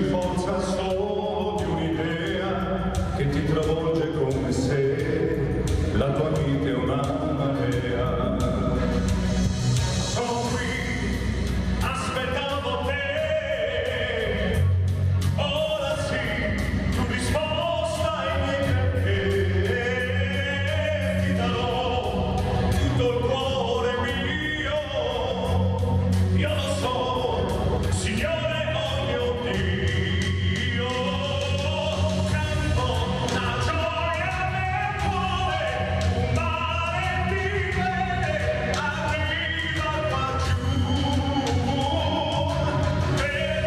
forza solo di un'idea che ti travolge come se la tua vita è una marea. Sono qui, aspettavo te, ora sì, tu risposta ai miei perché, ti darò tutto il cuore mio, io lo so, Signore, oh mio Dio, canto la gioia nel cuore, un mare di vede arriva qua giù, vedo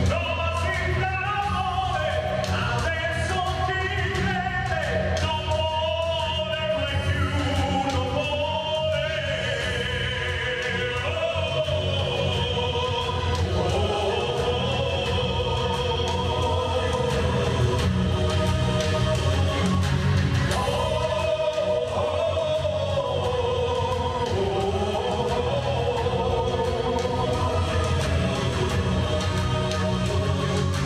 un'oasi d'amore, adesso ti crede, non vuole mai più, non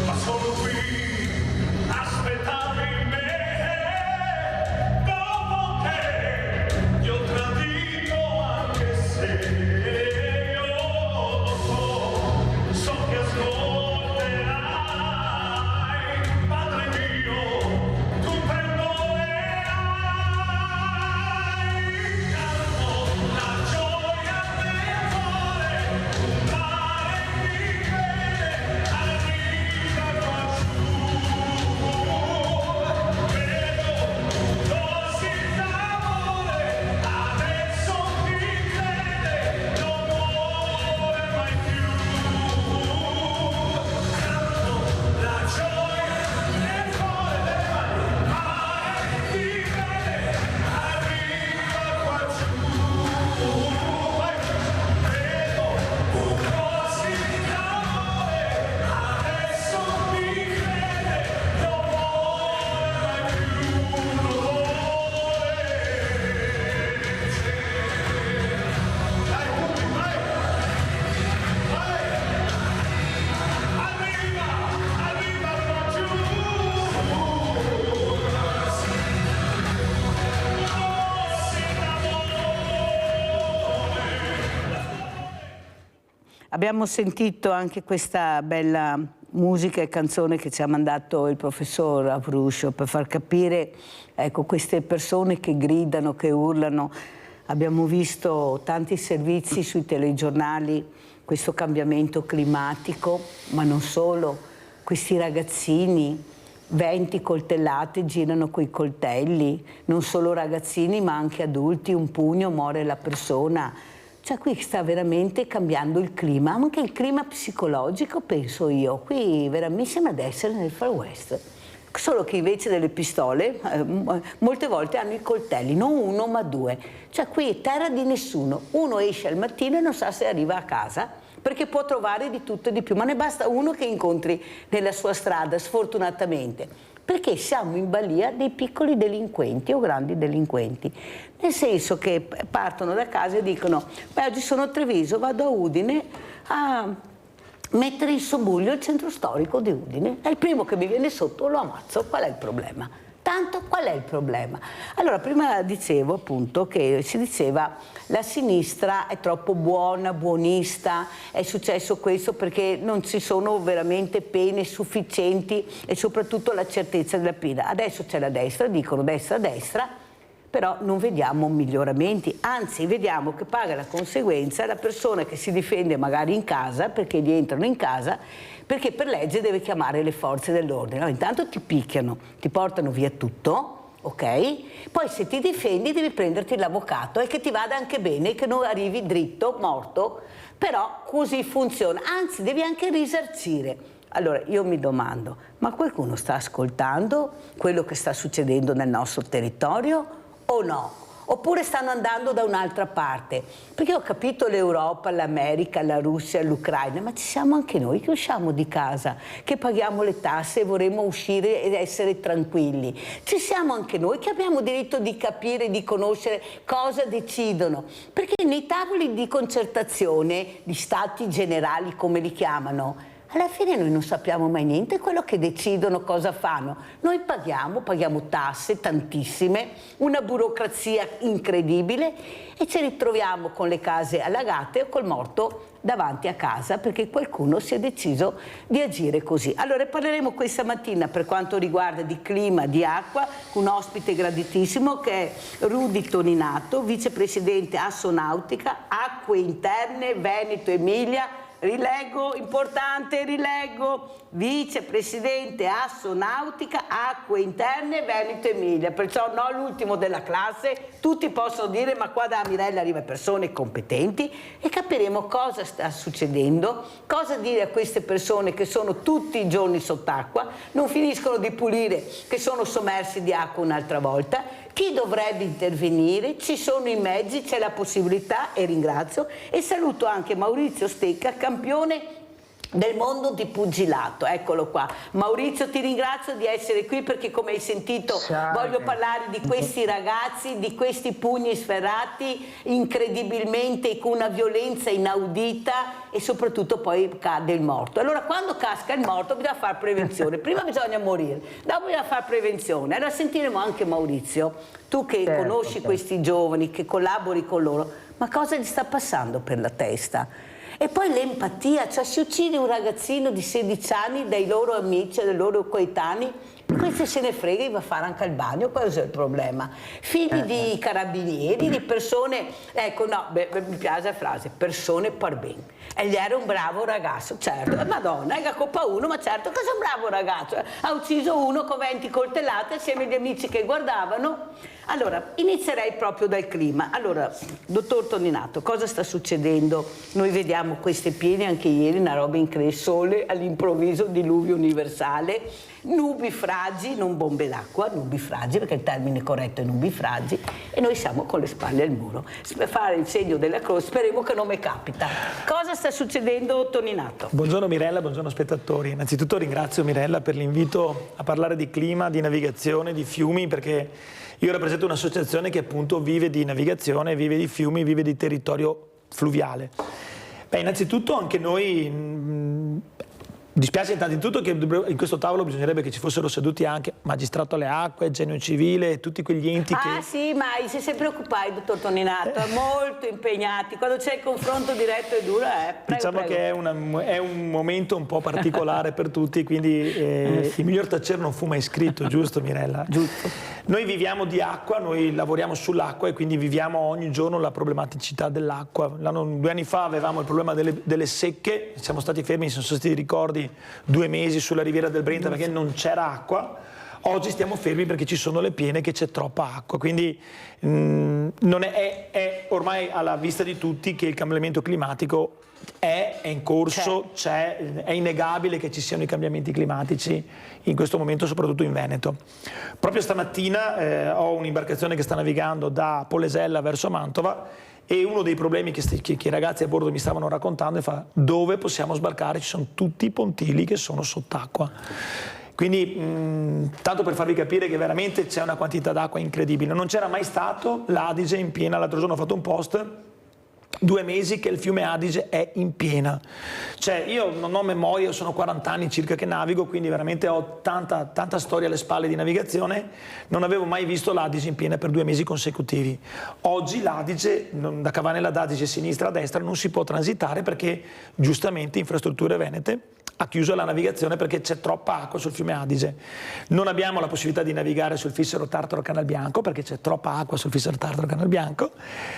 ma sono qui, aspettavi me, dopo che ti ho tradito anche se io lo so che ascolterai, Padre mio, tu perdonerai, canto la gioia nel cuore, un mare di vede arriva qua giù, vedo dosi d'amore, adesso ti crede, non muore mai più, canto la gioia nel cuore, mare di vede arriva qua giù, vedo dosi d'amore, adesso ti crede, non muore mai più, dai, tutti, vai, arriva, arriva qua giù, Abbiamo sentito anche questa bella musica e canzone che ci ha mandato il professor Avruscio per far capire, ecco, queste persone che gridano, che urlano. Abbiamo visto tanti servizi sui telegiornali, questo cambiamento climatico, ma non solo, questi ragazzini, 20 coltellate, girano coi coltelli, non solo ragazzini ma anche adulti, un pugno, muore la persona. Cioè qui sta veramente cambiando il clima, anche il clima psicologico, penso io. Qui veramente mi sembra di essere nel Far West. Solo che invece delle pistole, molte volte hanno i coltelli, non uno ma due. Cioè qui è terra di nessuno. Uno esce al mattino e non sa se arriva a casa, perché può trovare di tutto e di più, ma ne basta uno che incontri nella sua strada, sfortunatamente. Perché siamo in balia dei piccoli delinquenti o grandi delinquenti, nel senso che partono da casa e dicono: beh, oggi sono a Treviso, vado a Udine a mettere in subbuglio il centro storico di Udine, è il primo che mi viene sotto, lo ammazzo. Qual è il problema? Tanto qual è il problema? Allora, prima dicevo appunto che si diceva la sinistra è troppo buona, buonista, è successo questo perché non ci sono veramente pene sufficienti e soprattutto la certezza della pena. Adesso c'è la destra, dicono destra, però non vediamo miglioramenti, anzi vediamo che paga la conseguenza la persona che si difende magari in casa, perché gli entrano in casa, perché per legge deve chiamare le forze dell'ordine. No, intanto ti picchiano, ti portano via tutto, ok? Poi se ti difendi devi prenderti l'avvocato e che ti vada anche bene, che non arrivi dritto, morto, però così funziona, anzi devi anche risarcire. Allora io mi domando, ma qualcuno sta ascoltando quello che sta succedendo nel nostro territorio o no? Oppure stanno andando da un'altra parte? Perché ho capito l'Europa, l'America, la Russia, l'Ucraina, ma ci siamo anche noi che usciamo di casa, che paghiamo le tasse e vorremmo uscire ed essere tranquilli. Ci siamo anche noi che abbiamo diritto di capire, di conoscere cosa decidono. Perché nei tavoli di concertazione, di stati generali come li chiamano, Alla fine noi non sappiamo mai niente, è quello che decidono cosa fanno. Noi paghiamo tasse tantissime, una burocrazia incredibile e ci ritroviamo con le case allagate o col morto davanti a casa perché qualcuno si è deciso di agire così. Allora parleremo questa mattina per quanto riguarda di clima, di acqua, con un ospite graditissimo che è Rudy Toninato, vicepresidente Assonautica, Acque Interne, Veneto Emilia. Rileggo, importante, rileggo, vicepresidente Assonautica, Acque Interne, Veneto Emilia, perciò no l'ultimo della classe, tutti possono dire ma qua da Mirella arriva persone competenti e capiremo cosa sta succedendo, cosa dire a queste persone che sono tutti i giorni sott'acqua, non finiscono di pulire, che sono sommersi di acqua un'altra volta. Chi dovrebbe intervenire? Ci sono i mezzi, c'è la possibilità e ringrazio e saluto anche Maurizio Stecca, campione del mondo di pugilato, eccolo qua. Maurizio, ti ringrazio di essere qui perché come hai sentito voglio parlare di questi ragazzi, di questi pugni sferrati incredibilmente con una violenza inaudita e soprattutto poi cade il morto. Allora quando casca il morto bisogna fare prevenzione, prima bisogna morire, dopo bisogna fare prevenzione. Allora sentiremo anche Maurizio, tu che conosci questi giovani, che collabori con loro, ma cosa gli sta passando per la testa? E poi l'empatia, cioè si uccide un ragazzino di 16 anni dai loro amici, dai loro coetanei, questo se ne frega e va a fare anche il bagno, questo è il problema. Figli di carabinieri, di persone, ecco no, mi piace la frase, persone par ben. E gli era un bravo ragazzo, certo, madonna, è colpa uno, ma certo che è un bravo ragazzo, ha ucciso uno con 20 coltellate assieme agli amici che guardavano. Allora, inizierei proprio dal clima. Allora, dottor Toninato, cosa sta succedendo? Noi vediamo queste piene, anche ieri, una roba incredibile, sole all'improvviso, diluvio universale, nubi fragi, non bombe d'acqua, nubi fragi, perché il termine corretto è nubi fragi, e noi siamo con le spalle al muro. Per fare il segno della croce, speriamo che non mi capita. Cosa sta succedendo, Toninato? Buongiorno Mirella, buongiorno spettatori. Innanzitutto ringrazio Mirella per l'invito a parlare di clima, di navigazione, di fiumi, perché io rappresento un'associazione che appunto vive di navigazione, vive di fiumi, vive di territorio fluviale. Beh, innanzitutto anche noi dispiace innanzitutto che in questo tavolo bisognerebbe che ci fossero seduti anche Magistrato alle Acque, Genio Civile, tutti quegli enti che... Ah sì, ma si è sempre occupati, dottor Toninato, molto impegnati. Quando c'è il confronto diretto e duro, prego, diciamo prego. Che è un momento un po' particolare per tutti, quindi il miglior tacere non fu mai scritto, giusto Mirella? Giusto. Noi viviamo di acqua, noi lavoriamo sull'acqua e quindi viviamo ogni giorno la problematicità dell'acqua. 2 anni fa avevamo il problema delle secche, siamo stati fermi, sono stati ricordi 2 mesi sulla riviera del Brenta perché non c'era acqua. Oggi stiamo fermi perché ci sono le piene, che c'è troppa acqua, quindi è ormai alla vista di tutti che il cambiamento climatico è in corso, è innegabile che ci siano i cambiamenti climatici in questo momento, soprattutto in Veneto. Proprio stamattina ho un'imbarcazione che sta navigando da Polesella verso Mantova e uno dei problemi che i ragazzi a bordo mi stavano raccontando è dove possiamo sbarcare, ci sono tutti i pontili che sono sott'acqua. Quindi tanto per farvi capire che veramente c'è una quantità d'acqua incredibile. Non c'era mai stato l'Adige in piena, l'altro giorno ho fatto un post, 2 mesi che il fiume Adige è in piena. Cioè io non ho memoria, sono 40 anni circa che navigo, quindi veramente ho tanta storia alle spalle di navigazione, non avevo mai visto l'Adige in piena per 2 mesi consecutivi. Oggi l'Adige, da Cavanella d'Adige sinistra a destra, non si può transitare perché giustamente Infrastrutture Venete ha chiuso la navigazione perché c'è troppa acqua sul fiume Adige. Non abbiamo la possibilità di navigare sul Fissero Tartaro Canal Bianco perché c'è troppa acqua sul Fissero Tartaro Canal Bianco,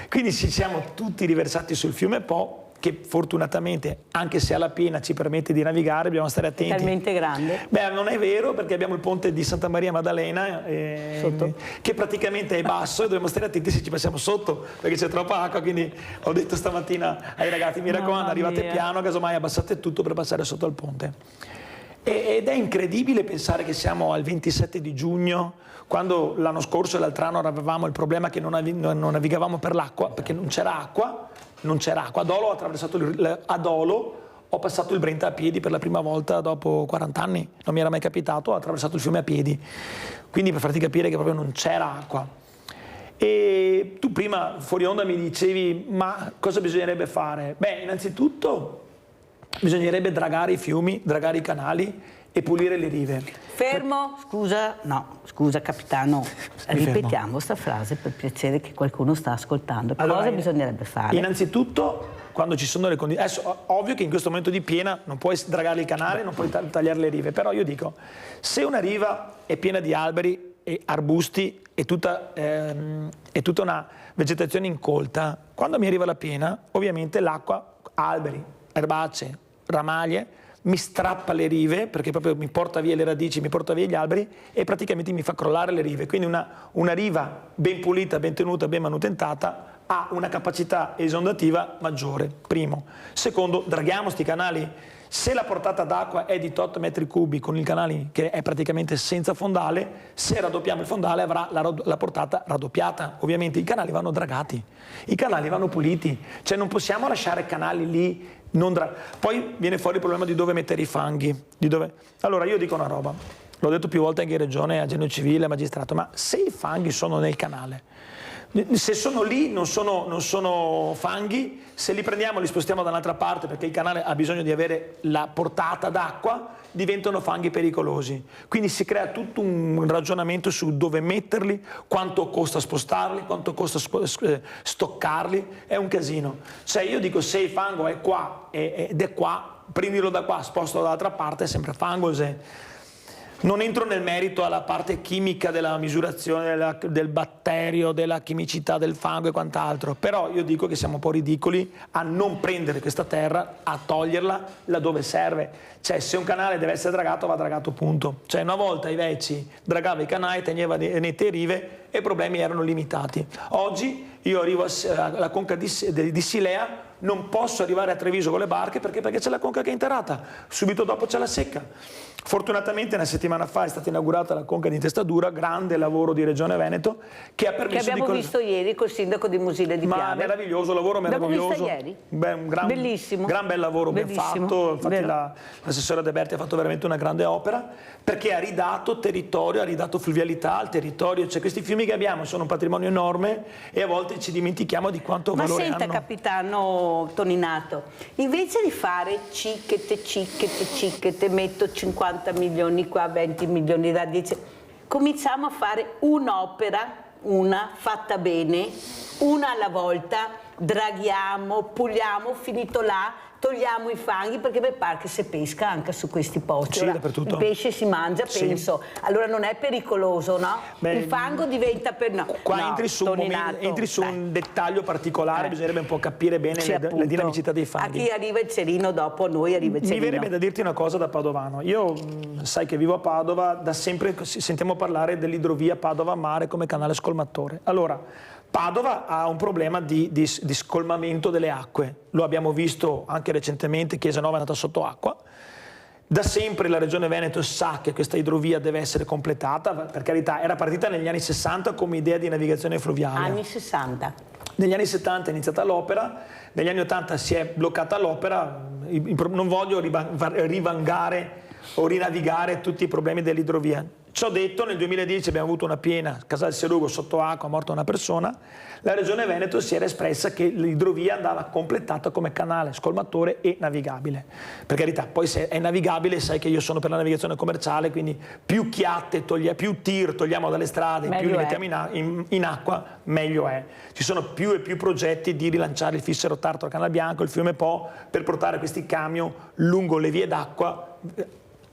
quindi ci siamo tutti riversati sul fiume Po, che fortunatamente, anche se alla piena ci permette di navigare, dobbiamo stare attenti. È talmente grande? Beh, non è vero, perché abbiamo il ponte di Santa Maria Maddalena che praticamente è basso e dobbiamo stare attenti se ci passiamo sotto perché c'è troppa acqua, quindi ho detto stamattina ai ragazzi, mi raccomando, arrivate piano, casomai abbassate tutto per passare sotto al ponte. Ed è incredibile pensare che siamo al 27 di giugno, quando l'anno scorso e l'altro anno avevamo il problema che non navigavamo per l'acqua, perché non c'era acqua. A Dolo ho passato il Brenta a piedi per la prima volta dopo 40 anni, non mi era mai capitato, ho attraversato il fiume a piedi, quindi per farti capire che proprio non c'era acqua. E tu prima fuori onda mi dicevi, ma cosa bisognerebbe fare? Beh, innanzitutto bisognerebbe dragare i fiumi, dragare i canali e pulire le rive. Fermo, scusa capitano, ripetiamo questa frase per piacere che qualcuno sta ascoltando. Allora, cosa bisognerebbe fare? Innanzitutto, quando ci sono le condizioni, adesso ovvio che in questo momento di piena non puoi dragare il canale, non puoi tagliare le rive, però io dico, se una riva è piena di alberi e arbusti e tutta una vegetazione incolta, quando mi arriva la piena, ovviamente l'acqua, alberi, erbacee, ramaglie, mi strappa le rive, perché proprio mi porta via le radici, mi porta via gli alberi e praticamente mi fa crollare le rive. Quindi una riva ben pulita, ben tenuta, ben manutentata ha una capacità esondativa maggiore, primo. Secondo, draghiamo sti canali. Se la portata d'acqua è di 8 metri cubi con il canale che è praticamente senza fondale, se raddoppiamo il fondale avrà la portata raddoppiata. Ovviamente i canali vanno dragati, i canali vanno puliti, cioè non possiamo lasciare canali lì non Poi viene fuori il problema di dove mettere i fanghi. Allora io dico una roba, l'ho detto più volte anche in regione, a Genio Civile, a magistrato, ma se i fanghi sono nel canale, se sono lì non sono fanghi, se li prendiamo e li spostiamo da un'altra parte perché il canale ha bisogno di avere la portata d'acqua, diventano fanghi pericolosi. Quindi si crea tutto un ragionamento su dove metterli, quanto costa spostarli, quanto costa stoccarli, è un casino. Cioè io dico, se il fango è qua ed è qua, prendilo da qua, spostalo dall'altra parte, è sempre fango. Non entro nel merito alla parte chimica della misurazione del batterio, della chimicità del fango e quant'altro, però io dico che siamo un po' ridicoli a non prendere questa terra, a toglierla laddove serve. Cioè se un canale deve essere dragato, va dragato, punto. Cioè una volta i vecchi dragava i canali, teneva nette rive e i problemi erano limitati. Oggi io arrivo alla conca di Silea, non posso arrivare a Treviso con le barche perché c'è la conca che è interrata, subito dopo c'è la secca. Fortunatamente una settimana fa è stata inaugurata la conca di Intestadura, grande lavoro di Regione Veneto, che ha permesso che abbiamo visto ieri col sindaco di Musile di Piave. Ma meraviglioso, lavoro meraviglioso. L'abbiamo vista ieri? Un bellissimo. Gran bel lavoro, Bellissimo. ben fatto. Infatti l'assessore De Berti ha fatto veramente una grande opera perché ha ridato territorio, ha ridato fluvialità al territorio. Cioè questi fiumi che abbiamo sono un patrimonio enorme e a volte ci dimentichiamo di quanto valore hanno. Ma senta capitano Toninato, invece di fare cicchette, metto 50 milioni qua, 20 milioni là, cominciamo a fare un'opera, una fatta bene, una alla volta, draghiamo, puliamo, finito là, togliamo i fanghi, perché mi pare che si pesca anche su questi posti. Sì, dappertutto. Il pesce si mangia, penso. Sì. Allora non è pericoloso, no? Beh, il fango diventa qua entri su un dettaglio particolare, bisognerebbe un po' capire bene la dinamicità dei fanghi. A chi arriva il cerino dopo, a noi arriva il cerino. Mi verrebbe da dirti una cosa da padovano. Io sai che vivo a Padova, da sempre sentiamo parlare dell'idrovia Padova-Mare come canale scolmatore. Allora, Padova ha un problema di scolmamento delle acque, lo abbiamo visto anche recentemente, Chiesa Nova è andata sotto acqua. Da sempre la Regione Veneto sa che questa idrovia deve essere completata, per carità, era partita negli anni 60 come idea di navigazione fluviale. Anni 60. Negli anni 70 è iniziata l'opera, negli anni 80 si è bloccata l'opera, non voglio rivangare o rinavigare tutti i problemi dell'idrovia. Ciò detto, nel 2010 abbiamo avuto una piena, Casal Serugo sotto acqua, morta una persona, la Regione Veneto si era espressa che l'idrovia andava completata come canale scolmatore e navigabile. Per carità, poi se è navigabile sai che io sono per la navigazione commerciale, quindi più chiatte, più tir togliamo dalle strade, più li mettiamo in acqua, meglio è. Ci sono più e più progetti di rilanciare il Fissero Tartaro, Canal Bianco, il fiume Po, per portare questi camion lungo le vie d'acqua.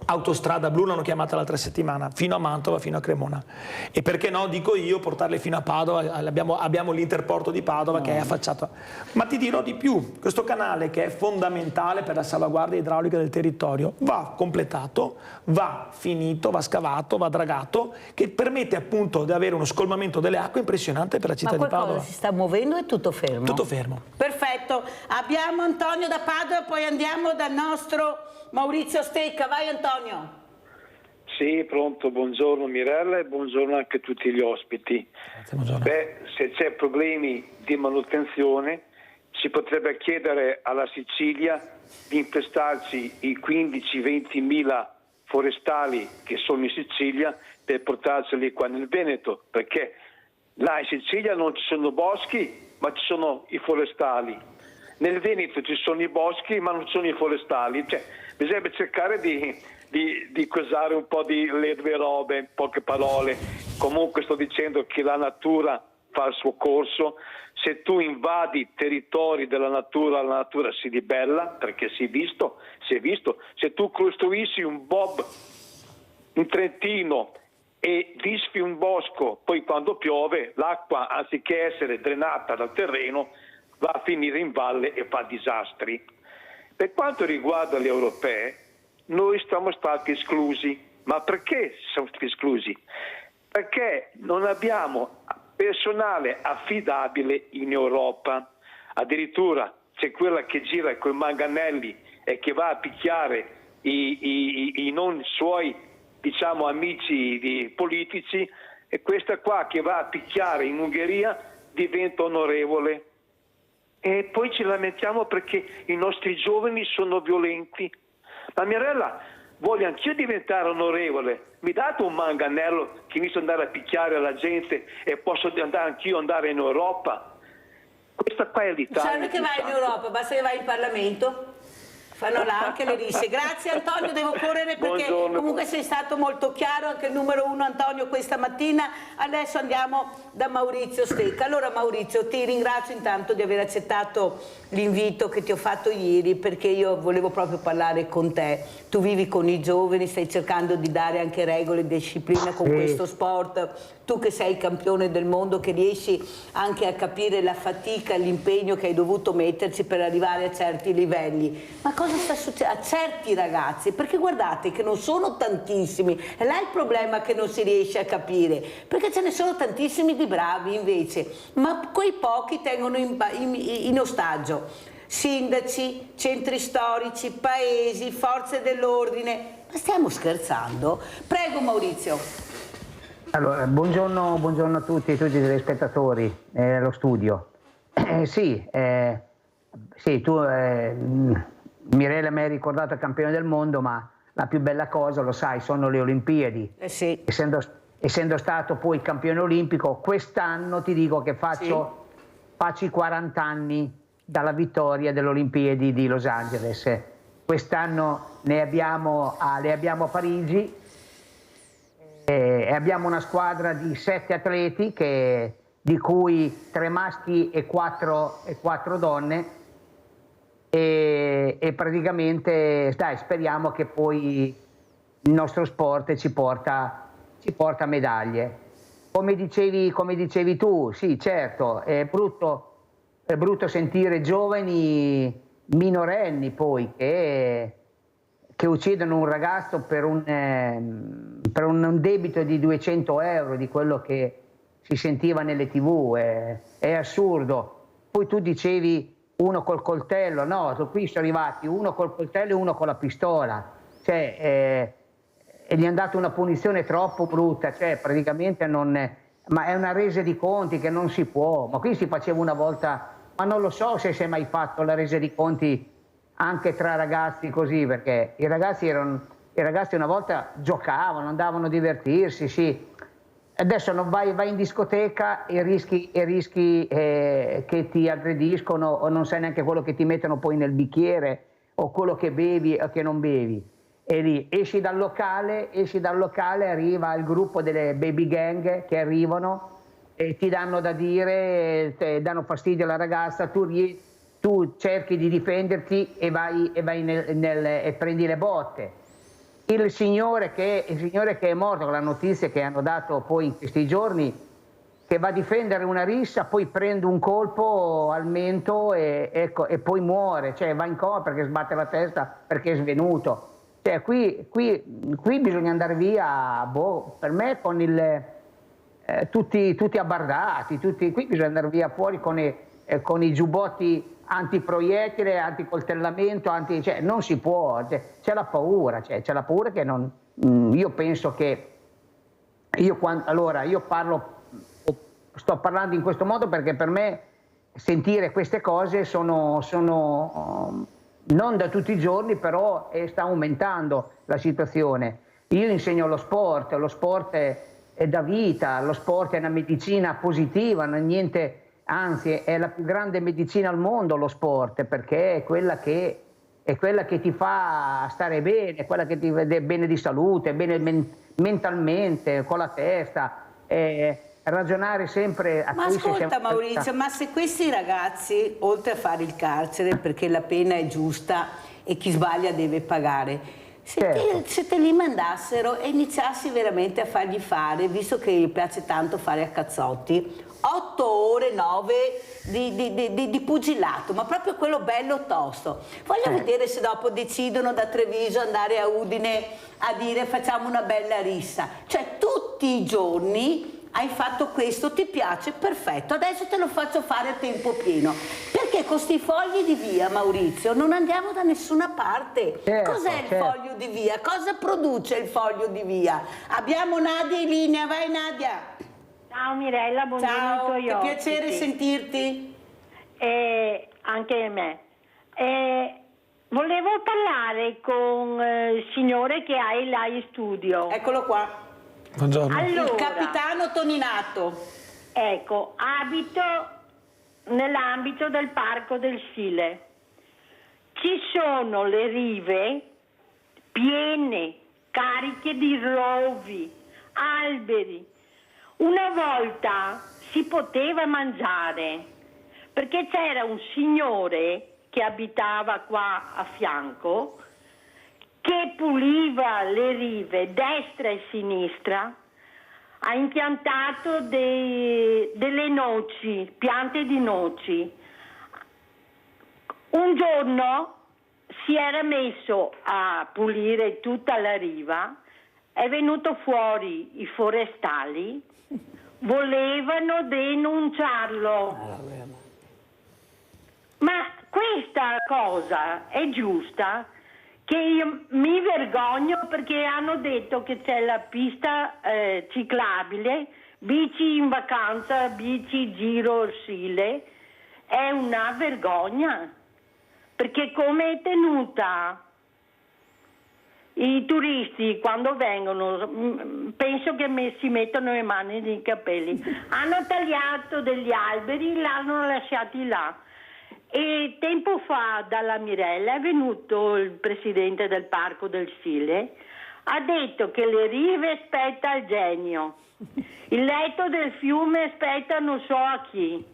Autostrada blu l'hanno chiamata l'altra settimana, fino a Mantova, fino a Cremona. E perché no, dico io, portarle fino a Padova, abbiamo l'interporto di Padova che è affacciato. Ma ti dirò di più, questo canale che è fondamentale per la salvaguardia idraulica del territorio va completato, va finito, va scavato, va dragato, che permette appunto di avere uno scolmamento delle acque impressionante per la città di Padova. Ma si sta muovendo, è tutto fermo? Tutto fermo. Perfetto, abbiamo Antonio da Padova, poi andiamo dal nostro Maurizio Stecca. Vai Antonio. Sì, pronto, buongiorno Mirella e buongiorno anche a tutti gli ospiti. Buongiorno. Beh, se c'è problemi di manutenzione si potrebbe chiedere alla Sicilia di imprestarci i 15-20 mila forestali che sono in Sicilia per portarceli qua nel Veneto, perché là in Sicilia non ci sono boschi ma ci sono i forestali Nel Veneto ci sono i boschi ma non ci sono i forestali, cioè bisogna cercare di usare un po' di le due robe, in poche parole. Comunque sto dicendo che la natura fa il suo corso, se tu invadi territori della natura, la natura si ribella, perché si è visto, se tu costruisci un bob in Trentino e disfi un bosco, poi quando piove l'acqua anziché essere drenata dal terreno va a finire in valle e fa disastri. Per quanto riguarda le europee, noi siamo stati esclusi. Ma perché siamo stati esclusi? Perché non abbiamo personale affidabile in Europa. Addirittura c'è quella che gira con i manganelli e che va a picchiare i non suoi, diciamo, amici politici, e questa qua che va a picchiare in Ungheria diventa onorevole. E poi ci lamentiamo perché i nostri giovani sono violenti. Ma Mirella, voglio anch'io diventare onorevole. Mi date un manganello che inizio ad andare a picchiare la gente e posso anch'io andare in Europa? Questa qua è l'Italia. Sai che vai in Europa, basta che vai in Parlamento. Fanno là anche le risse. Grazie Antonio, devo correre perché Buongiorno. comunque sei stato molto chiaro, anche il numero 1 Antonio questa mattina. Adesso andiamo da Maurizio Stecca. Allora Maurizio, ti ringrazio intanto di aver accettato l'invito che ti ho fatto ieri, perché io volevo proprio parlare con te. Tu vivi con i giovani, stai cercando di dare anche regole e disciplina con questo sport. Tu che sei campione del mondo, che riesci anche a capire la fatica, l'impegno che hai dovuto metterci per arrivare a certi livelli. Ma cosa sta succedendo a certi ragazzi? Perché guardate che non sono tantissimi, è là il problema che non si riesce a capire, perché ce ne sono tantissimi di bravi invece, ma quei pochi tengono in ostaggio sindaci, centri storici, paesi, forze dell'ordine. Ma stiamo scherzando? Prego Maurizio. Allora, buongiorno a tutti i telespettatori allo studio. Sì, tu Mirella mi hai ricordato campione del mondo, ma la più bella cosa, lo sai, sono le Olimpiadi. Sì. Essendo stato poi campione olimpico, quest'anno ti dico che faccio i 40 anni dalla vittoria delle Olimpiadi di Los Angeles. Quest'anno le abbiamo a Parigi. E abbiamo una squadra di 7 atleti, di cui 3 maschi e 4 donne, e praticamente speriamo che poi il nostro sport ci porta medaglie. Come dicevi tu, sì, certo, è brutto sentire giovani minorenni poi che uccidono un ragazzo per un debito di 200 euro, di quello che si sentiva nelle TV. È assurdo. Poi tu dicevi uno col coltello, no, qui sono arrivati uno col coltello e uno con la pistola, e gli hanno dato una punizione troppo brutta, praticamente ma è una resa di conti che non si può. Ma qui si faceva una volta, ma non lo so se si è mai fatto la resa di conti anche tra ragazzi così, perché i ragazzi una volta giocavano, andavano a divertirsi, sì. Adesso non vai in discoteca e rischi che ti aggrediscono, o non sai neanche quello che ti mettono poi nel bicchiere, o quello che bevi o che non bevi. E lì esci dal locale, arriva il gruppo delle baby gang che arrivano e ti danno da dire, danno fastidio alla ragazza, tu cerchi di difenderti e vai e prendi le botte. Il signore che è morto, con la notizia che hanno dato poi in questi giorni, che va a difendere una rissa, poi prende un colpo al mento e poi muore, va in coma perché sbatte la testa perché è svenuto. Qui bisogna andare via, per me, con tutti abbardati, qui bisogna andare via fuori con i giubbotti antiproiettile, anticoltellamento, non si può, c'è la paura, che non. Io penso che sto parlando in questo modo perché per me sentire queste cose sono non da tutti i giorni, però sta aumentando la situazione. Io insegno lo sport è da vita, lo sport è una medicina positiva, niente anzi è la più grande medicina al mondo lo sport, perché è quella che ti fa stare bene, è quella che ti vede bene di salute, bene mentalmente, con la testa, ragionare sempre a Ma ascolta Maurizio, ma se questi ragazzi, oltre a fare il carcere, perché la pena è giusta e chi sbaglia deve pagare, se te li mandassero e iniziassi veramente a fargli fare, visto che gli piace tanto fare a cazzotti, 8 ore, 9 di pugilato, ma proprio quello bello tosto. Voglio vedere se dopo decidono da Treviso andare a Udine a dire facciamo una bella rissa. Cioè tutti i giorni hai fatto questo, ti piace, perfetto, adesso te lo faccio fare a tempo pieno. Perché con sti fogli di via, Maurizio, non andiamo da nessuna parte. Cos'è il foglio di via? Cosa produce il foglio di via? Abbiamo Nadia in linea, vai Nadia. Ciao Mirella, buongiorno. Ciao, ai tuoi che piacere ospiti. sentirti. Anche a me. Volevo parlare con il signore che hai là in studio. Eccolo qua. Buongiorno. Allora, Il capitano Toninato. ecco, abito nell'ambito del Parco del Sile. Ci sono le rive piene, cariche di rovi, alberi. Una volta si poteva mangiare, perché c'era un signore che abitava qua a fianco, che puliva le rive destra e sinistra, ha impiantato delle noci, piante di noci. Un giorno si era messo a pulire tutta la riva, è venuto fuori i forestali, volevano denunciarlo. Ma questa cosa è giusta? Che io mi vergogno perché hanno detto che c'è la pista ciclabile, bici in vacanza, bici giro Sile. È una vergogna, perché come è tenuta? I turisti quando vengono penso che si mettono le mani nei capelli. Hanno tagliato degli alberi, l'hanno lasciati là. E tempo fa dalla Mirella è venuto il presidente del Parco del Sile, ha detto che le rive spetta al genio, il letto del fiume spetta non so a chi.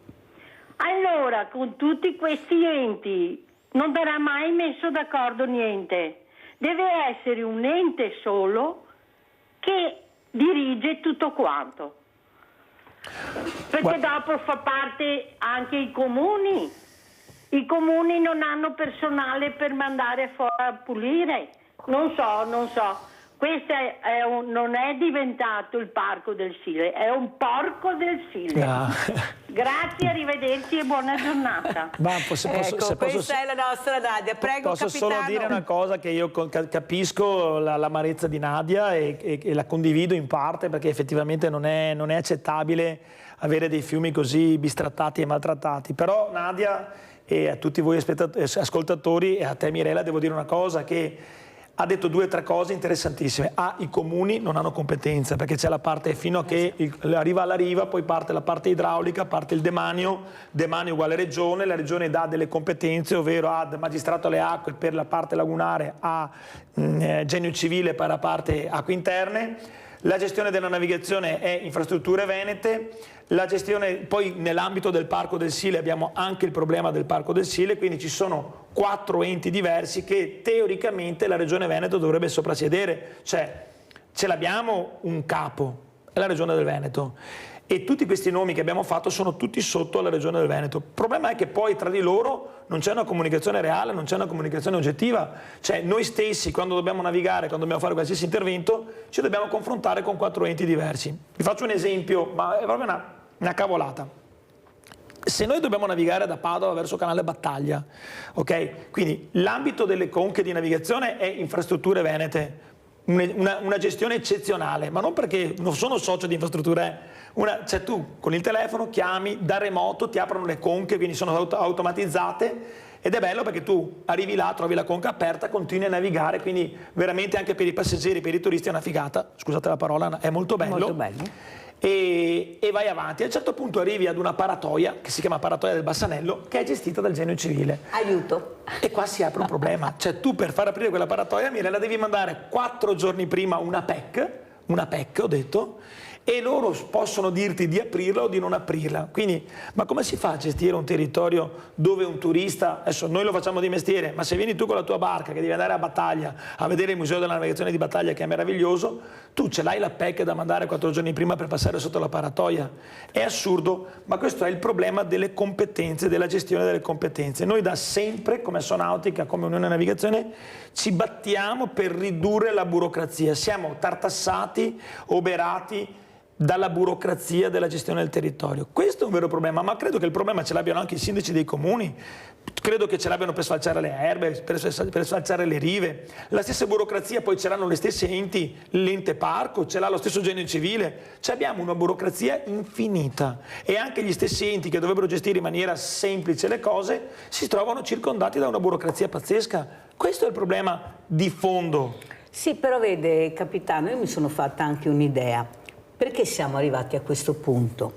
Allora con tutti questi enti non verrà mai messo d'accordo niente, deve essere un ente solo che dirige tutto quanto, perché dopo fa parte anche i comuni. I comuni non hanno personale per mandare fuori a pulire. Non so. Questo non è diventato il Parco del Sile, è un porco del Sile. Grazie, arrivederci e buona giornata. Ma Questa è la nostra Nadia. Prego, posso capitano. solo dire una cosa, che io capisco l'amarezza di Nadia e la condivido in parte, perché effettivamente non è accettabile avere dei fiumi così bistrattati e maltrattati. Però Nadia e a tutti voi ascoltatori e a te Mirella devo dire una cosa, che ha detto 2 o 3 cose interessantissime. I comuni non hanno competenza, perché c'è la parte fino a che arriva alla riva, poi parte la parte idraulica, parte il demanio uguale regione, la regione dà delle competenze, ovvero ad magistrato alle acque per la parte lagunare, a genio civile per la parte acque interne. La gestione della navigazione è infrastrutture venete, la gestione poi nell'ambito del Parco del Sile abbiamo anche il problema del Parco del Sile, quindi ci sono 4 enti diversi che teoricamente la Regione Veneto dovrebbe soprassedere, cioè ce l'abbiamo un capo, è la Regione del Veneto. E tutti questi nomi che abbiamo fatto sono tutti sotto la Regione del Veneto. Il problema è che poi tra di loro non c'è una comunicazione reale, non c'è una comunicazione oggettiva. Cioè noi stessi quando dobbiamo navigare, quando dobbiamo fare qualsiasi intervento, ci dobbiamo confrontare con 4 enti diversi. Vi faccio un esempio, ma è proprio una cavolata. Se noi dobbiamo navigare da Padova verso Canale Battaglia, ok? Quindi l'ambito delle conche di navigazione è infrastrutture venete, una gestione eccezionale, ma non perché non sono socio di infrastrutture, cioè tu con il telefono chiami da remoto, ti aprono le conche, quindi sono automatizzate ed è bello perché tu arrivi là, trovi la conca aperta, continui a navigare, quindi veramente anche per i passeggeri, per i turisti è una figata, scusate la parola, è molto bello. Molto bello. e vai avanti. A un certo punto arrivi ad una paratoia, che si chiama Paratoia del Bassanello, che è gestita dal Genio Civile. Aiuto. E qua si apre un problema, cioè tu per far aprire quella paratoia, Mirella, devi mandare 4 giorni prima una PEC, ho detto, e loro possono dirti di aprirla o di non aprirla. Quindi, ma come si fa a gestire un territorio dove un turista, adesso noi lo facciamo di mestiere, ma se vieni tu con la tua barca che devi andare a Battaglia a vedere il Museo della Navigazione di Battaglia, che è meraviglioso, tu ce l'hai la PEC da mandare 4 giorni prima per passare sotto la paratoia? È assurdo, ma questo è il problema delle competenze, della gestione delle competenze. Noi da sempre, come Sonautica, come Unione Navigazione, ci battiamo per ridurre la burocrazia. Siamo tartassati, oberati dalla burocrazia della gestione del territorio. Questo è un vero problema, ma credo che il problema ce l'abbiano anche i sindaci dei comuni, credo che ce l'abbiano per sfalciare le erbe, per sfalciare le rive. La stessa burocrazia poi ce l'hanno le stesse enti, l'ente parco, ce l'ha lo stesso Genio Civile. Cioè abbiamo una burocrazia infinita e anche gli stessi enti che dovrebbero gestire in maniera semplice le cose si trovano circondati da una burocrazia pazzesca. Questo è il problema di fondo. Sì, però vede, capitano, io mi sono fatta anche un'idea. Perché siamo arrivati a questo punto?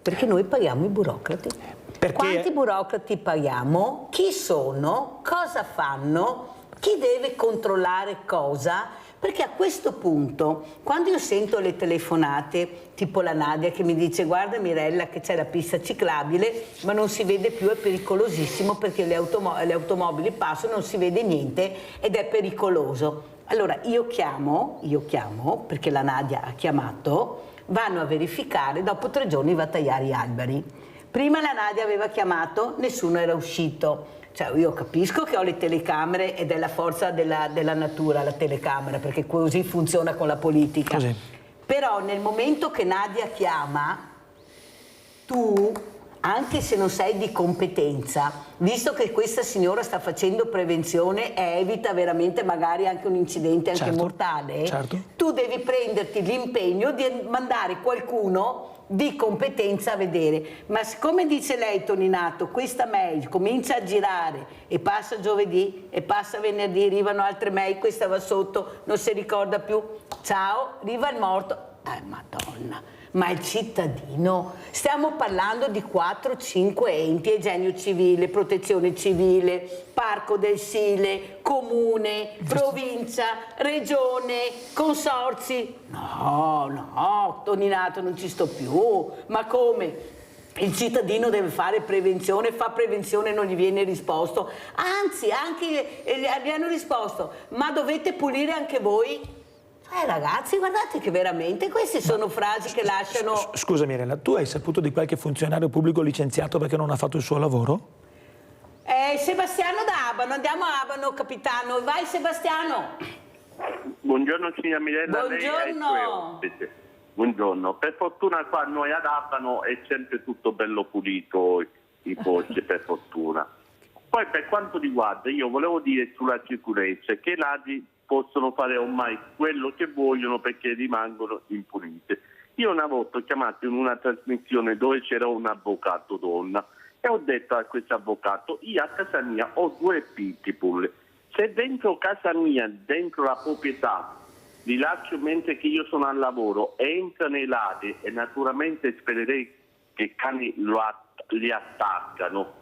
Perché noi paghiamo i burocrati. Perché? Quanti burocrati paghiamo? Chi sono? Cosa fanno? Chi deve controllare cosa? Perché a questo punto, quando io sento le telefonate, tipo la Nadia che mi dice guarda Mirella che c'è la pista ciclabile, ma non si vede più, è pericolosissimo perché le automobili passano, non si vede niente ed è pericoloso. Allora io chiamo, perché la Nadia ha chiamato, vanno a verificare, dopo 3 giorni va a tagliare gli alberi. Prima la Nadia aveva chiamato, nessuno era uscito. Cioè io capisco che ho le telecamere ed è la forza della natura la telecamera, perché così funziona con la politica. Così. Però nel momento che Nadia chiama, tu, anche se non sei di competenza, visto che questa signora sta facendo prevenzione e evita veramente magari anche un incidente anche mortale, tu devi prenderti l'impegno di mandare qualcuno di competenza a vedere. Ma siccome dice lei, Toninato, questa mail comincia a girare e passa giovedì e passa venerdì, arrivano altre mail, questa va sotto, non si ricorda più, ciao, arriva il morto, madonna. Ma il cittadino, stiamo parlando di 4-5 enti, Genio Civile, Protezione Civile, Parco del Sile, Comune, Provincia, Regione, Consorzi. No, Toninato, non ci sto più. Ma come? Il cittadino deve fare prevenzione, fa prevenzione e non gli viene risposto. Anzi, anche gli hanno risposto, ma dovete pulire anche voi? Ragazzi, guardate che veramente queste sono frasi che lasciano... Scusa Mirella, tu hai saputo di qualche funzionario pubblico licenziato perché non ha fatto il suo lavoro? Sebastiano da Abano, andiamo a Abano, capitano. Vai Sebastiano. Buongiorno signora Mirella. Buongiorno. Buongiorno. Per fortuna qua noi ad Abano è sempre tutto bello pulito, i posti, per fortuna. Poi per quanto riguarda, io volevo dire sulla sicurezza che i ladri possono fare ormai quello che vogliono perché rimangono impuniti. Io una volta ho chiamato in una trasmissione dove c'era un avvocato donna e ho detto a questo avvocato, io a casa mia ho 2 pitbull, se dentro casa mia, dentro la proprietà, li lascio mentre che io sono al lavoro, entrano i ladri e naturalmente spererei che i cani li attaccano.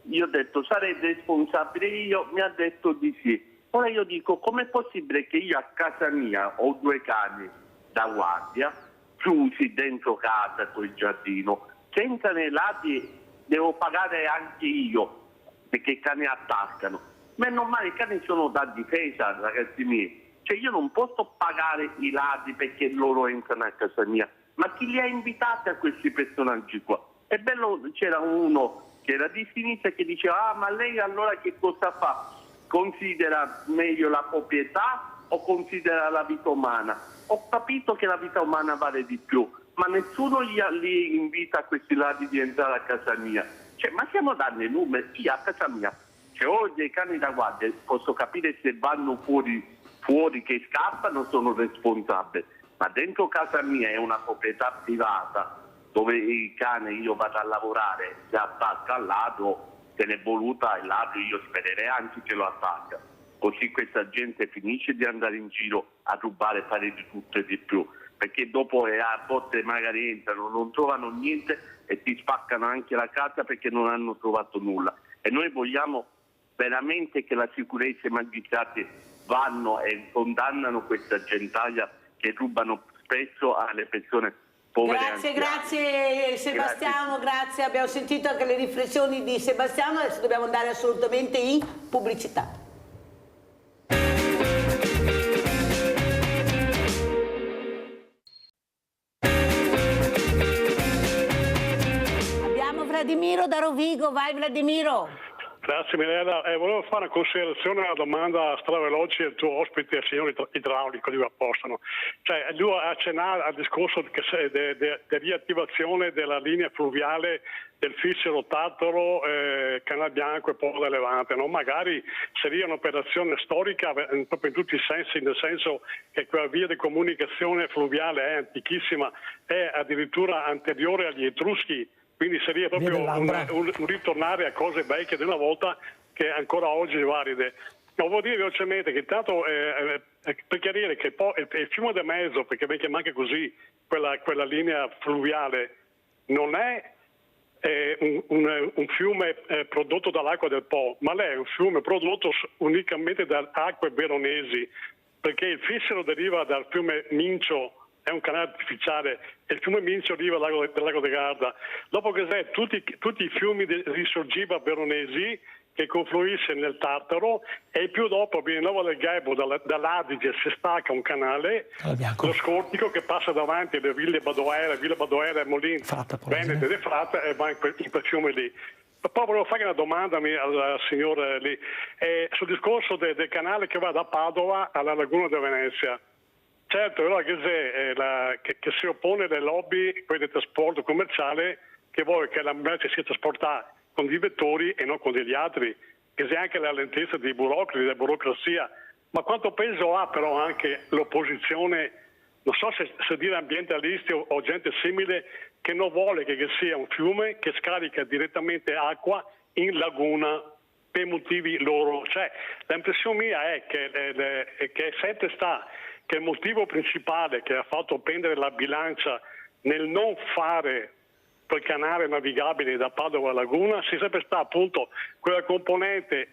Io ho detto sarei responsabile io, mi ha detto di sì. Ora io dico, com'è possibile che io a casa mia ho 2 cani da guardia, chiusi dentro casa con il giardino, se entrano i ladri devo pagare anche io, perché i cani attaccano. Ma è normale, i cani sono da difesa, ragazzi miei. Cioè io non posso pagare i ladri perché loro entrano a casa mia, ma chi li ha invitati a questi personaggi qua? È bello, c'era uno che era di sinistra che diceva, ma lei allora che cosa fa? Considera meglio la proprietà o considera la vita umana? Ho capito che la vita umana vale di più, ma nessuno li invita a questi ladri di entrare a casa mia. Cioè, ma siamo danni numeri. Io a casa mia, se ho dei cani da guardia, posso capire se vanno fuori che scappano, sono responsabile. Ma dentro casa mia è una proprietà privata, dove il cane io vado a lavorare, si attacca al ladro, se n'è voluta il ladro, io spererei anzi che lo attacca. Così questa gente finisce di andare in giro a rubare, fare di tutto e di più. perché dopo a volte magari entrano, non trovano niente e ti spaccano anche la casa perché non hanno trovato nulla. E noi vogliamo veramente che la sicurezza e i magistrati vanno e condannano questa gentaglia che rubano spesso alle persone povere. Grazie Sebastiano, grazie. Abbiamo sentito anche le riflessioni di Sebastiano, adesso dobbiamo andare assolutamente in pubblicità. Vladimiro da Rovigo, vai Vladimiro. Grazie Mirella, volevo fare una considerazione alla domanda straveloce del tuo ospite, il signor idraulico di Apostolo. Cioè, lui ha accennato al discorso di riattivazione della linea fluviale del Fissero Tattaro, Canal Bianco e Porto Levante, no? Magari sarebbe un'operazione storica proprio in tutti i sensi, nel senso che quella via di comunicazione fluviale è antichissima, è addirittura anteriore agli Etruschi. Quindi sarebbe proprio un ritornare a cose vecchie di una volta che ancora oggi valide. Ma volevo dire velocemente che intanto per chiarire che il fiume del Mezzo, perché viene chiamato anche così, quella linea fluviale, non è un fiume prodotto dall'acqua del Po, ma è un fiume prodotto unicamente da acque veronesi, perché il Fissero deriva dal fiume Mincio, è un canale artificiale, e il fiume Mincio arriva dal lago di Garda. Dopo che tutti i fiumi di risorgiva veronesi che confluisce nel Tartaro, e più dopo viene Nova del Gaibo, dall'Adige si stacca un canale, lo Scortico, che passa davanti alle Ville Badoera e Molin, Venete e Fratta, e va in quel fiume lì. Poi volevo fare una domanda al signore lì, sul discorso del canale che va da Padova alla Laguna di Venezia. Certo, però che si oppone alle lobby del trasporto commerciale che vuole che la merce sia trasportata con dei vettori e non con degli altri, che sia anche la lentezza dei burocrati, della burocrazia. Ma quanto peso ha però anche l'opposizione, non so se dire ambientalisti o gente simile, che non vuole che sia un fiume che scarica direttamente acqua in laguna per motivi loro. Cioè, l'impressione mia è che sempre sta che il motivo principale che ha fatto pendere la bilancia nel non fare quel canale navigabile da Padova a Laguna sia sempre sta appunto quella componente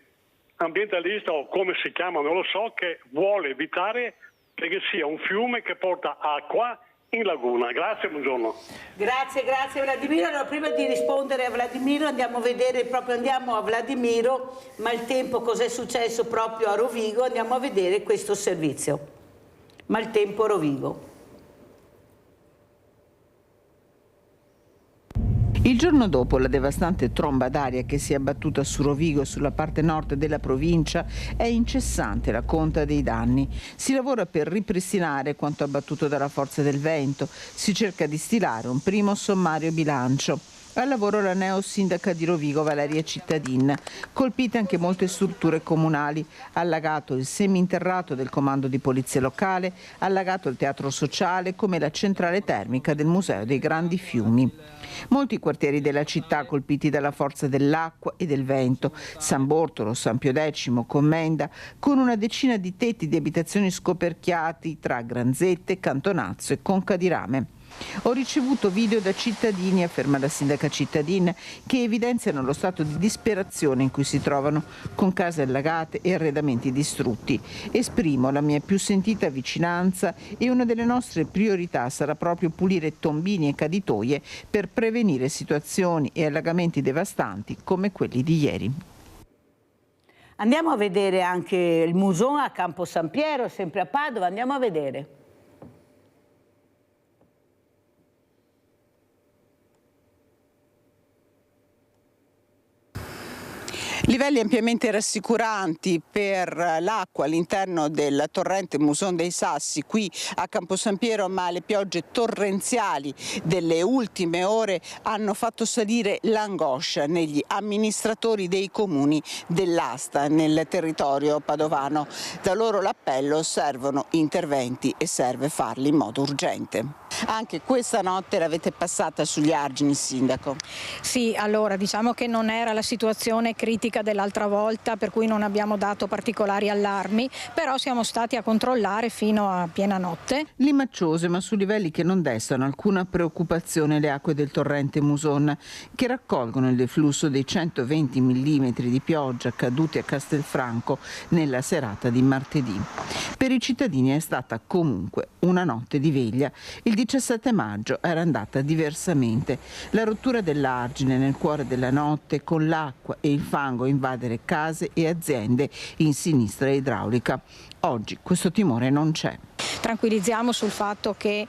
ambientalista, o come si chiama non lo so, che vuole evitare che sia un fiume che porta acqua in laguna. Grazie, buongiorno. Grazie Vladimiro. Allora, prima di rispondere a Vladimiro andiamo a Vladimiro, Maltempo, cos'è successo proprio a Rovigo, andiamo a vedere questo servizio. Maltempo Rovigo. Il giorno dopo la devastante tromba d'aria che si è abbattuta su Rovigo, sulla parte nord della provincia, è incessante la conta dei danni. Si lavora per ripristinare quanto abbattuto dalla forza del vento, si cerca di stilare un primo sommario bilancio. Al lavoro la neosindaca di Rovigo Valeria Cittadin. Colpite anche molte strutture comunali. Allagato il seminterrato del comando di polizia locale, allagato il teatro sociale come la centrale termica del Museo dei Grandi Fiumi. Molti quartieri della città colpiti dalla forza dell'acqua e del vento. San Bortolo, San Pio X, Commenda, con una decina di tetti di abitazioni scoperchiati tra Granzette, Cantonazzo e Conca di Rame. Ho ricevuto video da cittadini, afferma la sindaca Cittadin, che evidenziano lo stato di disperazione in cui si trovano, con case allagate e arredamenti distrutti. Esprimo la mia più sentita vicinanza e una delle nostre priorità sarà proprio pulire tombini e caditoie per prevenire situazioni e allagamenti devastanti come quelli di ieri. Andiamo a vedere anche il Muson a Campo San Piero, sempre a Padova, andiamo a vedere. Livelli ampiamente rassicuranti per l'acqua all'interno del torrente Muson dei Sassi qui a Campo San Piero, ma le piogge torrenziali delle ultime ore hanno fatto salire l'angoscia negli amministratori dei comuni dell'asta nel territorio padovano. Da loro l'appello: servono interventi e serve farli in modo urgente. Anche questa notte l'avete passata sugli argini, sindaco? Sì, allora diciamo che non era la situazione critica dell'altra volta, per cui non abbiamo dato particolari allarmi, però siamo stati a controllare fino a piena notte. Limacciose, ma su livelli che non destano alcuna preoccupazione, le acque del torrente Muson, che raccolgono il deflusso dei 120 mm di pioggia caduti a Castelfranco nella serata di martedì. Per i cittadini è stata comunque una notte di veglia. Il 17 maggio era andata diversamente. La rottura dell'argine nel cuore della notte, con l'acqua e il fango a invadere case e aziende in sinistra idraulica. Oggi questo timore non c'è. Tranquillizziamo sul fatto che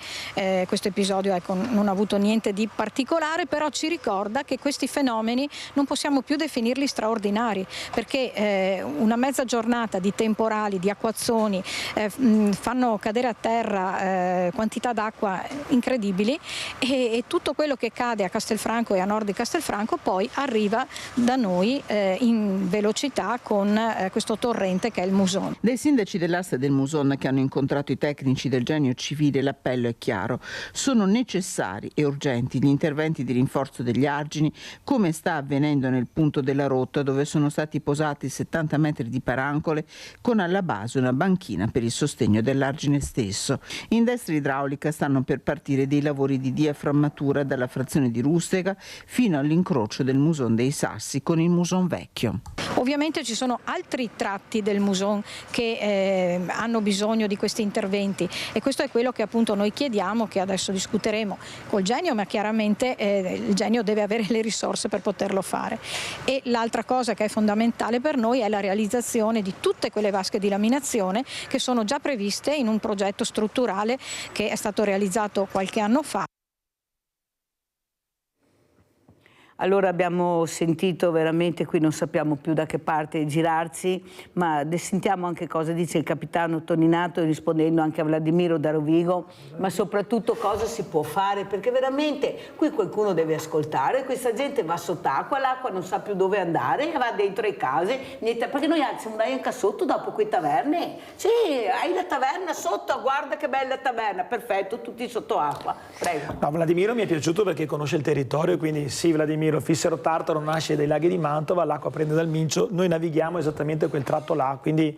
questo episodio non ha avuto niente di particolare, però ci ricorda che questi fenomeni non possiamo più definirli straordinari, perché una mezza giornata di temporali, di acquazzoni fanno cadere a terra quantità d'acqua incredibili e tutto quello che cade a Castelfranco e a nord di Castelfranco poi arriva da noi in velocità con questo torrente che è il Muson. Dei sindaci dell'asta del Muson che hanno incontrato i tecnici del Genio Civile l'appello è chiaro: sono necessari e urgenti gli interventi di rinforzo degli argini, come sta avvenendo nel punto della rotta, dove sono stati posati 70 metri di parancole con alla base una banchina per il sostegno dell'argine stesso. In destra idraulica stanno per partire dei lavori di diaframmatura dalla frazione di Rustega fino all'incrocio del Muson dei Sassi con il Muson vecchio. Ovviamente ci sono altri tratti del Muson che hanno bisogno di questi interventi e questo è quello che appunto noi chiediamo, che adesso discuteremo col Genio, ma chiaramente il Genio deve avere le risorse per poterlo fare. E l'altra cosa che è fondamentale per noi è la realizzazione di tutte quelle vasche di laminazione che sono già previste in un progetto strutturale che è stato realizzato qualche anno fa. Allora abbiamo sentito veramente, qui non sappiamo più da che parte girarsi, ma sentiamo anche cosa dice il capitano Toninato rispondendo anche a Vladimiro da Rovigo, ma soprattutto cosa si può fare, perché veramente qui qualcuno deve ascoltare, questa gente va sott'acqua, l'acqua non sa più dove andare, va dentro le case, niente, perché noi siamo anche sotto dopo quei taverne, sì, hai la taverna sotto, guarda che bella taverna, perfetto, tutti sotto acqua, prego. No, Vladimiro mi è piaciuto perché conosce il territorio, quindi sì, Vladimiro, Fissero Tartaro nasce dai laghi di Mantova, l'acqua prende dal Mincio, noi navighiamo esattamente quel tratto là, quindi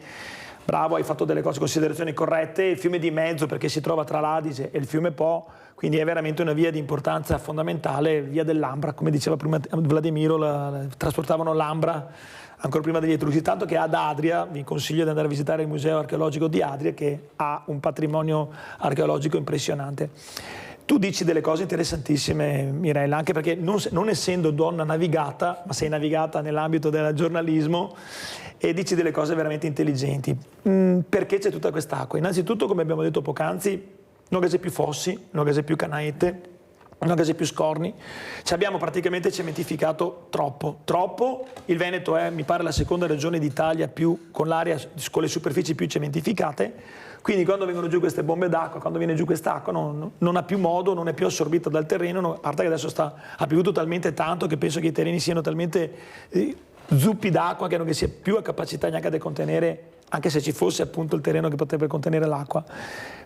bravo, hai fatto delle considerazioni corrette. Il fiume di mezzo perché si trova tra l'Adige e il fiume Po, quindi è veramente una via di importanza fondamentale, via dell'Ambra, come diceva prima Vladimiro, trasportavano l'Ambra ancora prima degli Etruschi, tanto che ad Adria vi consiglio di andare a visitare il museo archeologico di Adria che ha un patrimonio archeologico impressionante. Tu dici delle cose interessantissime, Mirella, anche perché non essendo donna navigata, ma sei navigata nell'ambito del giornalismo e dici delle cose veramente intelligenti. Perché c'è tutta quest'acqua? Innanzitutto, come abbiamo detto poc'anzi, non che c'è più fossi, non che c'è più canaette, non che c'è più scorni. Ci abbiamo praticamente cementificato troppo. Il Veneto è, mi pare, la seconda regione d'Italia con le superfici più cementificate. Quindi quando vengono giù queste bombe d'acqua, quando viene giù quest'acqua non ha più modo, non è più assorbita dal terreno, a parte che adesso ha piovuto talmente tanto che penso che i terreni siano talmente zuppi d'acqua che non sia più a capacità neanche di contenere, anche se ci fosse appunto il terreno che potrebbe contenere l'acqua.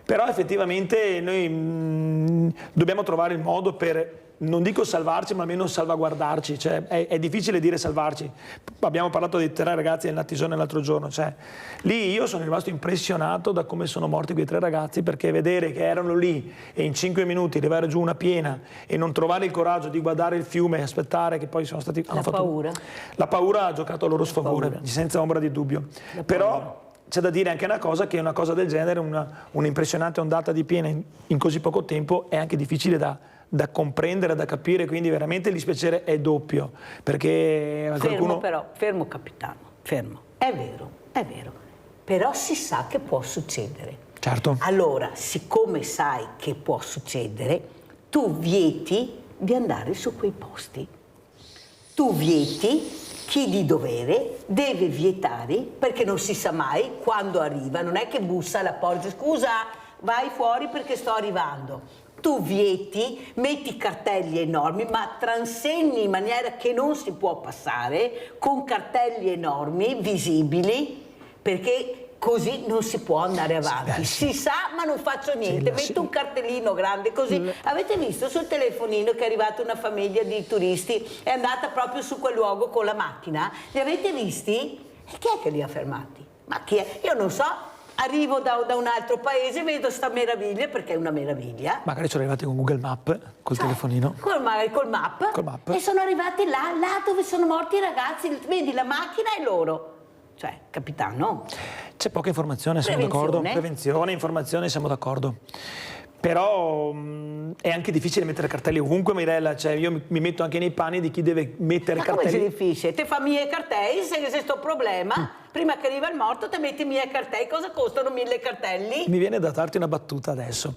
Però effettivamente noi dobbiamo trovare il modo per, non dico salvarci, ma almeno salvaguardarci. Cioè, è difficile dire salvarci. Abbiamo parlato dei 3 ragazzi del Natisone l'altro giorno. Cioè, lì io sono rimasto impressionato da come sono morti quei 3 ragazzi, perché vedere che erano lì e in 5 minuti arrivare giù una piena e non trovare il coraggio di guardare il fiume e aspettare che poi sono stati... La paura ha giocato a loro sfavore, senza ombra di dubbio. Però c'è da dire anche una cosa, che una cosa del genere, un'impressionante ondata di piena in così poco tempo è anche difficile da comprendere, da capire, quindi veramente il dispiacere è doppio, perché fermo capitano, fermo, è vero, però si sa che può succedere. Certo. Allora, siccome sai che può succedere, tu vieti di andare su quei posti, tu vieti. Chi di dovere deve vietare, perché non si sa mai quando arriva, non è che bussa alla porta, scusa, vai fuori perché sto arrivando. Tu vieti, metti cartelli enormi, ma transegni in maniera che non si può passare, con cartelli enormi, visibili, perché così non si può andare avanti. Si sa, ma non faccio niente. Metto un cartellino grande così. Avete visto sul telefonino che è arrivata una famiglia di turisti, è andata proprio su quel luogo con la macchina? Li avete visti? E chi è che li ha fermati? Ma chi è? Io non so. Arrivo da un altro paese, vedo sta meraviglia, perché è una meraviglia. Magari sono arrivati con Google Map, col telefonino. Col map. E sono arrivati là dove sono morti i ragazzi. Vedi la macchina e loro. Cioè, capitano. C'è poca informazione, siamo d'accordo. Prevenzione, informazione, siamo d'accordo. Però è anche difficile mettere cartelli ovunque, Mirella, cioè io mi metto anche nei panni di chi deve mettere cartelli. Ma come è difficile? Te fa 1000 cartelli, se sto problema, prima che arriva il morto te metti 1000 cartelli, cosa costano 1000 cartelli? Mi viene da darti una battuta adesso.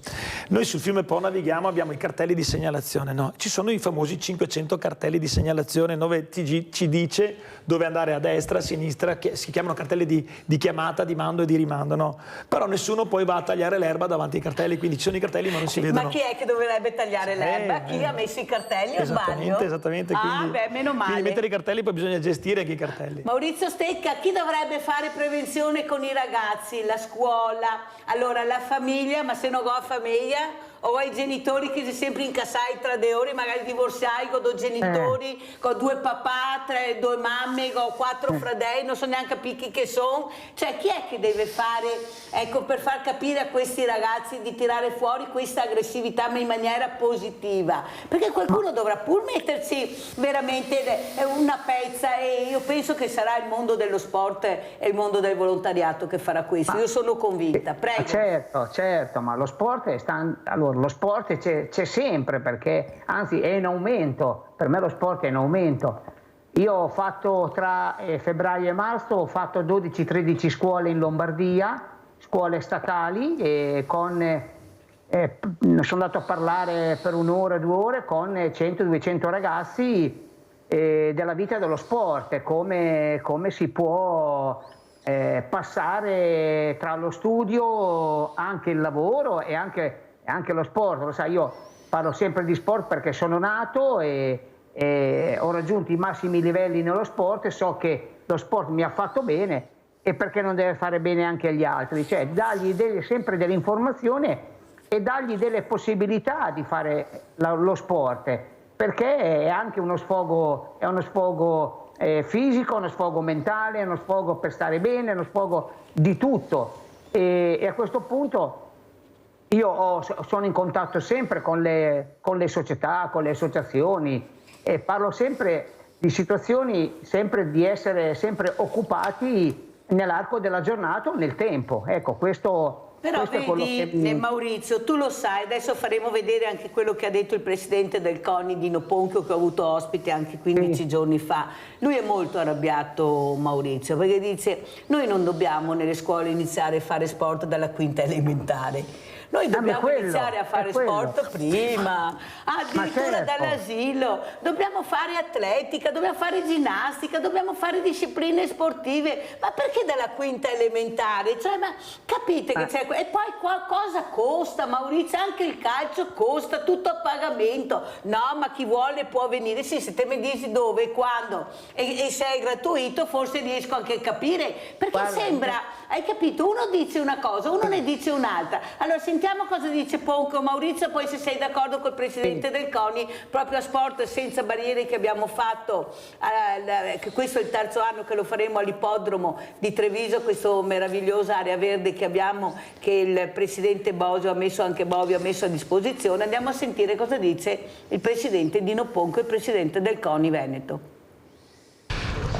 Noi sul fiume Po navighiamo, abbiamo i cartelli di segnalazione, no? Ci sono i famosi 500 cartelli di segnalazione dove ci dice dove andare a destra, a sinistra, che si chiamano cartelli di chiamata, di mando e di rimando, no? Però nessuno poi va a tagliare l'erba davanti ai cartelli, quindi ci sono i cartelli ma non si vedono. Ma chi è che dovrebbe tagliare l'erba? Chi ha messo i cartelli o sbaglio? Esattamente, quindi, meno male. Quindi mettere i cartelli, poi bisogna gestire anche i cartelli. Maurizio Stecca, chi dovrebbe fare prevenzione con i ragazzi? La scuola, allora la famiglia, ma se non ho famiglia, o ai genitori che si sempre incassai tra due ore, magari divorziai con due genitori, con 2 papà, 2 mamme, con 4 fratelli, non so neanche picchi che sono. Cioè chi è che deve fare, ecco, per far capire a questi ragazzi di tirare fuori questa aggressività ma in maniera positiva? Perché qualcuno dovrà pur metterci veramente una pezza, e io penso che sarà il mondo dello sport e il mondo del volontariato che farà questo, io sono convinta. Prego. Certo, ma lo sport lo sport c'è sempre, perché anzi è in aumento, per me lo sport è in aumento. Io ho fatto tra febbraio e marzo, ho fatto 12-13 scuole in Lombardia, scuole statali, e sono andato a parlare per 1 ora, 2 ore con 100-200 ragazzi della vita dello sport, come si può passare tra lo studio, anche il lavoro e anche lo sport. Lo sai, io parlo sempre di sport perché sono nato e ho raggiunto i massimi livelli nello sport, e so che lo sport mi ha fatto bene, e perché non deve fare bene anche agli altri, cioè dargli sempre dell'informazione e dargli delle possibilità di fare lo sport, perché è anche uno sfogo fisico, uno sfogo mentale, uno sfogo per stare bene, uno sfogo di tutto, e a questo punto io sono in contatto sempre con le società, con le associazioni, e parlo sempre di situazioni, sempre di essere sempre occupati nell'arco della giornata o nel tempo. Ecco, questo Però è quello vedi, Maurizio, tu lo sai, adesso faremo vedere anche quello che ha detto il presidente del CONI, Dino Ponchio, che ho avuto ospite anche 15 giorni fa. Lui è molto arrabbiato, Maurizio, perché dice: noi non dobbiamo nelle scuole iniziare a fare sport dalla quinta elementare. Noi dobbiamo iniziare a fare sport prima, addirittura dall'asilo, dobbiamo fare atletica, dobbiamo fare ginnastica, dobbiamo fare discipline sportive, ma perché dalla quinta elementare? Cioè, ma capite che c'è... E poi cosa costa, Maurizio? Anche il calcio costa, tutto a pagamento. No, ma chi vuole può venire, sì, se te mi dici dove e quando, e se è gratuito forse riesco anche a capire, perché sembra, hai capito, uno dice una cosa, uno ne dice un'altra. Allora sentiamo cosa dice Ponco, Maurizio, poi se sei d'accordo col presidente del CONI, proprio a Sport Senza Barriere che abbiamo fatto, che questo è il 3° anno che lo faremo all'ippodromo di Treviso, questa meravigliosa area verde che abbiamo, che il presidente Bovio ha messo a disposizione. Andiamo a sentire cosa dice il presidente Dino Ponco, il presidente del CONI Veneto.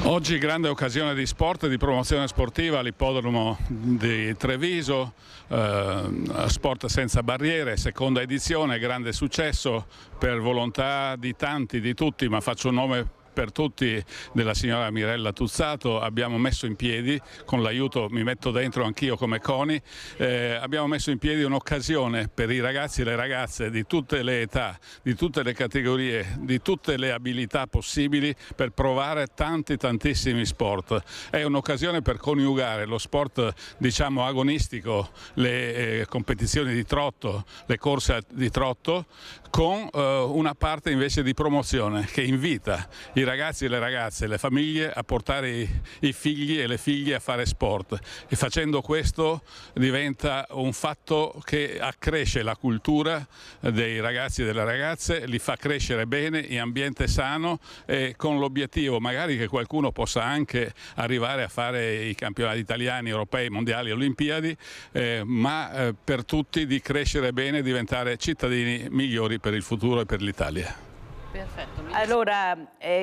Oggi grande occasione di sport e di promozione sportiva all'ippodromo di Treviso, Sport Senza Barriere, seconda edizione, grande successo per volontà di tanti, di tutti, ma faccio un nome per tutti, della signora Mirella Tuzzato. Abbiamo messo in piedi, con l'aiuto, mi metto dentro anch'io come CONI, abbiamo messo in piedi un'occasione per i ragazzi e le ragazze di tutte le età, di tutte le categorie, di tutte le abilità possibili, per provare tantissimi sport. È un'occasione per coniugare lo sport, diciamo, agonistico, le competizioni di trotto, le corse di trotto, con una parte invece di promozione che invita i i ragazzi e le ragazze, le famiglie a portare i figli e le figlie a fare sport, e facendo questo diventa un fatto che accresce la cultura dei ragazzi e delle ragazze, li fa crescere bene in ambiente sano, e con l'obiettivo magari che qualcuno possa anche arrivare a fare i campionati italiani, europei, mondiali, olimpiadi, ma per tutti di crescere bene e diventare cittadini migliori per il futuro e per l'Italia. Perfetto. Allora,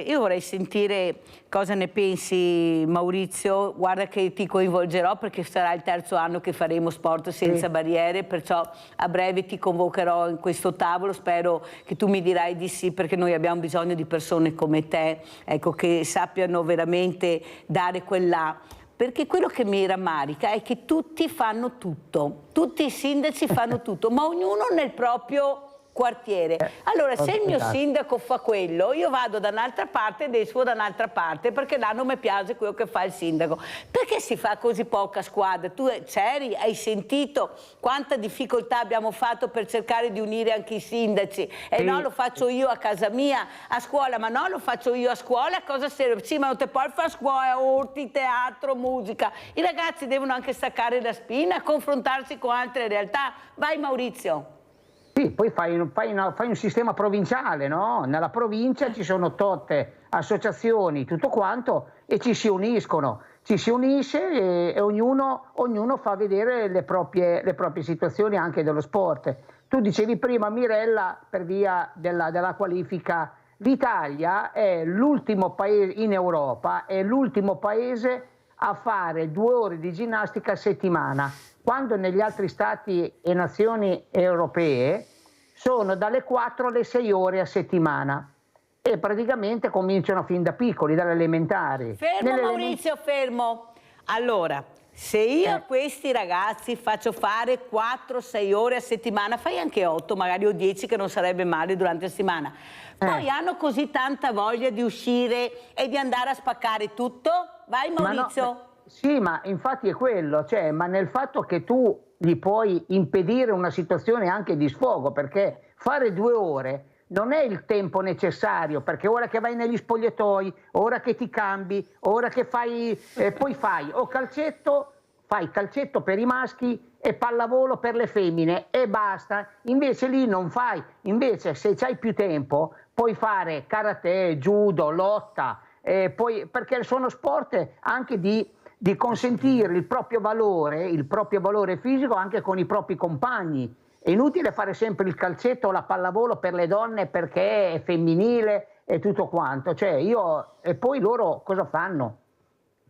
io vorrei sentire cosa ne pensi, Maurizio. Guarda che ti coinvolgerò, perché sarà il terzo anno che faremo Sport Senza Barriere, perciò a breve ti convocherò in questo tavolo. Spero che tu mi dirai di sì, perché noi abbiamo bisogno di persone come te, ecco, che sappiano veramente dare quella. Perché quello che mi rammarica è che tutti fanno tutto, tutti i sindaci fanno tutto, ma ognuno nel proprio quartiere. Allora, se il mio sindaco fa quello, io vado da un'altra parte ed esco da un'altra parte, perché là non mi piace quello che fa il sindaco. Perché si fa così poca squadra? Tu c'eri, hai sentito quanta difficoltà abbiamo fatto per cercare di unire anche i sindaci, e no, lo faccio io a casa mia, a scuola, ma no, lo faccio io a scuola, a cosa serve? Sì, ma non te puoi fare scuola, orti, teatro, musica. I ragazzi devono anche staccare la spina, confrontarsi con altre realtà. Vai, Maurizio. Sì, poi fai un sistema provinciale, no? Nella provincia ci sono totte associazioni, tutto quanto, e ci si uniscono. Ci si unisce e ognuno fa vedere le proprie situazioni anche dello sport. Tu dicevi prima, Mirella, per via della qualifica, l'Italia è l'ultimo paese in Europa, è l'ultimo paese a fare 2 ore di ginnastica a settimana, quando negli altri stati e nazioni europee sono dalle 4 alle 6 ore a settimana, e praticamente cominciano fin da piccoli, dalle elementari. Fermo, Maurizio, fermo. Allora, se io a questi ragazzi faccio fare 4-6 ore a settimana, fai anche 8 magari, o 10, che non sarebbe male durante la settimana, poi hanno così tanta voglia di uscire e di andare a spaccare tutto? Vai, Maurizio. Sì, ma infatti è quello, cioè, ma nel fatto che tu gli puoi impedire una situazione anche di sfogo, perché fare 2 ore non è il tempo necessario, perché ora che vai negli spogliatoi, ora che ti cambi, ora che fai, poi fai o calcetto, fai calcetto per i maschi e pallavolo per le femmine e basta. Invece lì non fai, invece se c'hai più tempo puoi fare karate, judo, lotta, perché sono sport anche di consentire il proprio valore fisico anche con i propri compagni. È inutile fare sempre il calcetto o la pallavolo per le donne perché è femminile e tutto quanto. Cioè e poi loro cosa fanno?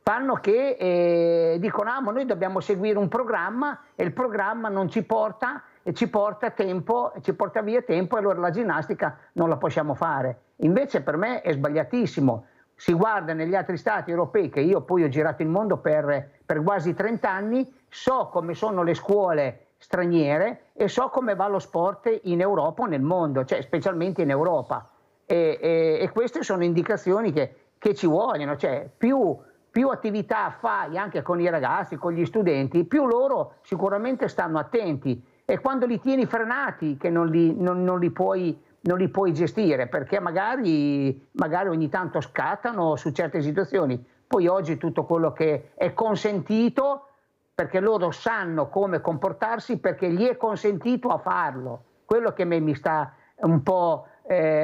Fanno che dicono: ma noi dobbiamo seguire un programma, e il programma non ci porta, e ci porta tempo, ci porta via tempo, e allora la ginnastica non la possiamo fare. Invece per me è sbagliatissimo. Si guarda negli altri stati europei, che io poi ho girato il mondo per quasi 30 anni, so come sono le scuole straniere e so come va lo sport in Europa o nel mondo, cioè specialmente in Europa. E queste sono indicazioni che ci vogliono, cioè più attività fai anche con i ragazzi, con gli studenti, più loro sicuramente stanno attenti, e quando li tieni frenati che non li puoi gestire, perché magari ogni tanto scattano su certe situazioni. Poi oggi tutto quello che è consentito, perché loro sanno come comportarsi, perché gli è consentito a farlo. Quello che mi sta un po'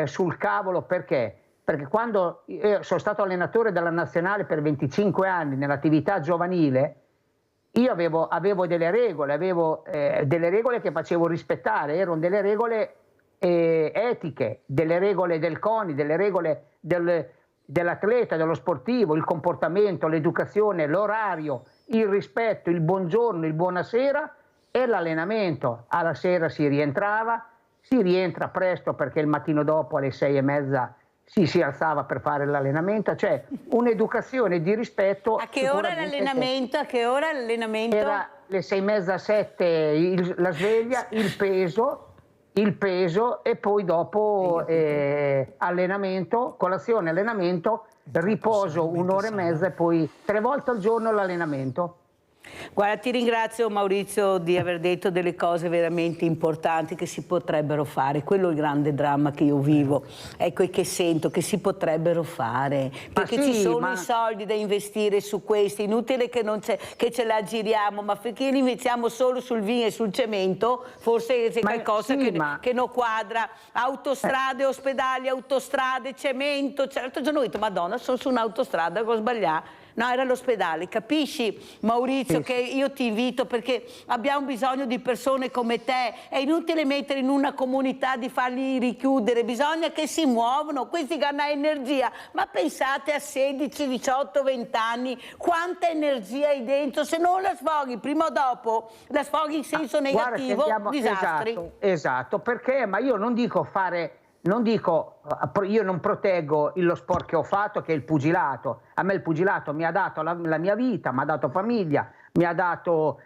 sul cavolo, perché quando sono stato allenatore della nazionale per 25 anni nell'attività giovanile, io avevo delle regole che facevo rispettare, erano delle regole etiche, delle regole del CONI, delle regole dell'atleta, dello sportivo, il comportamento, l'educazione, l'orario, il rispetto, il buongiorno, il buonasera e l'allenamento. Alla sera si rientra presto, perché il mattino dopo alle 6:30 si alzava per fare l'allenamento, cioè un'educazione di rispetto. A che ora l'allenamento? Era le 6:30, 7 la sveglia, il peso, e poi dopo allenamento, colazione, allenamento, riposo 1 ora e mezza, e poi 3 volte al giorno l'allenamento. Guarda, ti ringrazio Maurizio di aver detto delle cose veramente importanti che si potrebbero fare. Quello è il grande dramma che io vivo, ecco, e che sento che si potrebbero fare, perché ci sono i soldi da investire su questi, inutile che, che ce la giriamo, ma finché li investiamo solo sul vino e sul cemento, forse c'è qualcosa che non quadra. Autostrade, ospedali, autostrade, cemento. L'altro giorno ho detto, Madonna, sono su un'autostrada, ho sbagliato. No, era l'ospedale, capisci Maurizio che io ti invito perché abbiamo bisogno di persone come te, è inutile mettere in una comunità di farli richiudere, bisogna che si muovano, questi hanno energia, ma pensate a 16, 18, 20 anni, quanta energia hai dentro, se non la sfoghi prima o dopo, la sfoghi in senso negativo, disastri. Esatto, perché, ma io non dico fare... io non proteggo lo sport che ho fatto, che è il pugilato. A me il pugilato mi ha dato la mia vita, mi ha dato famiglia, mi ha dato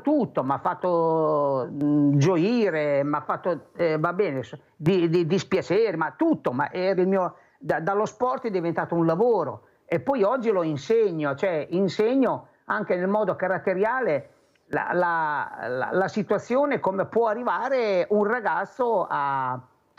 tutto, mi ha fatto gioire, mi ha fatto, va bene, dispiacere, ma tutto, ma era il mio, dallo sport è diventato un lavoro. E poi oggi lo insegno, cioè insegno anche nel modo caratteriale la situazione, come può arrivare un ragazzo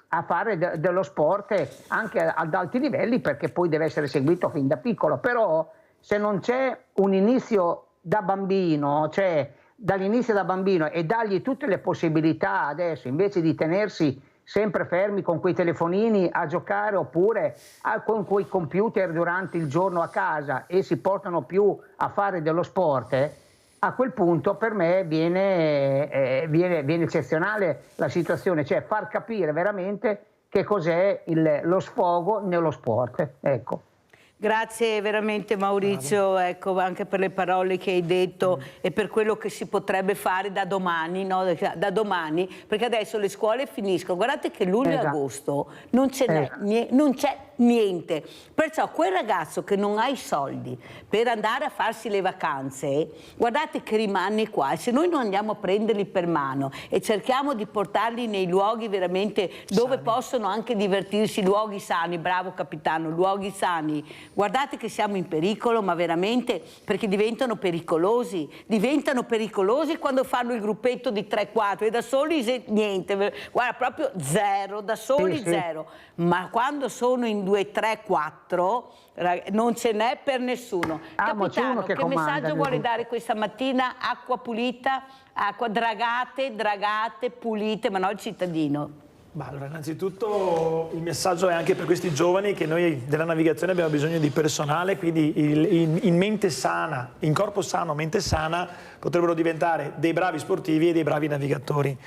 a fare dello sport anche ad alti livelli, perché poi deve essere seguito fin da piccolo. Però se non c'è un inizio da bambino, cioè dall'inizio da bambino, e dargli tutte le possibilità adesso, invece di tenersi sempre fermi con quei telefonini a giocare oppure con quei computer durante il giorno a casa, e si portano più a fare dello sport, a quel punto per me viene eccezionale la situazione, cioè far capire veramente che cos'è lo sfogo nello sport. Ecco. Grazie veramente Maurizio, ecco, anche per le parole che hai detto e per quello che si potrebbe fare da domani, no? Da domani, perché adesso le scuole finiscono, guardate che luglio e agosto non c'è niente, perciò quel ragazzo che non ha i soldi per andare a farsi le vacanze, guardate che rimane qua, e se noi non andiamo a prenderli per mano e cerchiamo di portarli nei luoghi veramente dove possono anche divertirsi, luoghi sani, bravo capitano, luoghi sani, guardate che siamo in pericolo, ma veramente, perché diventano pericolosi quando fanno il gruppetto di 3-4 e da soli niente, guarda, proprio zero, da soli zero, ma quando sono in 2-3-4 non ce n'è per nessuno. Capitano, che messaggio vuole dare questa mattina? Acqua pulita, acqua dragate, pulite, ma no il cittadino. Allora, innanzitutto il messaggio è anche per questi giovani che noi della navigazione abbiamo bisogno di personale, quindi in mente sana, in corpo sano, mente sana, potrebbero diventare dei bravi sportivi e dei bravi navigatori.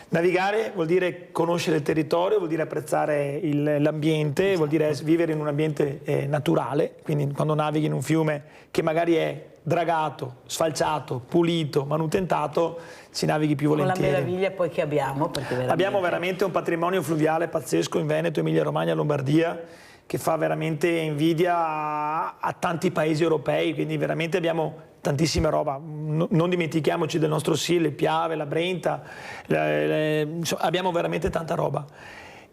Navigare vuol dire conoscere il territorio, vuol dire apprezzare l'ambiente, vuol dire vivere in un ambiente naturale, quindi quando navighi in un fiume che magari è dragato, sfalciato, pulito, manutentato, ci navighi più volentieri. Con la meraviglia poi che abbiamo. Abbiamo veramente un patrimonio fluviale pazzesco in Veneto, Emilia Romagna, Lombardia, che fa veramente invidia a tanti paesi europei, quindi veramente abbiamo tantissima roba. Non dimentichiamoci del nostro Sil, il Piave, la Brenta, abbiamo veramente tanta roba.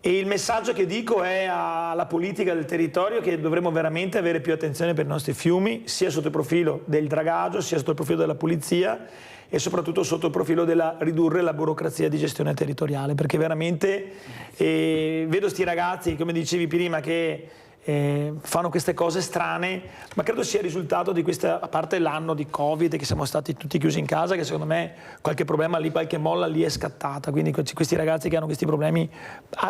E il messaggio che dico è alla politica del territorio che dovremmo veramente avere più attenzione per i nostri fiumi, sia sotto il profilo del dragaggio, sia sotto il profilo della pulizia e soprattutto sotto il profilo della ridurre la burocrazia di gestione territoriale, perché veramente vedo sti ragazzi, come dicevi prima, che fanno queste cose strane, ma credo sia il risultato di questa, a parte l'anno di Covid, che siamo stati tutti chiusi in casa, che secondo me qualche problema lì, qualche molla lì è scattata, quindi questi ragazzi che hanno questi problemi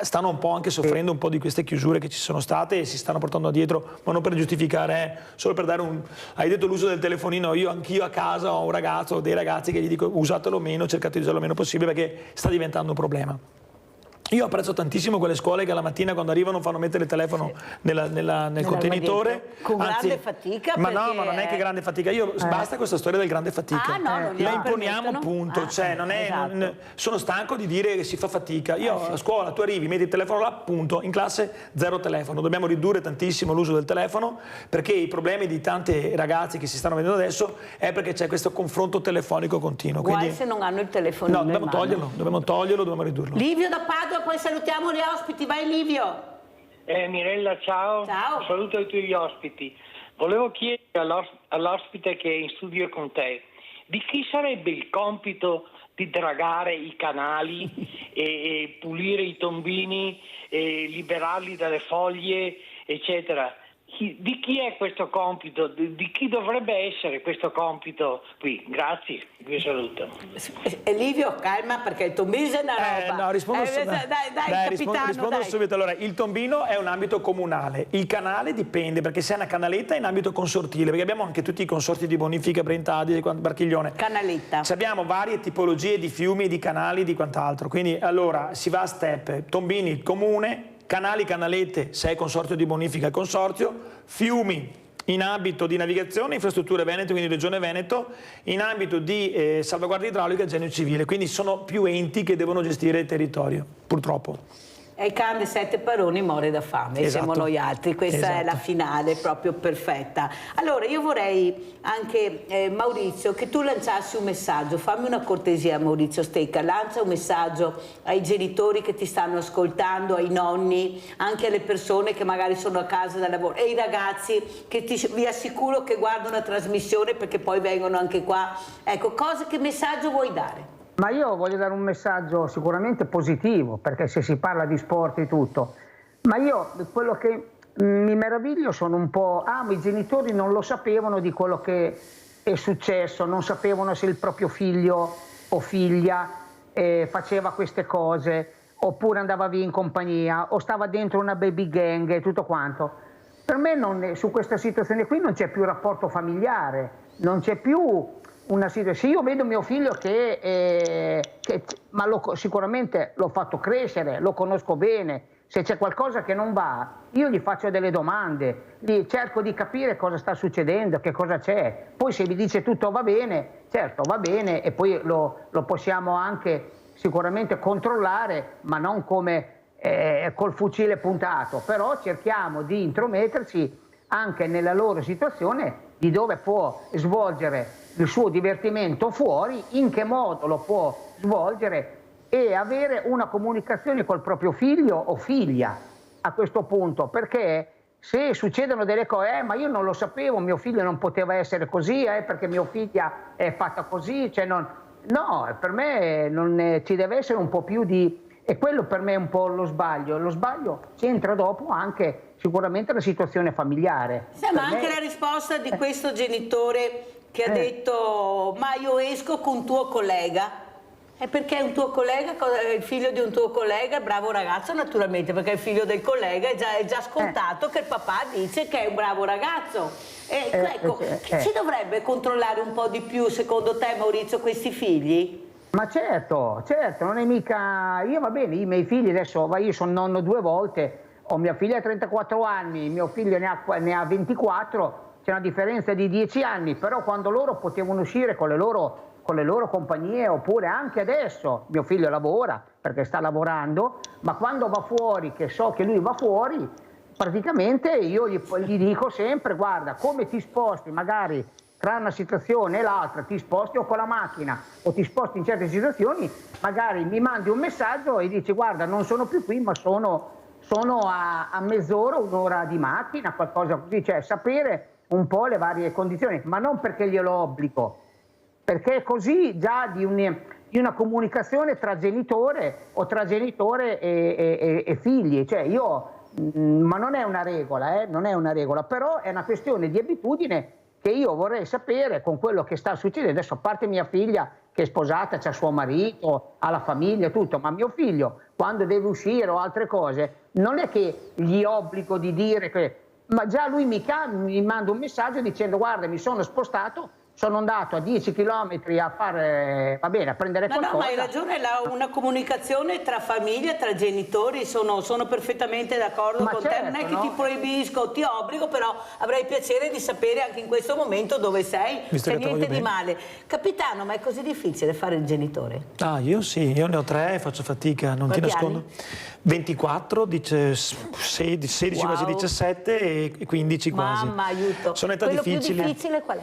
stanno un po' anche soffrendo un po' di queste chiusure che ci sono state e si stanno portando dietro, ma non per giustificare, solo per dare hai detto l'uso del telefonino, anch'io a casa ho un ragazzo, ho dei ragazzi che gli dico usatelo meno, cercate di usarlo meno possibile perché sta diventando un problema. Io apprezzo tantissimo quelle scuole che alla mattina quando arrivano fanno mettere il telefono nel contenitore. Con grande fatica. Ma no, ma non è che grande fatica. Basta questa storia del grande fatica. La imponiamo, punto. Cioè, sono stanco di dire che si fa fatica. Io a scuola, tu arrivi, metti il telefono là, punto. In classe zero telefono. Dobbiamo ridurre tantissimo l'uso del telefono, perché i problemi di tanti ragazzi che si stanno vedendo adesso è perché c'è questo confronto telefonico continuo. Guai se non hanno il telefonino. No, dobbiamo toglierlo, dobbiamo ridurlo. Livio da Padova. Poi salutiamo gli ospiti, vai Livio. Mirella, ciao. Saluto i tuoi ospiti. Volevo chiedere all'ospite che è in studio con te, di chi sarebbe il compito di dragare i canali e pulire i tombini e liberarli dalle foglie, eccetera? Di chi è questo compito? Di chi dovrebbe essere questo compito qui? Grazie, vi saluto. Livio, calma, perché il tombino è una roba. No, rispondo capitano, subito. Allora, il tombino è un ambito comunale, il canale dipende, perché se è una canaletta è in ambito consortile, perché abbiamo anche tutti i consorti di bonifica, Brentadi, Barchiglione. Canaletta. Abbiamo varie tipologie di fiumi, di canali e di quant'altro, quindi allora si va a step, tombini il comune, canali, canalette, se è consorzio di bonifica il consorzio, fiumi in ambito di navigazione, infrastrutture Veneto, quindi Regione Veneto, in ambito di salvaguardia idraulica Genio Civile, quindi sono più enti che devono gestire il territorio, purtroppo. E il can dei 7 baroni muore da fame, esatto. Siamo noi altri, questa è la finale proprio perfetta. Allora io vorrei anche Maurizio che tu lanciassi un messaggio, fammi una cortesia Maurizio Stecca, lancia un messaggio ai genitori che ti stanno ascoltando, ai nonni, anche alle persone che magari sono a casa da lavoro e ai ragazzi che vi assicuro che guardano la trasmissione perché poi vengono anche qua. Ecco, che messaggio vuoi dare? Ma io voglio dare un messaggio sicuramente positivo, perché se si parla di sport e tutto, ma io quello che mi meraviglio sono un po', i genitori non lo sapevano di quello che è successo, non sapevano se il proprio figlio o figlia faceva queste cose, oppure andava via in compagnia, o stava dentro una baby gang e tutto quanto. Per me su questa situazione qui non c'è più rapporto familiare, non c'è più una situazione. Se io vedo mio figlio sicuramente l'ho fatto crescere, lo conosco bene, se c'è qualcosa che non va io gli faccio delle domande, cerco di capire cosa sta succedendo, che cosa c'è, poi se mi dice tutto va bene, certo va bene e poi lo possiamo anche sicuramente controllare, ma non come col fucile puntato, però cerchiamo di intrometterci anche nella loro situazione, di dove può svolgere il suo divertimento fuori, in che modo lo può svolgere e avere una comunicazione col proprio figlio o figlia a questo punto, perché se succedono delle cose, ma io non lo sapevo, mio figlio non poteva essere così, perché mia figlia è fatta così, no, per me ci deve essere un po' più di... E quello per me è un po' lo sbaglio c'entra dopo anche sicuramente la situazione familiare. Ma anche la risposta di questo genitore che ha detto ma io esco con un tuo collega, è perché è un tuo collega, è il figlio di un tuo collega, bravo ragazzo naturalmente, perché è il figlio del collega, è già scontato che il papà dice che è un bravo ragazzo. Si dovrebbe controllare un po' di più secondo te Maurizio questi figli? Ma certo, non è mica... Io va bene, i miei figli adesso, io sono nonno 2 volte, ho mia figlia ha 34 anni, mio figlio ne ha 24, c'è una differenza di 10 anni, però quando loro potevano uscire con le loro compagnie, oppure anche adesso, mio figlio lavora perché sta lavorando, ma quando va fuori, che so che lui va fuori, praticamente io gli dico sempre, guarda, come ti sposti magari tra una situazione e l'altra, ti sposti o con la macchina o ti sposti in certe situazioni, magari mi mandi un messaggio e dici guarda non sono più qui ma sono a mezz'ora, un'ora di macchina, qualcosa così, cioè sapere un po' le varie condizioni, ma non perché glielo obbligo, perché è così già di una comunicazione tra genitore o tra genitore e figli, cioè ma non è una regola, però è una questione di abitudine che io vorrei sapere con quello che sta succedendo. Adesso a parte mia figlia che è sposata, c'ha suo marito, ha la famiglia e tutto, ma mio figlio quando deve uscire o altre cose non è che gli obbligo di dire che, ma già lui mi manda un messaggio dicendo guarda mi sono spostato, sono andato a 10 km a fare, a prendere qualcosa. No, ma hai ragione, una comunicazione tra famiglia, tra genitori, sono perfettamente d'accordo con te, non è che ti proibisco, ti obbligo, però avrei piacere di sapere anche in questo momento dove sei, c'è niente di male. Capitano, ma è così difficile fare il genitore? Io sì, io ne ho 3 e faccio fatica, non ti nascondo. 24, 16 quasi 17 e 15 quasi. Mamma, aiuto. Sono età Quello difficili. più difficile qual è?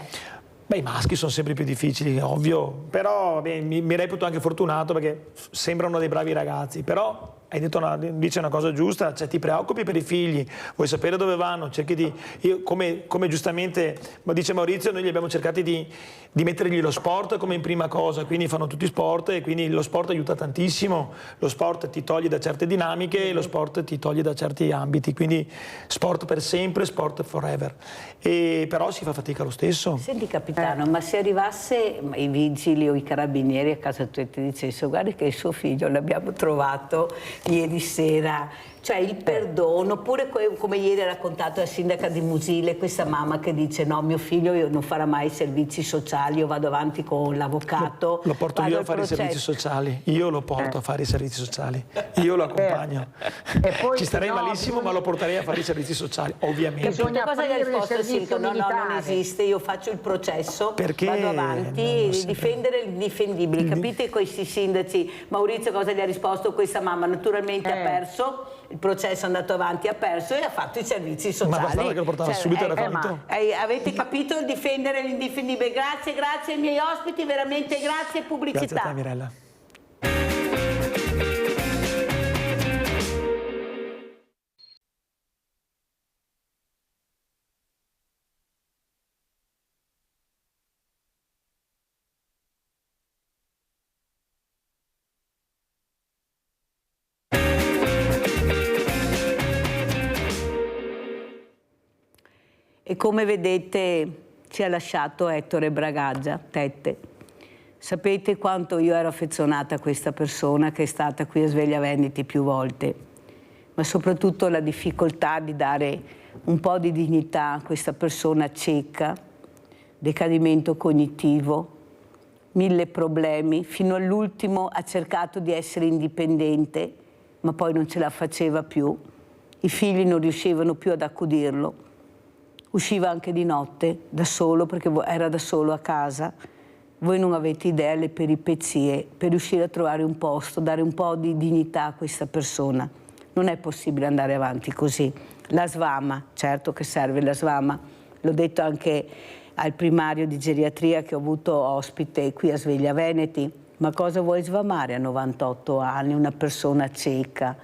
I maschi sono sempre più difficili, ovvio, però mi reputo anche fortunato perché sembrano dei bravi ragazzi, però hai detto dice una cosa giusta, cioè ti preoccupi per i figli, vuoi sapere dove vanno, cerchi di, come giustamente dice Maurizio, noi gli abbiamo cercato di mettergli lo sport come in prima cosa, quindi fanno tutti sport e quindi lo sport aiuta tantissimo, lo sport ti toglie da certe dinamiche e lo sport ti toglie da certi ambiti, quindi sport per sempre, sport forever, e però si fa fatica lo stesso. Senti capitano, ma se arrivasse i vigili o i carabinieri a casa tua e ti dicessero guarda che il suo figlio l'abbiamo trovato ieri sera, cioè il perdono, oppure come ieri ha raccontato la sindaca di Musile, questa mamma che dice no, mio figlio non farà mai servizi sociali, io vado avanti con l'avvocato. Lo porto io a fare i servizi sociali, io lo porto a fare i servizi sociali, io lo accompagno. Poi, ci starei malissimo, ma lo porterei a fare i servizi sociali, ovviamente. Che cosa gli ha risposto Silvio? No, non esiste, io faccio il processo, perché vado avanti, difendere l'indifendibile. Capite questi sindaci? Maurizio cosa gli ha risposto questa mamma? Naturalmente ha perso, il processo è andato avanti, ha perso e ha fatto i servizi sociali. Ma bastava che lo portava subito, era finito. Avete capito il difendere l'indifendibile? Grazie ai miei ospiti, veramente grazie, pubblicità. Grazie a te, Mirella. E come vedete ci ha lasciato Ettore Bragaggia, Tette. Sapete quanto io ero affezionata a questa persona che è stata qui a Sveglia Veneti più volte, ma soprattutto la difficoltà di dare un po' di dignità a questa persona cieca, decadimento cognitivo, 1000 problemi, fino all'ultimo ha cercato di essere indipendente, ma poi non ce la faceva più, i figli non riuscivano più ad accudirlo. Usciva anche di notte, da solo, perché era da solo a casa. Voi non avete idea delle peripezie per riuscire a trovare un posto, dare un po' di dignità a questa persona. Non è possibile andare avanti così. La svama, certo che serve la svama. L'ho detto anche al primario di geriatria che ho avuto ospite qui a Sveglia Veneti. Ma cosa vuoi svamare a 98 anni, una persona cieca?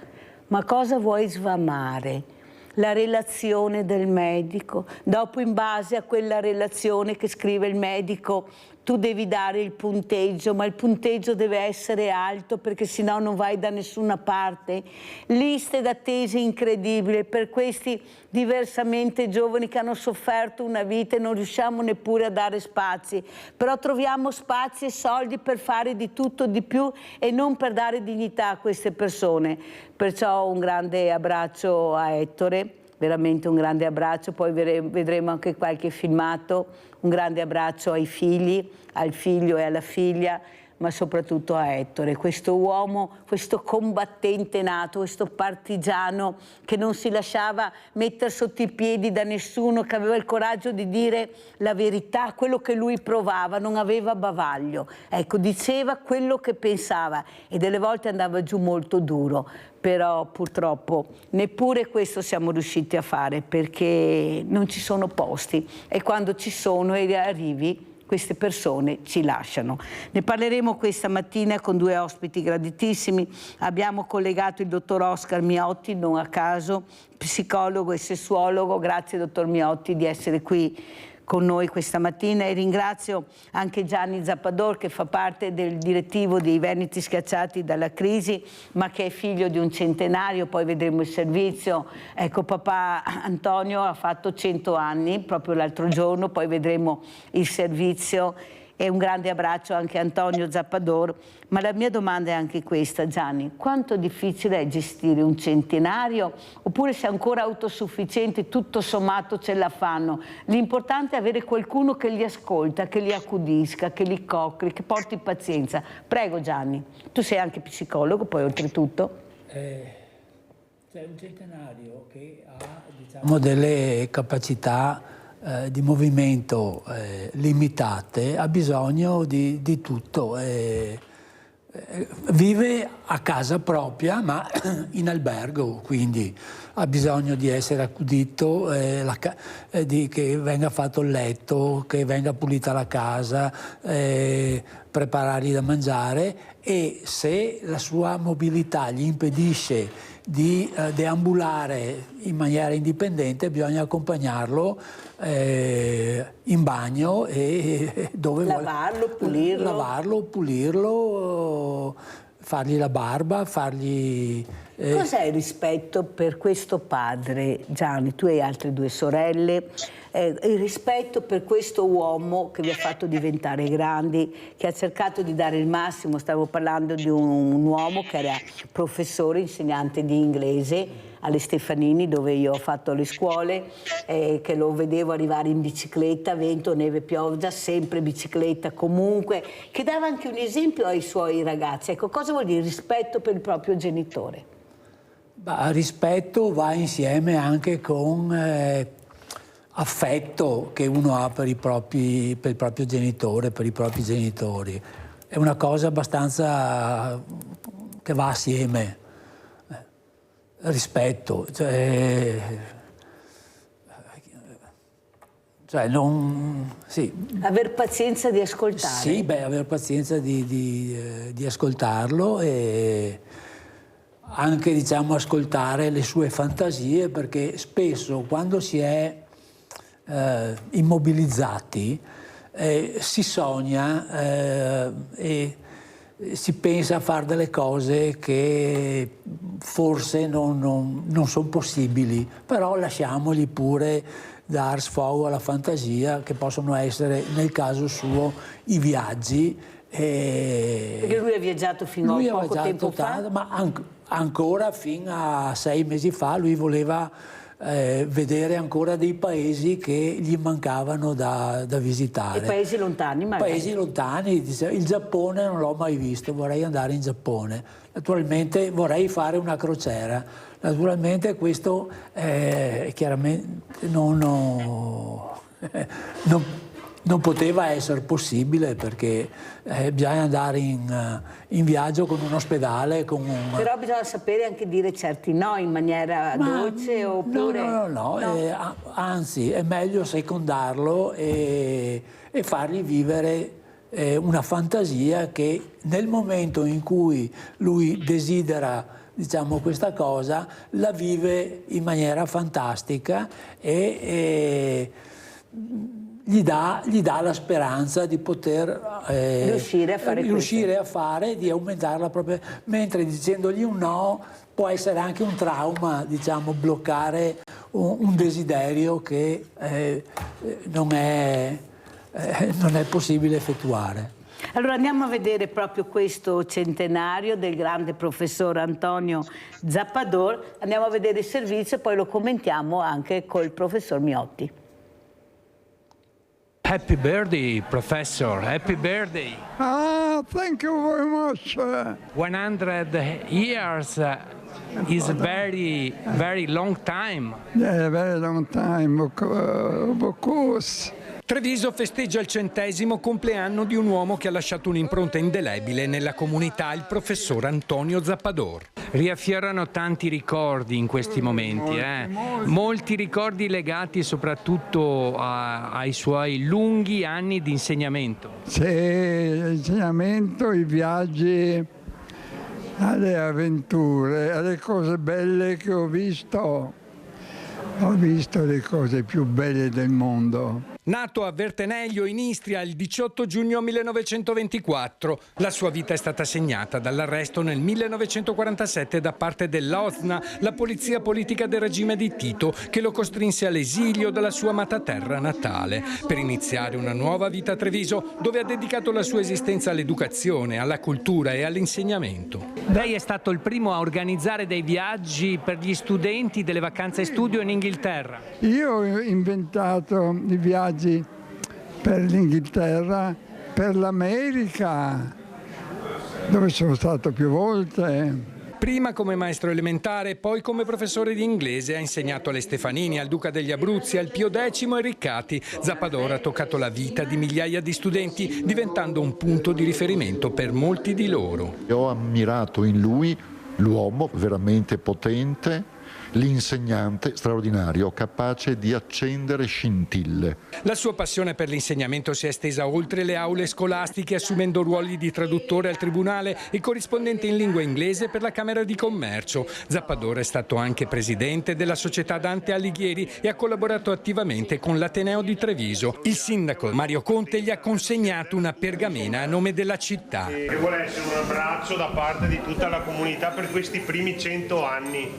Ma cosa vuoi svamare? La relazione del medico, dopo in base a quella relazione che scrive il medico tu devi dare il punteggio, ma il punteggio deve essere alto perché sennò non vai da nessuna parte. Liste d'attesa incredibili per questi diversamente giovani che hanno sofferto una vita e non riusciamo neppure a dare spazi, però troviamo spazi e soldi per fare di tutto di più e non per dare dignità a queste persone. Perciò un grande abbraccio a Ettore, veramente un grande abbraccio, poi vedremo anche qualche filmato, un grande abbraccio ai figli, al figlio e alla figlia, ma soprattutto a Ettore, questo uomo, questo combattente nato, questo partigiano che non si lasciava mettere sotto i piedi da nessuno, che aveva il coraggio di dire la verità, quello che lui provava, non aveva bavaglio. Ecco, diceva quello che pensava e delle volte andava giù molto duro. Però purtroppo neppure questo siamo riusciti a fare perché non ci sono posti e quando ci sono e arrivi queste persone ci lasciano. Ne parleremo questa mattina con due ospiti graditissimi. Abbiamo collegato il dottor Oscar Miotti, non a caso, psicologo e sessuologo. Grazie dottor Miotti di essere qui con noi questa mattina e ringrazio anche Gianni Zappador che fa parte del direttivo dei Veneti Schiacciati dalla crisi ma che è figlio di un centenario, poi vedremo il servizio. Ecco, papà Antonio ha fatto 100 anni proprio l'altro giorno, poi vedremo il servizio e un grande abbraccio anche a Antonio Zappador. Ma la mia domanda è anche questa, Gianni, quanto difficile è gestire un centenario oppure se ancora autosufficienti tutto sommato ce la fanno? L'importante è avere qualcuno che li ascolta, che li accudisca, che li coccoli, che porti pazienza. Prego Gianni, tu sei anche psicologo poi oltretutto. C'è un centenario che ha diciamo, delle capacità di movimento limitate, ha bisogno di tutto. Vive a casa propria ma in albergo, quindi ha bisogno di essere accudito, che venga fatto il letto, che venga pulita la casa, preparargli da mangiare, e se la sua mobilità gli impedisce di deambulare in maniera indipendente, bisogna accompagnarlo in bagno e dove lavarlo, pulirlo, fargli la barba, fargli... Cos'è il rispetto per questo padre, Gianni? Tu hai altre 2 sorelle, il rispetto per questo uomo che vi ha fatto diventare grandi, che ha cercato di dare il massimo. Stavo parlando di un uomo che era professore, insegnante di inglese alle Stefanini, dove io ho fatto le scuole, che lo vedevo arrivare in bicicletta, vento, neve, pioggia, sempre bicicletta comunque, che dava anche un esempio ai suoi ragazzi. Ecco, cosa vuol dire rispetto per il proprio genitore? Rispetto va insieme anche con affetto che uno ha per il proprio genitore, per i propri genitori. È una cosa abbastanza che va assieme. Rispetto, cioè non... Sì. Aver pazienza di ascoltare. Sì, aver pazienza di ascoltarlo e anche, diciamo, ascoltare le sue fantasie, perché spesso quando si è immobilizzati si sogna e si pensa a fare delle cose che forse non sono possibili, però lasciamogli pure dar sfogo alla fantasia, che possono essere, nel caso suo, i viaggi. Perché lui ha viaggiato fino a poco tempo fa? Ma ancora fino a 6 mesi fa lui voleva vedere ancora dei paesi che gli mancavano da visitare. E paesi lontani magari? Paesi lontani, il Giappone non l'ho mai visto, vorrei andare in Giappone. Naturalmente vorrei fare una crociera. Naturalmente questo chiaramente non poteva essere possibile, perché bisogna andare in viaggio con un ospedale, con un... Però bisogna sapere anche dire certi no in maniera dolce, oppure... No. Anzi, è meglio secondarlo e fargli vivere una fantasia che nel momento in cui lui desidera, diciamo, questa cosa, la vive in maniera fantastica e gli dà la speranza di poter riuscire a fare, di aumentare la propria... Mentre dicendogli un no può essere anche un trauma, diciamo, bloccare un desiderio che non è possibile effettuare. Allora andiamo a vedere proprio questo centenario del grande professor Antonio Zappador, andiamo a vedere il servizio e poi lo commentiamo anche col professor Miotti. Happy birthday, Professor. Happy birthday. Thank you very much. 100 years is a very, very long time. Yeah, very long time, of course. Treviso festeggia il 100° compleanno di un uomo che ha lasciato un'impronta indelebile nella comunità, il professor Antonio Zappador. Riaffiorano tanti ricordi in questi momenti, molti ricordi legati soprattutto ai suoi lunghi anni di insegnamento. Sì, l'insegnamento, i viaggi, alle avventure, alle cose belle che ho visto. Ho visto le cose più belle del mondo. Nato a Verteneglio in Istria il 18 giugno 1924, la sua vita è stata segnata dall'arresto nel 1947 da parte dell'OZNA, la polizia politica del regime di Tito, che lo costrinse all'esilio dalla sua amata terra natale, per iniziare una nuova vita a Treviso, dove ha dedicato la sua esistenza all'educazione, alla cultura e all'insegnamento. Lei è stato il primo a organizzare dei viaggi per gli studenti delle vacanze studio in Inghilterra. Io ho inventato i viaggi per l'Inghilterra, per l'America, dove sono stato più volte. Prima come maestro elementare, poi come professore di inglese ha insegnato alle Stefanini, al Duca degli Abruzzi, al Pio X e Riccati. Zappador ha toccato la vita di migliaia di studenti, diventando un punto di riferimento per molti di loro. Ho ammirato in lui l'uomo veramente potente, l'insegnante straordinario, capace di accendere scintille. La sua passione per l'insegnamento si è estesa oltre le aule scolastiche, assumendo ruoli di traduttore al tribunale e corrispondente in lingua inglese per la Camera di Commercio. Zappadore è stato anche presidente della società Dante Alighieri e ha collaborato attivamente con l'Ateneo di Treviso. Il sindaco Mario Conte gli ha consegnato una pergamena a nome della città. Che vuole essere un abbraccio da parte di tutta la comunità per questi primi 100 anni.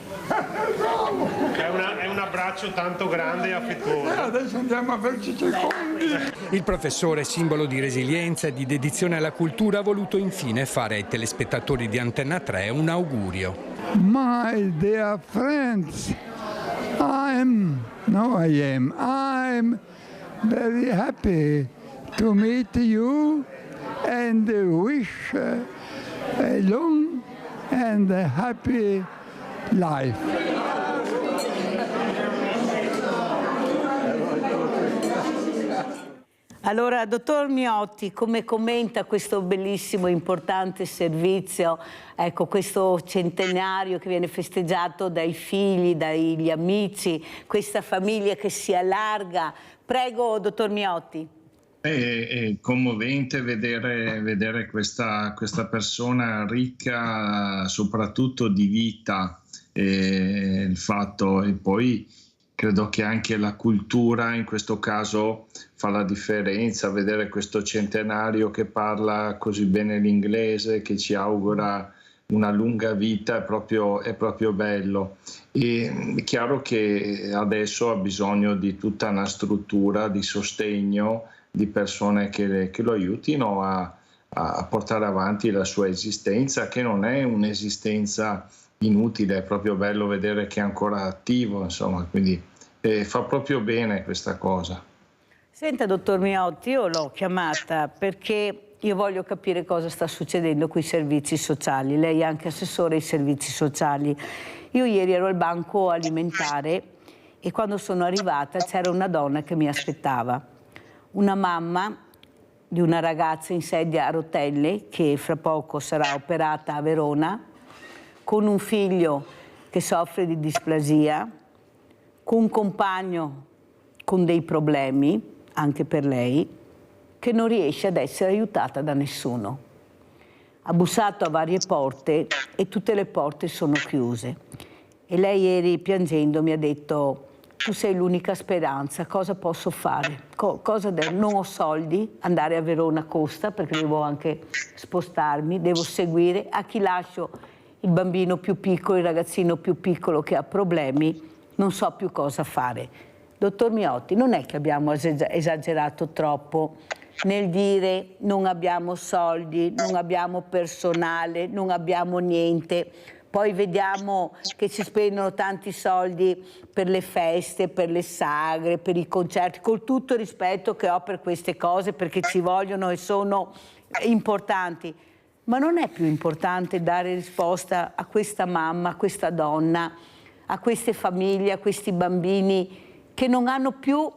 È un abbraccio tanto grande e affettuoso. Adesso andiamo a farci secondi. Il professore, simbolo di resilienza e di dedizione alla cultura, ha voluto infine fare ai telespettatori di Antenna 3 un augurio. My dear friends, I'm very happy to meet you and wish a long and a happy life. Allora, dottor Miotti, come commenta questo bellissimo e importante servizio, ecco, questo centenario che viene festeggiato dai figli, dagli amici, questa famiglia che si allarga? Prego, dottor Miotti. È commovente vedere questa persona ricca soprattutto di vita, il fatto, e poi credo che anche la cultura in questo caso fa la differenza, vedere questo centenario che parla così bene l'inglese, che ci augura una lunga vita, è proprio bello. E è chiaro che adesso ha bisogno di tutta una struttura di sostegno, di persone che lo aiutino a portare avanti la sua esistenza, che non è un'esistenza inutile, è proprio bello vedere che è ancora attivo, insomma, quindi fa proprio bene questa cosa. Senta, dottor Miotti, io l'ho chiamata perché io voglio capire cosa sta succedendo con i servizi sociali. Lei è anche assessore ai servizi sociali. Io ieri ero al banco alimentare e quando sono arrivata c'era una donna che mi aspettava, una mamma di una ragazza in sedia a rotelle che fra poco sarà operata a Verona, con un figlio che soffre di displasia, con un compagno con dei problemi, anche per lei, che non riesce ad essere aiutata da nessuno. Ha bussato a varie porte e tutte le porte sono chiuse. E lei ieri piangendo mi ha detto: tu sei l'unica speranza, cosa posso fare? Non ho soldi, andare a Verona costa perché devo anche spostarmi, devo seguire. A chi lascio il bambino più piccolo, il ragazzino più piccolo che ha problemi, non so più cosa fare. Dottor Miotti, non è che abbiamo esagerato troppo nel dire non abbiamo soldi, non abbiamo personale, non abbiamo niente, poi vediamo che si spendono tanti soldi per le feste, per le sagre, per i concerti, col tutto il rispetto che ho per queste cose, perché ci vogliono e sono importanti. Ma non è più importante dare risposta a questa mamma, a questa donna, a queste famiglie, a questi bambini che non hanno più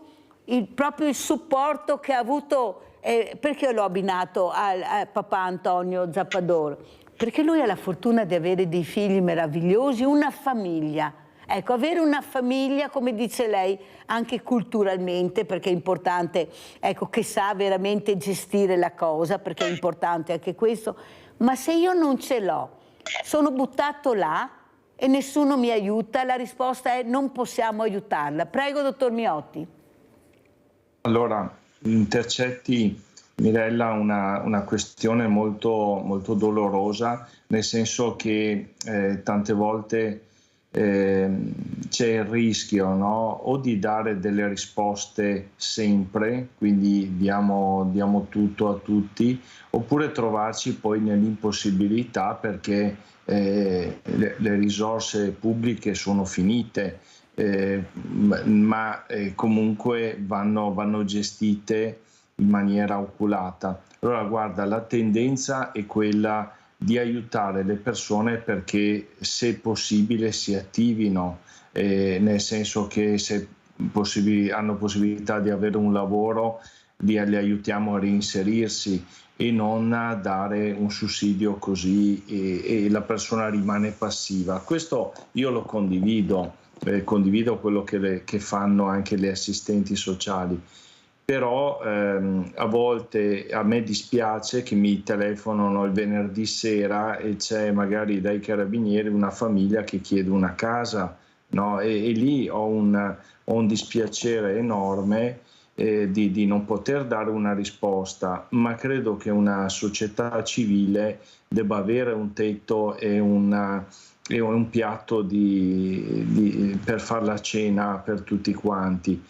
proprio il supporto che ha avuto? Perché l'ho abbinato al papà Antonio Zappadore? Perché lui ha la fortuna di avere dei figli meravigliosi, una famiglia. Ecco, avere una famiglia, come dice lei, anche culturalmente, perché è importante, ecco, che sa veramente gestire la cosa, perché è importante anche questo. Ma se io non ce l'ho, sono buttato là e nessuno mi aiuta, la risposta è: non possiamo aiutarla. Prego, dottor Miotti. Allora, intercetti, Mirella, una questione molto, molto dolorosa, nel senso che tante volte c'è il rischio, no? O di dare delle risposte sempre, quindi diamo tutto a tutti, oppure trovarci poi nell'impossibilità perché le risorse pubbliche sono finite, ma comunque vanno gestite in maniera oculata. Allora guarda, la tendenza è quella di aiutare le persone perché se possibile si attivino, nel senso che se hanno possibilità di avere un lavoro, li aiutiamo a reinserirsi e non a dare un sussidio così e la persona rimane passiva. Questo io lo condivido, condivido quello che fanno anche le assistenti sociali. Però a volte a me dispiace che mi telefonano il venerdì sera e c'è magari dai carabinieri una famiglia che chiede una casa, no? E lì ho un dispiacere enorme di non poter dare una risposta, ma credo che una società civile debba avere un tetto e un piatto per fare la cena per tutti quanti.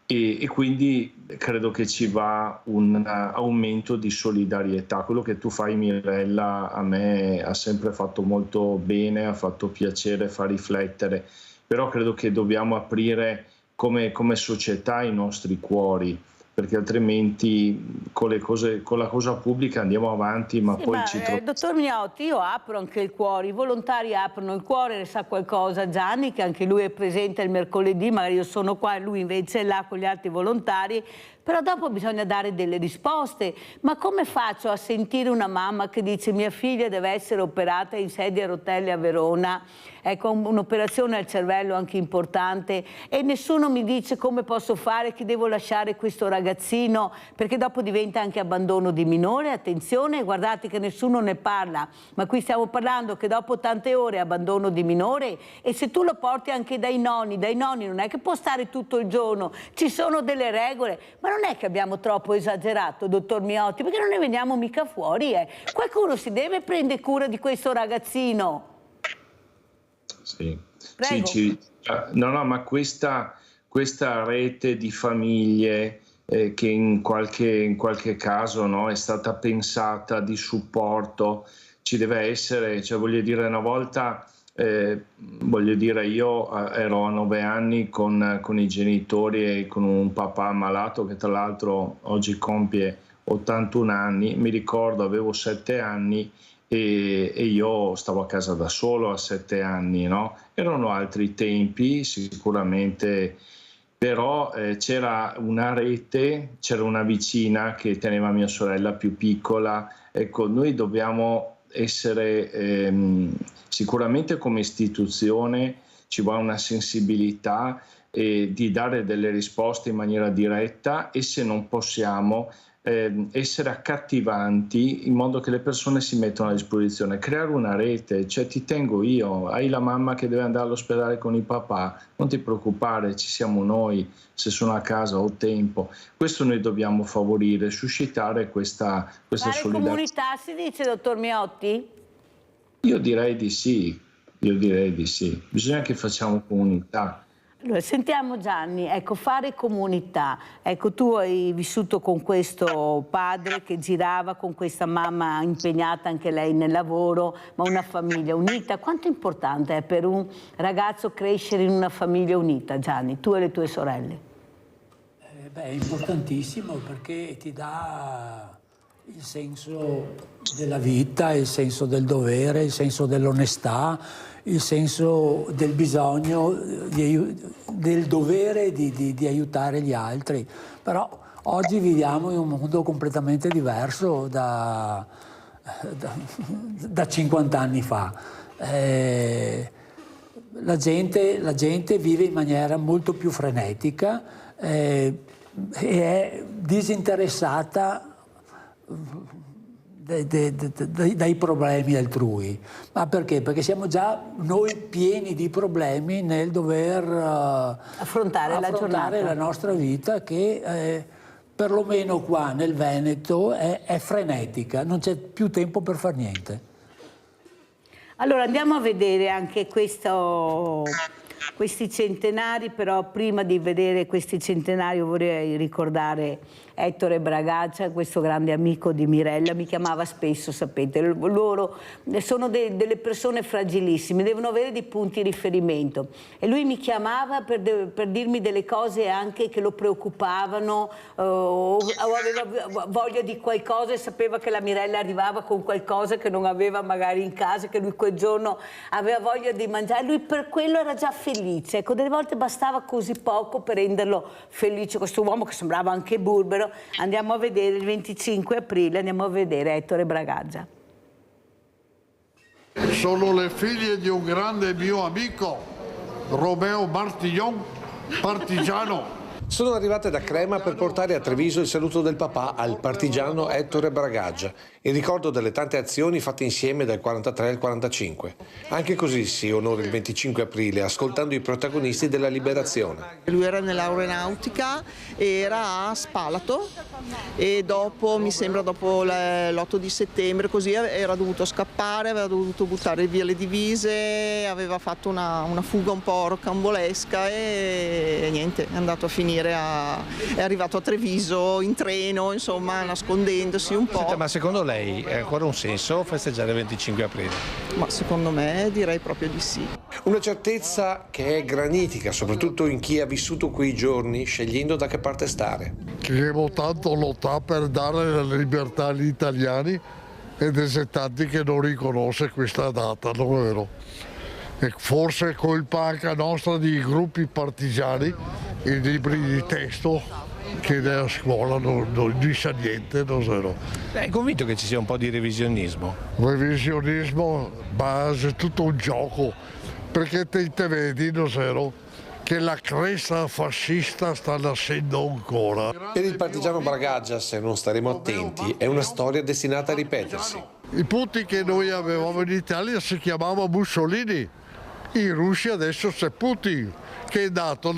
E quindi credo che ci va un aumento di solidarietà. Quello che tu fai, Mirella, a me ha sempre fatto molto bene, ha fatto piacere, fa riflettere, però credo che dobbiamo aprire come società i nostri cuori, perché altrimenti con la cosa pubblica andiamo avanti, ma sì, poi ma, ci troviamo. Dottor Miotti, io apro anche il cuore, i volontari aprono il cuore, ne sa qualcosa Gianni, che anche lui è presente il mercoledì, magari io sono qua e lui invece è là con gli altri volontari, però dopo bisogna dare delle risposte. Ma come faccio a sentire una mamma che dice mia figlia deve essere operata in sedia a rotelle a Verona, ecco, un'operazione al cervello anche importante, e nessuno mi dice come posso fare, che devo lasciare questo ragazzino, perché dopo diventa anche abbandono di minore. Attenzione, guardate che nessuno ne parla, ma qui stiamo parlando che dopo tante ore abbandono di minore, e se tu lo porti anche dai nonni non è che può stare tutto il giorno, ci sono delle regole. Ma non è che abbiamo troppo esagerato, dottor Miotti, perché non ne veniamo mica fuori, Qualcuno si deve prendere cura di questo ragazzino. Sì. Prego. Sì, no, ma questa rete di famiglie che in qualche caso, no, è stata pensata di supporto, ci deve essere, cioè voglio dire, una volta io ero a 9 anni con i genitori e con un papà malato che tra l'altro oggi compie 81 anni, mi ricordo avevo 7 anni e io stavo a casa da solo a 7 anni, no? Erano altri tempi sicuramente, però c'era una rete, c'era una vicina che teneva mia sorella più piccola. Ecco, noi dobbiamo essere sicuramente come istituzione, ci vuole una sensibilità di dare delle risposte in maniera diretta, e se non possiamo essere accattivanti in modo che le persone si mettano a disposizione, creare una rete, cioè ti tengo io, hai la mamma che deve andare all'ospedale con il papà, non ti preoccupare, ci siamo noi, se sono a casa ho tempo. Questo noi dobbiamo favorire, suscitare questa solidarietà. Comunità si dice, dottor Miotti? Io direi di sì, bisogna che facciamo comunità. Allora, sentiamo Gianni, ecco, fare comunità. Ecco, tu hai vissuto con questo padre che girava, con questa mamma impegnata anche lei nel lavoro, ma una famiglia unita. Quanto importante è per un ragazzo crescere in una famiglia unita, Gianni, tu e le tue sorelle? È importantissimo, perché ti dà il senso della vita, il senso del dovere, il senso dell'onestà, il senso del bisogno, del dovere di aiutare gli altri. Però oggi viviamo in un mondo completamente diverso da 50 anni fa. La gente vive in maniera molto più frenetica e è disinteressata dai problemi altrui. Ma perché? Perché siamo già noi pieni di problemi nel dover affrontare la nostra vita, che perlomeno qua nel Veneto è frenetica, non c'è più tempo per far niente. Allora andiamo a vedere anche questi centenari, però prima di vedere questi centenari vorrei ricordare Ettore Bragaccia, questo grande amico di Mirella. Mi chiamava spesso, sapete, loro sono delle persone fragilissime, devono avere dei punti di riferimento, e lui mi chiamava per dirmi delle cose anche che lo preoccupavano, o aveva voglia di qualcosa e sapeva che la Mirella arrivava con qualcosa che non aveva magari in casa, che lui quel giorno aveva voglia di mangiare, lui per quello era già felice. delizia, ecco, delle volte bastava così poco per renderlo felice, questo uomo che sembrava anche burbero. Andiamo a vedere il 25 aprile, andiamo a vedere Ettore Bragaggia. Sono le figlie di un grande mio amico, Romeo Martillon, partigiano. Sono arrivate da Crema per portare a Treviso il saluto del papà al partigiano Ettore Bragaggia, in ricordo delle tante azioni fatte insieme dal 43 al 45. Anche così si onora il 25 aprile ascoltando i protagonisti della liberazione. Lui era nell'aeronautica, era a Spalato e dopo, mi sembra dopo l'8 di settembre, così era dovuto scappare, aveva dovuto buttare via le divise, aveva fatto una fuga un po' rocambolesca e niente, è andato a finire, è arrivato a Treviso in treno, insomma, nascondendosi un po'. Senta, ma secondo lei è ancora un senso festeggiare il 25 aprile? Ma secondo me direi proprio di sì. Una certezza che è granitica, soprattutto in chi ha vissuto quei giorni scegliendo da che parte stare. Che abbiamo tanto lottato per dare la libertà agli italiani ed è tanti che non riconosce questa data, non è vero? E forse è colpa anche nostra di gruppi partigiani, i libri di testo che nella scuola non dice niente, non so. È convinto che ci sia un po' di revisionismo? Revisionismo, ma è tutto un gioco, perché te vedi, non so, che la cresta fascista sta nascendo ancora. Per il partigiano Bragaggia, se non staremo attenti, è una storia destinata a ripetersi. I punti che noi avevamo in Italia si chiamava Mussolini, in Russia adesso c'è Putin, che è andato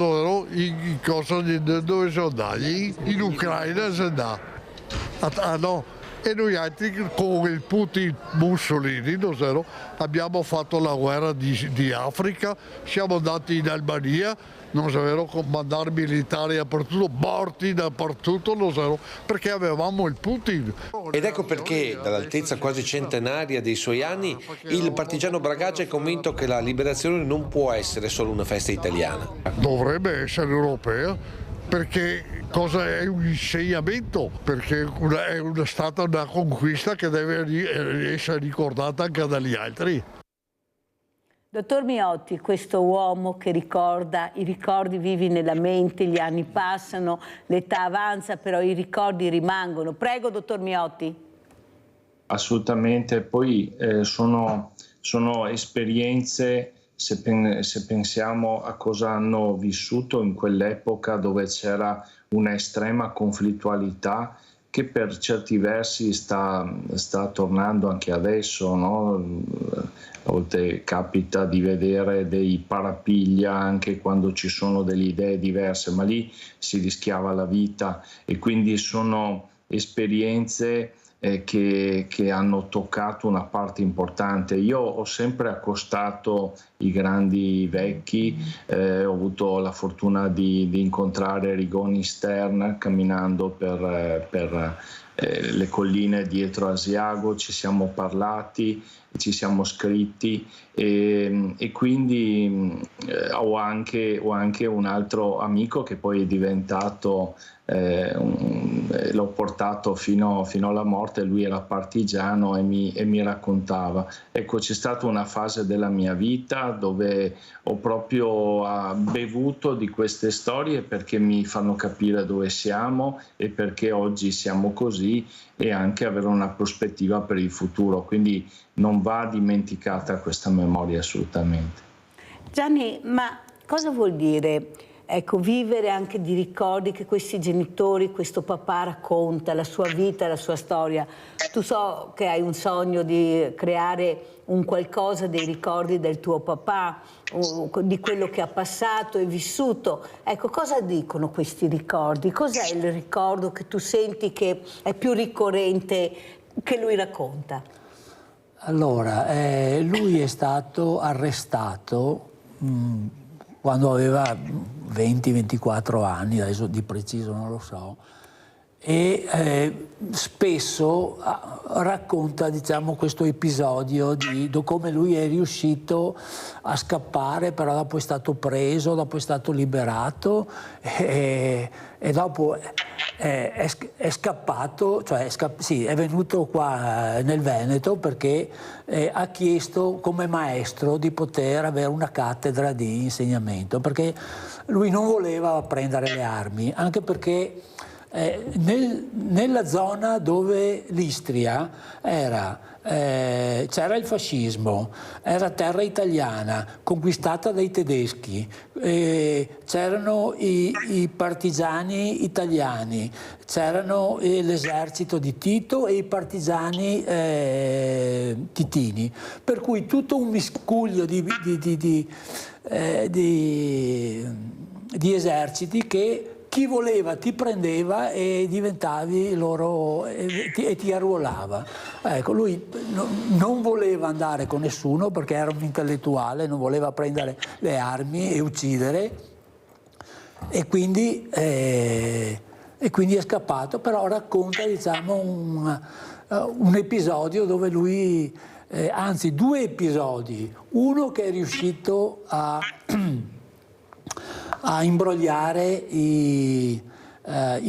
in cosa, dove sono andati? In Ucraina sono andati. Ah no, e noi altri con il Putin Mussolini abbiamo fatto la guerra di Africa, siamo andati in Albania, non so, comandare militari dappertutto, morti dappertutto, non so, perché avevamo il Putin. Ed ecco perché, dall'altezza quasi centenaria dei suoi anni, il partigiano Bragaggia è convinto che la liberazione non può essere solo una festa italiana. Dovrebbe essere europea, perché cosa è un insegnamento? Perché è stata una conquista che deve essere ricordata anche dagli altri. Dottor Miotti, questo uomo che ricorda, i ricordi vivi nella mente, gli anni passano, l'età avanza, però i ricordi rimangono. Prego, dottor Miotti. Assolutamente, poi sono esperienze, se pensiamo a cosa hanno vissuto in quell'epoca dove c'era una estrema conflittualità che per certi versi sta tornando anche adesso, no? A volte capita di vedere dei parapiglia anche quando ci sono delle idee diverse, ma lì si rischiava la vita e quindi sono esperienze che hanno toccato una parte importante. Io ho sempre accostato i grandi vecchi, ho avuto la fortuna di incontrare Rigoni Stern camminando per le colline dietro Asiago, ci siamo parlati, ci siamo scritti e quindi ho anche un altro amico che poi è diventato, l'ho portato fino alla morte, lui era partigiano e mi raccontava. Ecco, c'è stata una fase della mia vita dove ho proprio bevuto di queste storie perché mi fanno capire dove siamo e perché oggi siamo così e anche avere una prospettiva per il futuro, quindi non va dimenticata questa memoria assolutamente. Gianni, ma cosa vuol dire, ecco, vivere anche di ricordi che questi genitori, questo papà racconta, la sua vita, la sua storia? Tu so che hai un sogno di creare un qualcosa dei ricordi del tuo papà, di quello che ha passato e vissuto. Ecco, cosa dicono questi ricordi? Cos'è il ricordo che tu senti che è più ricorrente che lui racconta? Allora, lui è stato arrestato quando aveva 20-24 anni, adesso di preciso non lo so, e spesso racconta, diciamo, questo episodio di come lui è riuscito a scappare, però dopo è stato preso, dopo è stato liberato e dopo è scappato, cioè è venuto qua nel Veneto perché ha chiesto come maestro di poter avere una cattedra di insegnamento, perché lui non voleva prendere le armi, anche perché nella zona dove l'Istria c'era il fascismo, era terra italiana, conquistata dai tedeschi, c'erano i partigiani italiani, c'erano l'esercito di Tito e i partigiani titini, per cui tutto un miscuglio di eserciti che chi voleva ti prendeva e diventavi loro e ti arruolava. Ecco, lui non voleva andare con nessuno perché era un intellettuale, non voleva prendere le armi e uccidere e quindi è scappato, però racconta, diciamo, un episodio dove lui, anzi 2 episodi, uno che è riuscito a imbrogliare i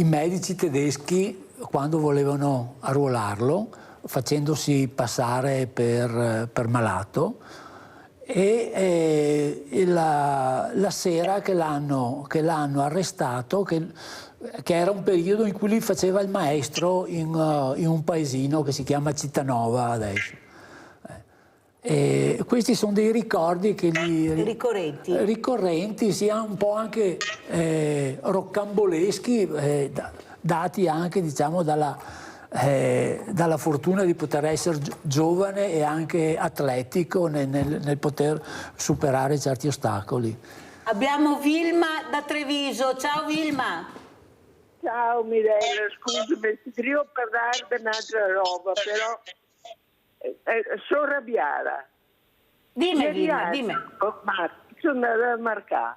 medici tedeschi quando volevano arruolarlo, facendosi passare per malato, e la sera che l'hanno arrestato, che era un periodo in cui lui faceva il maestro in un paesino che si chiama Cittanova adesso. E questi sono dei ricordi che ricorrenti, sia un po' anche roccamboleschi, dati anche, diciamo, dalla fortuna di poter essere giovane e anche atletico nel poter superare certi ostacoli. Abbiamo Vilma da Treviso. Ciao Vilma. Ciao Mirella, scusami, ti devo parlare di un'altra roba, però sono arrabbiata. Dimmi, dimmi. Sono andata a marcare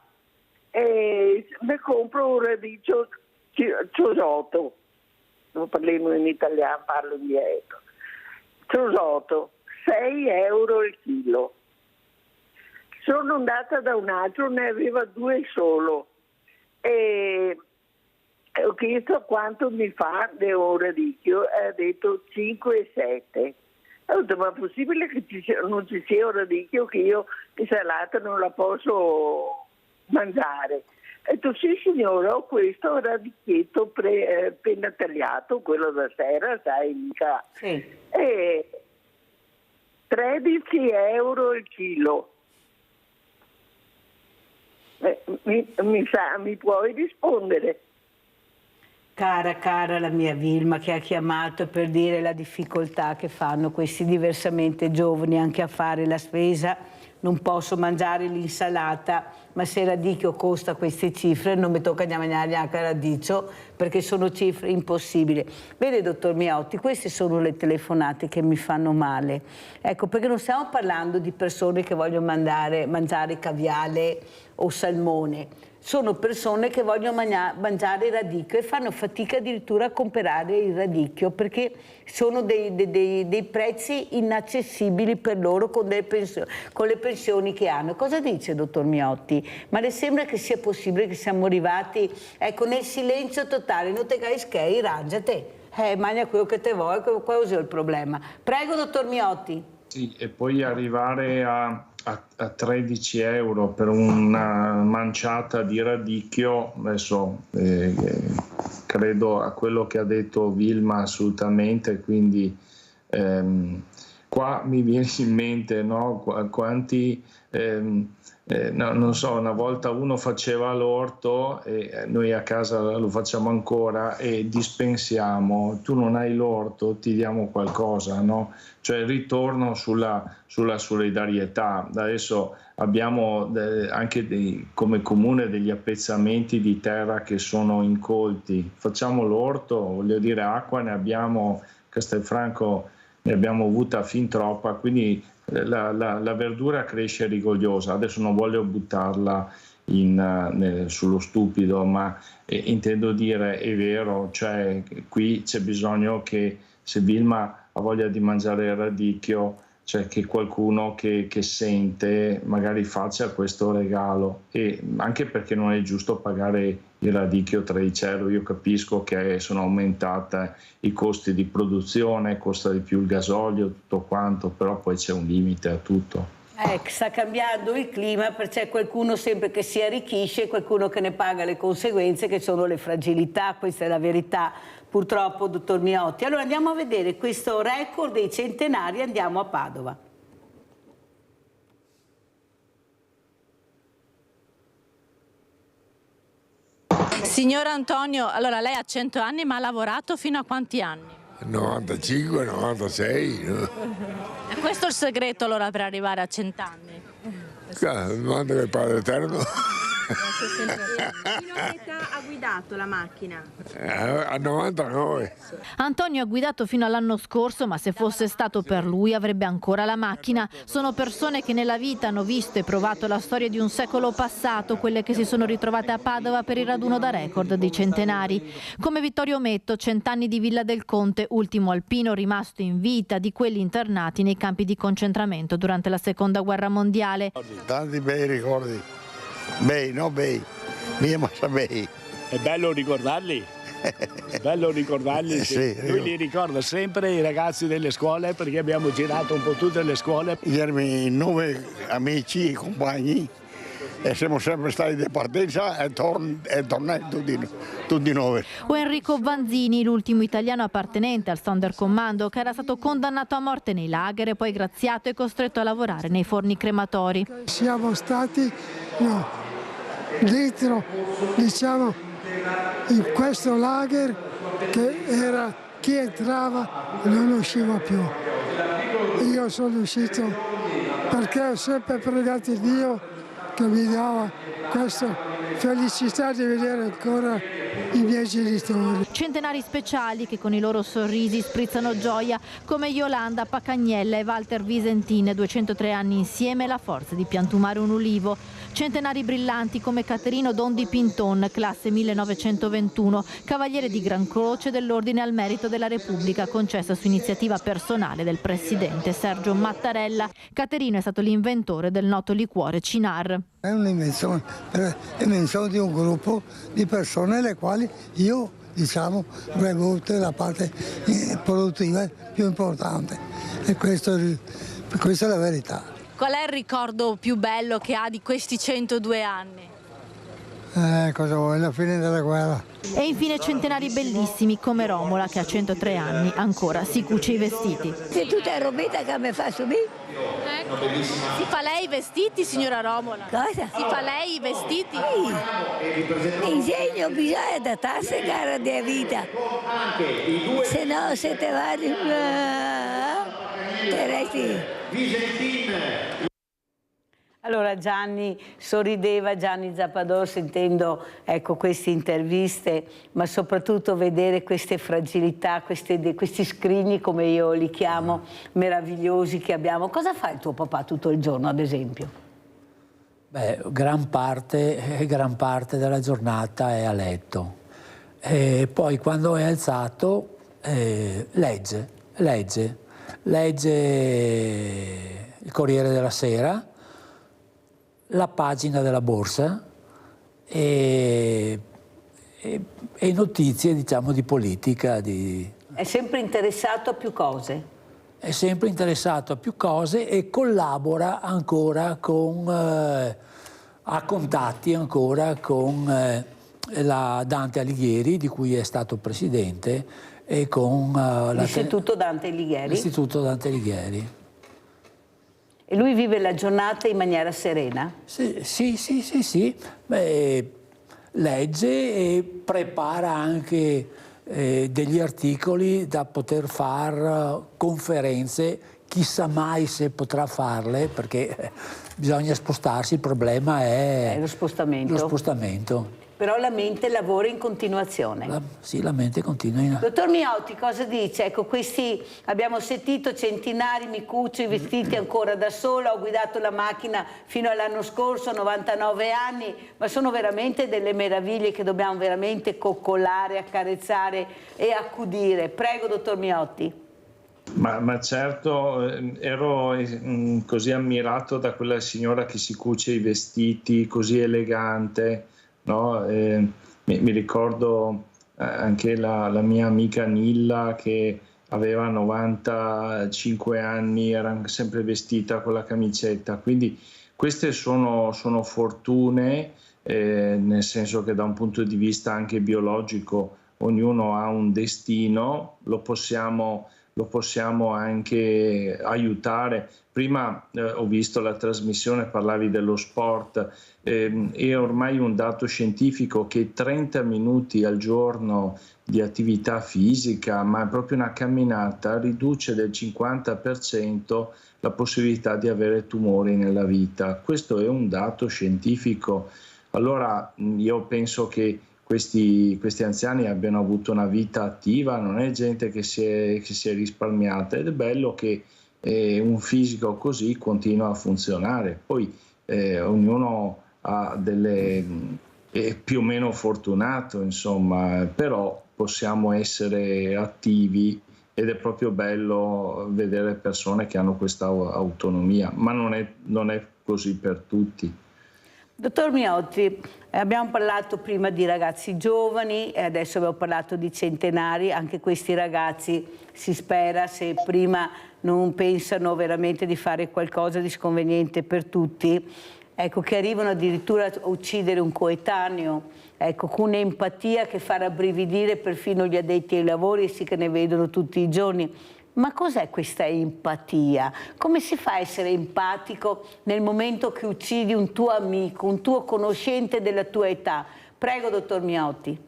e mi compro un radicio ciosotto. Non parliamo in italiano, parlo in dialetto. Ciosotto, 6 euro il chilo. Sono andata da un altro, ne aveva 2 solo e ho chiesto quanto mi fa di un radicchio e ha detto 5,7. Ho detto, ma è possibile che non ci sia un radicchio che io insalata non la posso mangiare? Ho detto, sì signora, ho questo radicchietto appena tagliato, quello da sera, sai, mica. Sì. 13 euro il chilo. Mi puoi rispondere? Cara la mia Vilma, che ha chiamato per dire la difficoltà che fanno questi diversamente giovani anche a fare la spesa. Non posso mangiare l'insalata, ma se il radicchio costa queste cifre non mi tocca mangiare neanche il radicchio, perché sono cifre impossibili. Vede, dottor Miotti, queste sono le telefonate che mi fanno male. Ecco, perché non stiamo parlando di persone che vogliono mangiare caviale o salmone. Sono persone che vogliono mangiare il radicchio e fanno fatica addirittura a comprare il radicchio perché sono dei prezzi inaccessibili per loro con le pensioni che hanno. Cosa dice, dottor Miotti? Ma le sembra che sia possibile che siamo arrivati, ecco, nel silenzio totale? Non te capisci, rangiate, mangia quello che te vuoi, questo è il problema. Prego, dottor Miotti. Sì, e poi arrivare a 13 euro per una manciata di radicchio, adesso credo a quello che ha detto Vilma assolutamente, quindi qua mi viene in mente, no, quanti non so, una volta uno faceva l'orto e noi a casa lo facciamo ancora e dispensiamo, tu non hai l'orto, ti diamo qualcosa, no? Cioè il ritorno sulla solidarietà. Adesso abbiamo anche come comune degli appezzamenti di terra che sono incolti, facciamo l'orto, voglio dire, acqua ne abbiamo, Castelfranco ne abbiamo avuta fin troppa, quindi la verdura cresce rigogliosa. Adesso non voglio buttarla sullo stupido, ma intendo dire, è vero, cioè qui c'è bisogno che, se Vilma ha voglia di mangiare il radicchio, cioè che qualcuno che sente magari faccia questo regalo, e anche perché non è giusto pagare il radicchio traicero. Io capisco che sono aumentate i costi di produzione, costa di più il gasolio, tutto quanto, però poi c'è un limite a tutto. Sta cambiando il clima, perché c'è qualcuno sempre che si arricchisce e qualcuno che ne paga le conseguenze, che sono le fragilità. Questa è la verità, purtroppo, dottor Miotti. Allora andiamo a vedere questo record dei centenari, andiamo a Padova. Signor Antonio, allora lei ha 100 anni, ma ha lavorato fino a quanti anni? 95, 96. No? E questo è il segreto allora per arrivare a 100 anni? Domanda del Padre Eterno. Fino a che età ha guidato la macchina? A 99. Antonio ha guidato fino all'anno scorso, ma se fosse stato per lui avrebbe ancora la macchina. Sono persone che nella vita hanno visto e provato la storia di un secolo passato, quelle che si sono ritrovate a Padova per il raduno da record dei centenari. Come Vittorio Metto, 100 anni di Villa del Conte, ultimo alpino rimasto in vita di quelli internati nei campi di concentramento durante la Seconda Guerra Mondiale. Tanti bei ricordi. Bei, no bei, mia massa bei. È bello ricordarli, è bello ricordarli. Sì, lui li ricorda sempre i ragazzi delle scuole, perché abbiamo girato un po' tutte le scuole. Ieri 9 amici e compagni e siamo sempre stati di partenza e tornati tutti 9. O Enrico Vanzini, l'ultimo italiano appartenente al Sonderkommando, che era stato condannato a morte nei lager e poi graziato e costretto a lavorare nei forni crematori. Siamo stati dentro, diciamo, in questo lager che era chi entrava e non usciva più. Io sono uscito perché ho sempre pregato Dio che mi dava questa felicità di vedere ancora i miei genitori. Centenari speciali che con i loro sorrisi sprizzano gioia, come Yolanda Pacagnella e Walter Visentin, 203 anni insieme e la forza di piantumare un ulivo. Centenari brillanti come Caterino Dondi Pinton, classe 1921, cavaliere di Gran Croce dell'Ordine al Merito della Repubblica, concessa su iniziativa personale del presidente Sergio Mattarella. Caterino è stato l'inventore del noto liquore Cynar. È un'invenzione di un gruppo di persone alle quali io, diciamo, avrei avuto la parte produttiva più importante, e questa è la verità. Qual è il ricordo più bello che ha di questi 102 anni? Cosa vuoi? La fine della guerra. E infine centenari bellissimi come Romola, che a 103 anni ancora si cuce i vestiti. Se tutta è robetta che mi fa subire. Ecco. Si fa lei i vestiti, signora Romola? Cosa? Si fa lei i vestiti? Sì. Insegno, bisogna adattarsi a gara di vita. Se no, se te vai, te resti. Allora Gianni sorrideva, Gianni Zappador, sentendo queste interviste, ma soprattutto vedere queste fragilità, questi scrigni, come io li chiamo, meravigliosi che abbiamo. Cosa fa il tuo papà tutto il giorno, ad esempio? Beh, gran parte della giornata è a letto. E poi quando è alzato legge il Corriere della Sera, la pagina della borsa e notizie, diciamo, di politica. È sempre interessato a più cose? È sempre interessato a più cose e collabora ancora ha contatti ancora con la Dante Alighieri, di cui è stato presidente, e con l'Istituto Dante Alighieri. L'Istituto Dante Alighieri. E lui vive la giornata in maniera serena? Sì. Beh, legge e prepara anche degli articoli da poter fare conferenze, chissà mai se potrà farle, perché bisogna spostarsi, il problema è lo spostamento. però la mente lavora in continuazione. Sì, la mente continua in... Dottor Miotti, cosa dice? Ecco, questi abbiamo sentito Centinari, Micuccio, vestiti ancora da sola, ho guidato la macchina fino all'anno scorso, 99 anni, ma sono veramente delle meraviglie che dobbiamo veramente coccolare, accarezzare e accudire. Prego, dottor Miotti. Ma certo, ero così ammirato da quella signora che si cuce i vestiti, così elegante, no? Mi ricordo anche la mia amica Nilla che aveva 95 anni, era sempre vestita con la camicetta, quindi queste sono fortune, nel senso che da un punto di vista anche biologico ognuno ha un destino, lo possiamo anche aiutare. Prima ho visto la trasmissione, parlavi dello sport, è ormai un dato scientifico che 30 minuti al giorno di attività fisica, ma è proprio una camminata, riduce del 50% la possibilità di avere tumori nella vita. Questo è un dato scientifico. Allora io penso che questi anziani abbiano avuto una vita attiva, non è gente che si è risparmiata, ed è bello che un fisico così continua a funzionare. Poi ognuno ha è più o meno fortunato, insomma, però possiamo essere attivi ed è proprio bello vedere persone che hanno questa autonomia, ma non è così per tutti. Dottor Miotti, abbiamo parlato prima di ragazzi giovani e adesso abbiamo parlato di centenari, anche questi ragazzi si spera, se prima non pensano veramente di fare qualcosa di sconveniente per tutti, ecco, che arrivano addirittura a uccidere un coetaneo, ecco, con un'empatia che fa rabbrividire perfino gli addetti ai lavori, sì che ne vedono tutti i giorni. Ma cos'è questa empatia? Come si fa a essere empatico nel momento che uccidi un tuo amico, un tuo conoscente della tua età? Prego, dottor Miotti.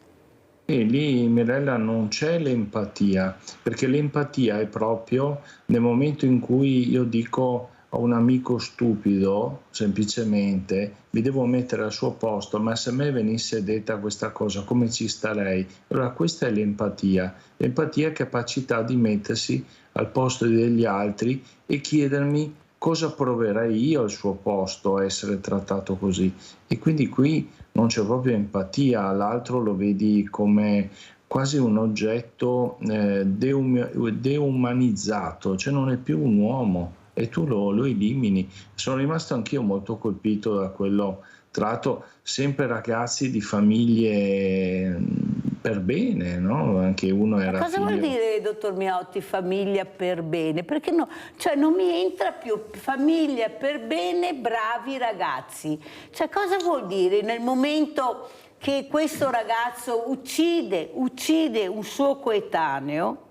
E lì, Mirella, non c'è l'empatia, perché l'empatia è proprio nel momento in cui io dico a un amico stupido, semplicemente, mi devo mettere al suo posto, ma se a me venisse detta questa cosa, come ci starei? Allora questa è l'empatia. L'empatia è capacità di mettersi al posto degli altri e chiedermi cosa proverei io al suo posto a essere trattato così. E quindi qui non c'è proprio empatia, l'altro lo vedi come quasi un oggetto deumanizzato, cioè non è più un uomo. E tu lo elimini. Sono rimasto anch'io molto colpito da quello, tra l'altro sempre ragazzi di famiglie per bene, no? Anche uno era cosa vuol dire, dottor Miotti, famiglia per bene? Perché no, cioè non mi entra più famiglia per bene, bravi ragazzi. Cioè cosa vuol dire nel momento che questo ragazzo uccide un suo coetaneo,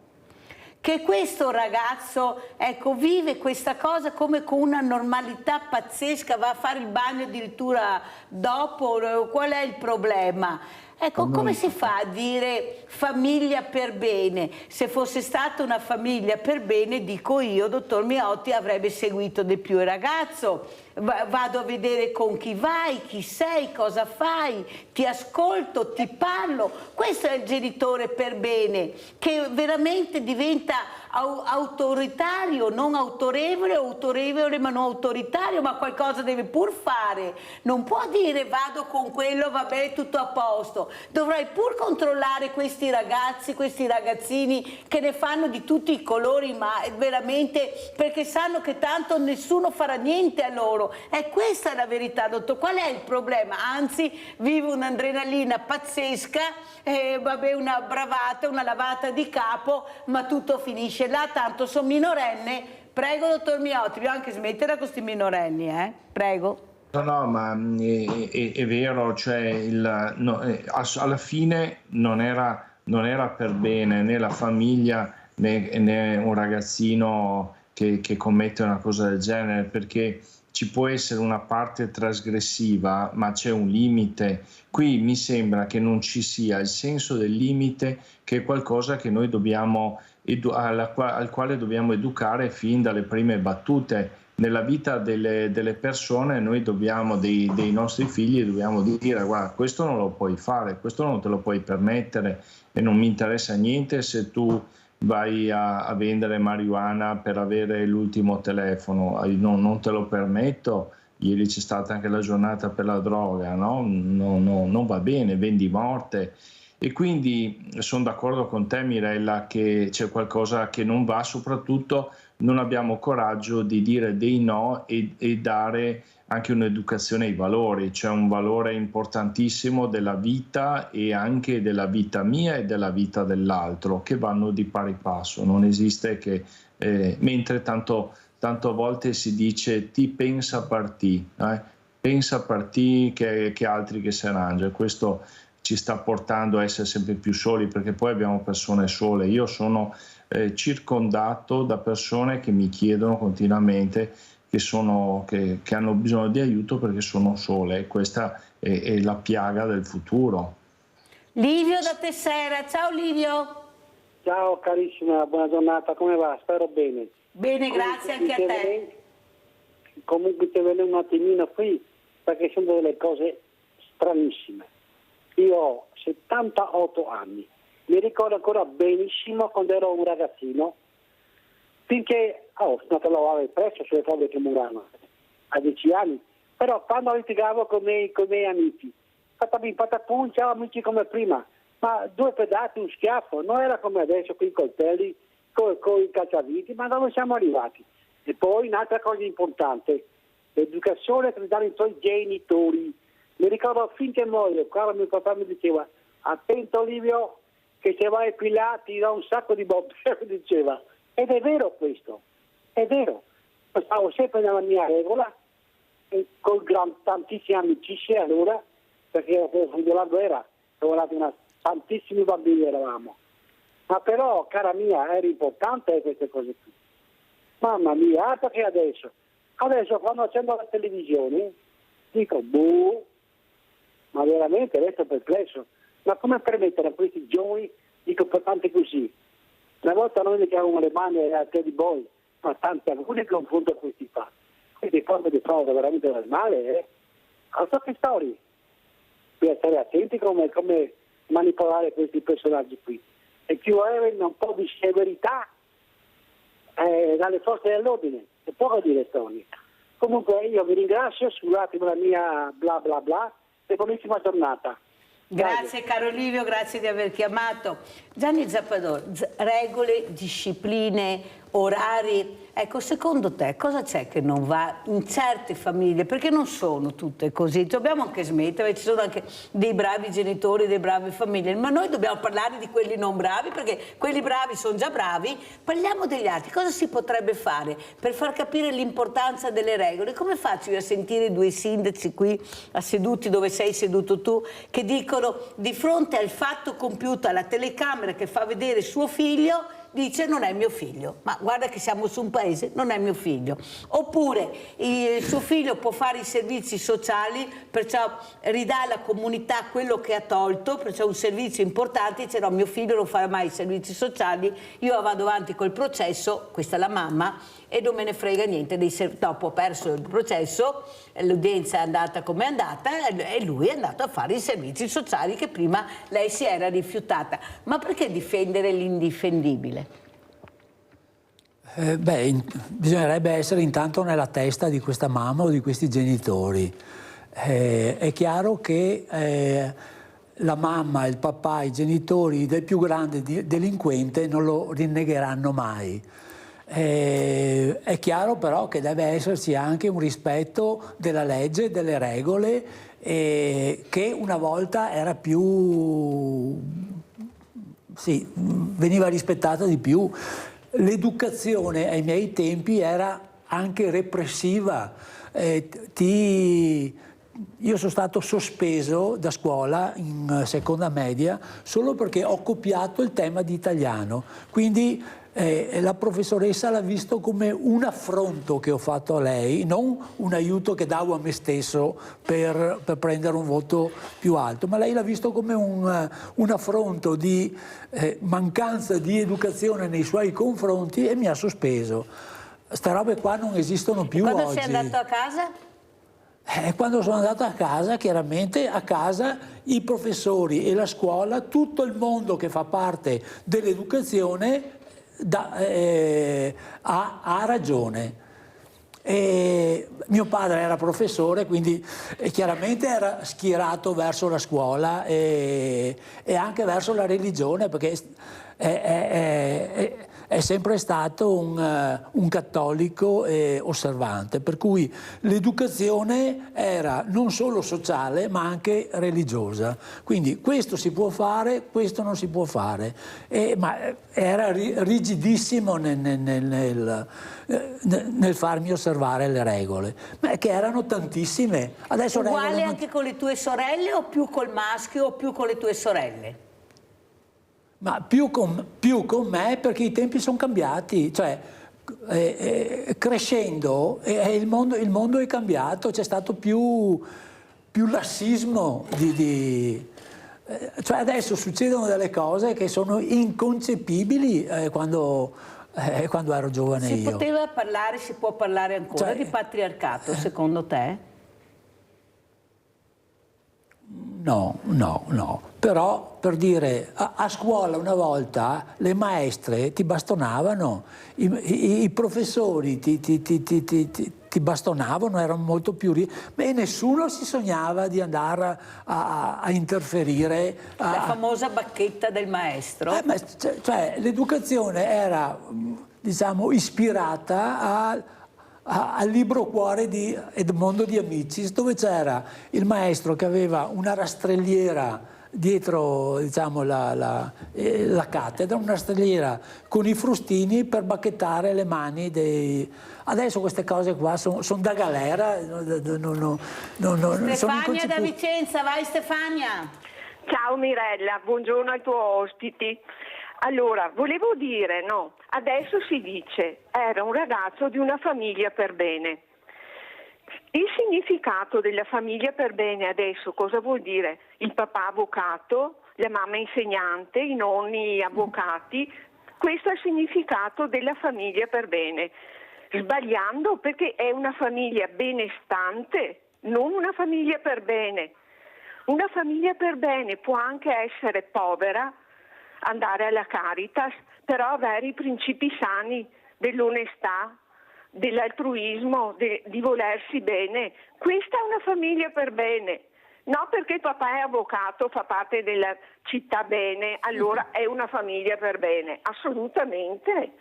che questo ragazzo, ecco, vive questa cosa come con una normalità pazzesca, va a fare il bagno addirittura dopo, qual è il problema? Ecco, come si fa a dire famiglia per bene? Se fosse stata una famiglia per bene, dico io, dottor Miotti avrebbe seguito di più il ragazzo. Vado a vedere con chi vai, chi sei, cosa fai, ti ascolto, ti parlo. Questo è il genitore per bene, che veramente diventa autoritario, non autorevole, autorevole ma non autoritario, ma qualcosa deve pur fare. Non può dire vado con quello, va bene, tutto a posto. Dovrai pur controllare questi ragazzi, questi ragazzini che ne fanno di tutti i colori, ma veramente perché sanno che tanto nessuno farà niente a loro. È questa la verità, dottor. Qual è il problema? Anzi, vive un'adrenalina pazzesca, vabbè, una bravata, una lavata di capo, ma tutto finisce là, tanto sono minorenne. Prego, dottor Miotti, dobbiamo anche smettere con questi minorenni, prego. No, ma è vero, cioè alla fine non era per bene né la famiglia né un ragazzino che commette una cosa del genere, perché ci può essere una parte trasgressiva, ma c'è un limite. Qui mi sembra che non ci sia il senso del limite, che è qualcosa che noi al quale dobbiamo educare fin dalle prime battute. nella vita delle persone noi dobbiamo, dei nostri figli, dobbiamo dire: guarda, questo non lo puoi fare, questo non te lo puoi permettere, e non mi interessa niente se tu vai a vendere marijuana per avere l'ultimo telefono, non te lo permetto. Ieri c'è stata anche la giornata per la droga, no? Non va bene, vendi morte. E quindi sono d'accordo con te, Mirella, che c'è qualcosa che non va, soprattutto non abbiamo coraggio di dire dei no e dare anche un'educazione ai valori. C'è un valore importantissimo della vita e anche della vita mia e della vita dell'altro, che vanno di pari passo. Non esiste che, mentre tanto a volte si dice ti pensa per te, che altri che si arrangia. Questo ci sta portando a essere sempre più soli, perché poi abbiamo persone sole. Io sono circondato da persone che mi chiedono continuamente che hanno bisogno di aiuto perché sono sole, e questa è la piaga del futuro. Livio da Tessera, ciao Livio. Ciao carissima, buona giornata, come va? Spero bene. Bene, grazie anche a te. Comunque ti vengo un attimino qui perché sono delle cose stranissime. Io ho 78 anni, mi ricordo ancora benissimo quando ero un ragazzino, finché sono andato a lavorare presso sulle fabbriche Murano a 10 anni, però quando litigavo con i miei amici, patapun, ciao amici come prima, ma 2 pedate, un schiaffo, non era come adesso con i coltelli, con i cacciaviti, ma dove siamo arrivati? E poi un'altra cosa importante, l'educazione che danno i tuoi genitori. Mi ricordo finché muoio, quando mio papà mi diceva: attento Livio, che se vai qui là ti dà un sacco di botte, diceva. Ed è vero questo, è vero. Stavo sempre nella mia regola, con tantissime amicizie allora, perché Yolanda era tantissimi bambini eravamo. Ma però, cara mia, era importante queste cose qui. Mamma mia, altro che adesso. Adesso quando accendo la televisione, dico, ma veramente resto perplesso. Ma come permettere a questi giovani di comportarsi così? Una volta noi mettiamo le mani a Teddy Boy, ma tanti alcuni confronto a questi fatti. Quindi quando li fanno veramente del male, altro che storie. Bisogna stare attenti come manipolare questi personaggi qui. E più avere un po' di severità dalle forze dell'ordine, è poco dire storie. Comunque io vi ringrazio, scusatemi la mia bla bla bla, e buonissima giornata. Grazie caro Livio, grazie di aver chiamato. Gianni Zappador, regole, discipline, orari, ecco, secondo te cosa c'è che non va in certe famiglie? Perché non sono tutte così, dobbiamo anche smettere, ci sono anche dei bravi genitori, delle brave famiglie, ma noi dobbiamo parlare di quelli non bravi, perché quelli bravi sono già bravi. Parliamo degli altri, cosa si potrebbe fare per far capire l'importanza delle regole? Come faccio io a sentire i 2 sindaci qui seduti dove sei seduto tu, che dicono di fronte al fatto compiuto alla telecamera che fa vedere suo figlio, dice non è mio figlio, ma guarda che siamo su un paese, non è mio figlio. Oppure il suo figlio può fare i servizi sociali, perciò ridà alla comunità quello che ha tolto, perciò un servizio importante, dice no, mio figlio non farà mai i servizi sociali, io vado avanti col processo, questa è la mamma, e non me ne frega niente, dopo ho perso il processo, l'udienza è andata come è andata e lui è andato a fare i servizi sociali che prima lei si era rifiutata. Ma perché difendere l'indifendibile? Bisognerebbe essere intanto nella testa di questa mamma o di questi genitori. È chiaro che la mamma, il papà, i genitori del più grande delinquente non lo rinnegheranno mai. È chiaro però che deve esserci anche un rispetto della legge, delle regole, che una volta era veniva rispettata di più. L'educazione ai miei tempi era anche repressiva. Io sono stato sospeso da scuola in seconda media solo perché ho copiato il tema di italiano. Quindi la professoressa l'ha visto come un affronto che ho fatto a lei, non un aiuto che davo a me stesso per prendere un voto più alto, ma lei l'ha visto come un affronto di mancanza di educazione nei suoi confronti e mi ha sospeso. Queste robe qua non esistono più oggi. Quando sei andato a casa? Quando sono andato a casa, chiaramente a casa i professori e la scuola, tutto il mondo che fa parte dell'educazione ha ragione. Mio padre era professore, quindi chiaramente era schierato verso la scuola e anche verso la religione, perché è sempre stato un cattolico osservante, per cui l'educazione era non solo sociale ma anche religiosa. Quindi questo si può fare, questo non si può fare, ma era rigidissimo nel farmi osservare le regole, che erano tantissime. Adesso uguale anche con le tue sorelle o più col maschio o più con le tue sorelle? Ma più con me, perché i tempi sono cambiati, cioè crescendo il mondo è cambiato, c'è stato più lassismo cioè adesso succedono delle cose che sono inconcepibili quando ero giovane io. Si può parlare ancora di patriarcato, secondo te? No. Però, per dire, a scuola una volta le maestre ti bastonavano, i professori ti bastonavano, erano molto più... e nessuno si sognava di andare a interferire. La famosa bacchetta del maestro. Cioè, l'educazione era, diciamo, ispirata al libro cuore di Edmondo de Amicis, dove c'era il maestro che aveva una rastrelliera dietro, diciamo, la cattedra, una rastrelliera con i frustini per bacchettare le mani dei... Adesso queste cose qua sono da galera. Stefania da Vicenza, vai Stefania! Ciao Mirella, buongiorno ai tuoi ospiti. Allora, volevo dire, no, adesso si dice, era un ragazzo di una famiglia per bene. Il significato della famiglia per bene adesso cosa vuol dire? Il papà avvocato, la mamma insegnante, i nonni avvocati, questo è il significato della famiglia per bene. Sbagliando, perché è una famiglia benestante, non una famiglia per bene. Una famiglia per bene può anche essere povera, andare alla Caritas, però avere i principi sani dell'onestà, dell'altruismo, di volersi bene. Questa è una famiglia per bene. No, perché il papà è avvocato, fa parte della città bene, allora è una famiglia per bene. Assolutamente.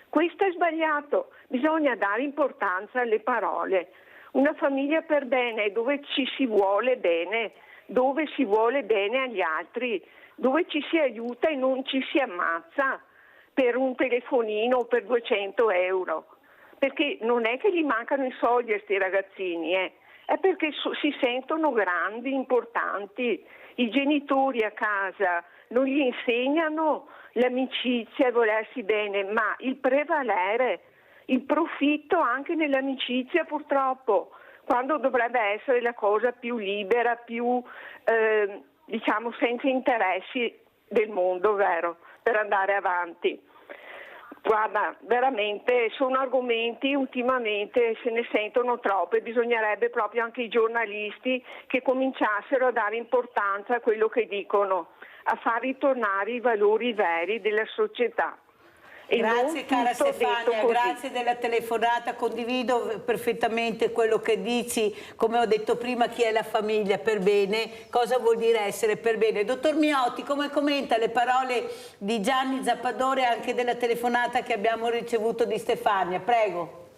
Questo è sbagliato. Bisogna dare importanza alle parole. Una famiglia per bene è dove ci si vuole bene, dove si vuole bene agli altri, dove ci si aiuta e non ci si ammazza per un telefonino o per 200 euro. Perché non è che gli mancano i soldi a questi ragazzini, è perché si sentono grandi, importanti. I genitori a casa non gli insegnano l'amicizia e volersi bene, ma il prevalere, il profitto anche nell'amicizia purtroppo, quando dovrebbe essere la cosa più libera, più diciamo senza interessi del mondo, vero, per andare avanti. Guarda, veramente sono argomenti, ultimamente se ne sentono troppe, bisognerebbe proprio anche i giornalisti che cominciassero a dare importanza a quello che dicono, a far ritornare i valori veri della società. E grazie cara Stefania, grazie della telefonata, condivido perfettamente quello che dici, come ho detto prima, chi è la famiglia per bene, cosa vuol dire essere per bene. Dottor Miotti, come commenta le parole di Gianni Zappadore e anche della telefonata che abbiamo ricevuto di Stefania? Prego.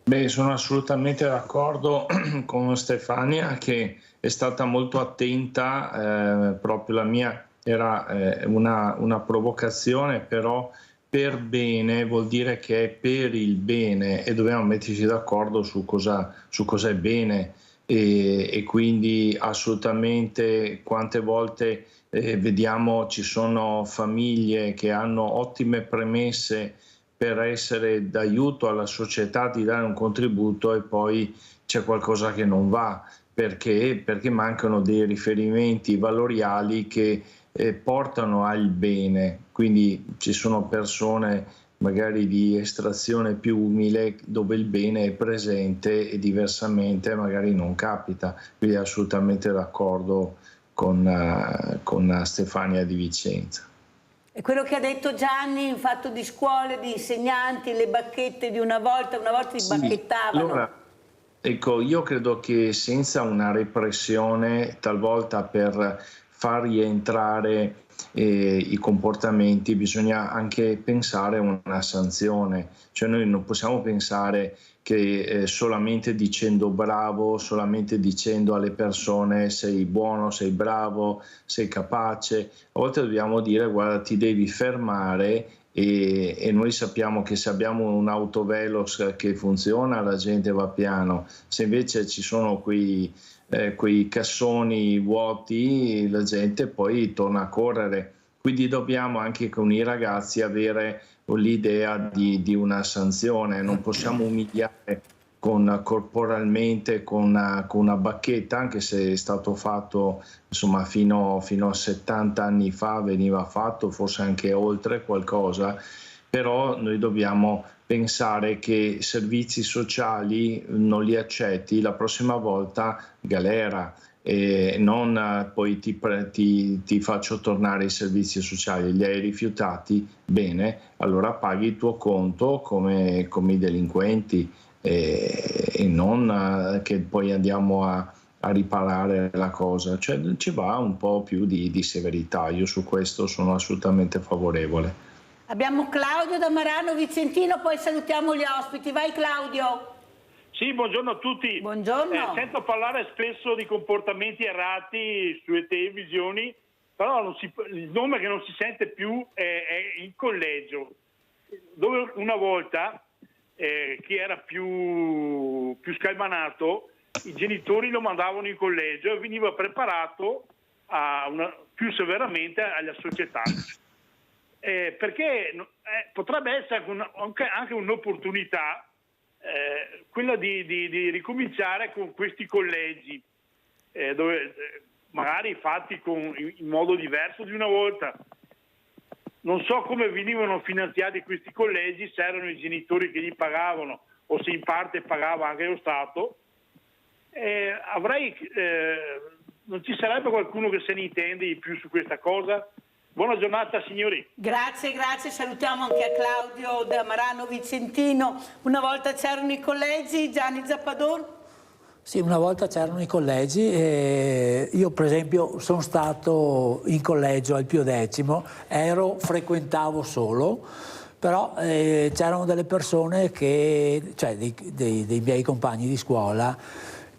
Beh, sono assolutamente d'accordo con Stefania, che è stata molto attenta, proprio la mia era una provocazione, però per bene vuol dire che è per il bene e dobbiamo metterci d'accordo su cosa è bene e quindi assolutamente quante volte vediamo ci sono famiglie che hanno ottime premesse per essere d'aiuto alla società, di dare un contributo e poi c'è qualcosa che non va perché mancano dei riferimenti valoriali che portano al bene, quindi ci sono persone magari di estrazione più umile, dove il bene è presente e diversamente magari non capita. Quindi assolutamente d'accordo con Stefania di Vicenza. E quello che ha detto Gianni in fatto di scuole, di insegnanti, le bacchette di una volta li bacchettavano. Allora, ecco, io credo che senza una repressione, talvolta per far rientrare i comportamenti, bisogna anche pensare a una sanzione. Cioè noi non possiamo pensare che solamente dicendo bravo, solamente dicendo alle persone sei buono, sei bravo, sei capace, a volte dobbiamo dire guarda, ti devi fermare. E noi sappiamo che se abbiamo un autovelox che funziona la gente va piano, se invece ci sono quei cassoni vuoti la gente poi torna a correre. Quindi dobbiamo anche con i ragazzi avere l'idea di una sanzione, non possiamo umiliare corporalmente con una bacchetta, anche se è stato fatto insomma fino a 70 anni fa veniva fatto, forse anche oltre qualcosa, però noi dobbiamo pensare che servizi sociali non li accetti, la prossima volta galera. E non poi ti faccio tornare i servizi sociali, li hai rifiutati, bene, allora paghi il tuo conto come i delinquenti e non che poi andiamo a riparare la cosa, cioè ci va un po' più di severità, io su questo sono assolutamente favorevole. Abbiamo Claudio da Marano Vicentino, poi salutiamo gli ospiti, vai Claudio. Sì, buongiorno a tutti. Buongiorno. Sento parlare spesso di comportamenti errati sulle televisioni, però il nome che non si sente più è il collegio, dove una volta chi era più scalmanato, i genitori lo mandavano in collegio e veniva preparato più severamente alla società. Perché potrebbe essere anche un'opportunità quella di ricominciare con questi collegi dove magari fatti in modo diverso di una volta. Non so come venivano finanziati questi collegi, se erano i genitori che li pagavano o se in parte pagava anche lo Stato. Non ci sarebbe qualcuno che se ne intende di più su questa cosa? Buona giornata signori. Grazie, salutiamo anche a Claudio da Marano Vicentino. Una volta c'erano i collegi, Gianni Zappador? Sì, una volta c'erano i collegi e io per esempio sono stato in collegio al Pio X, frequentavo solo, però c'erano delle persone cioè dei miei compagni di scuola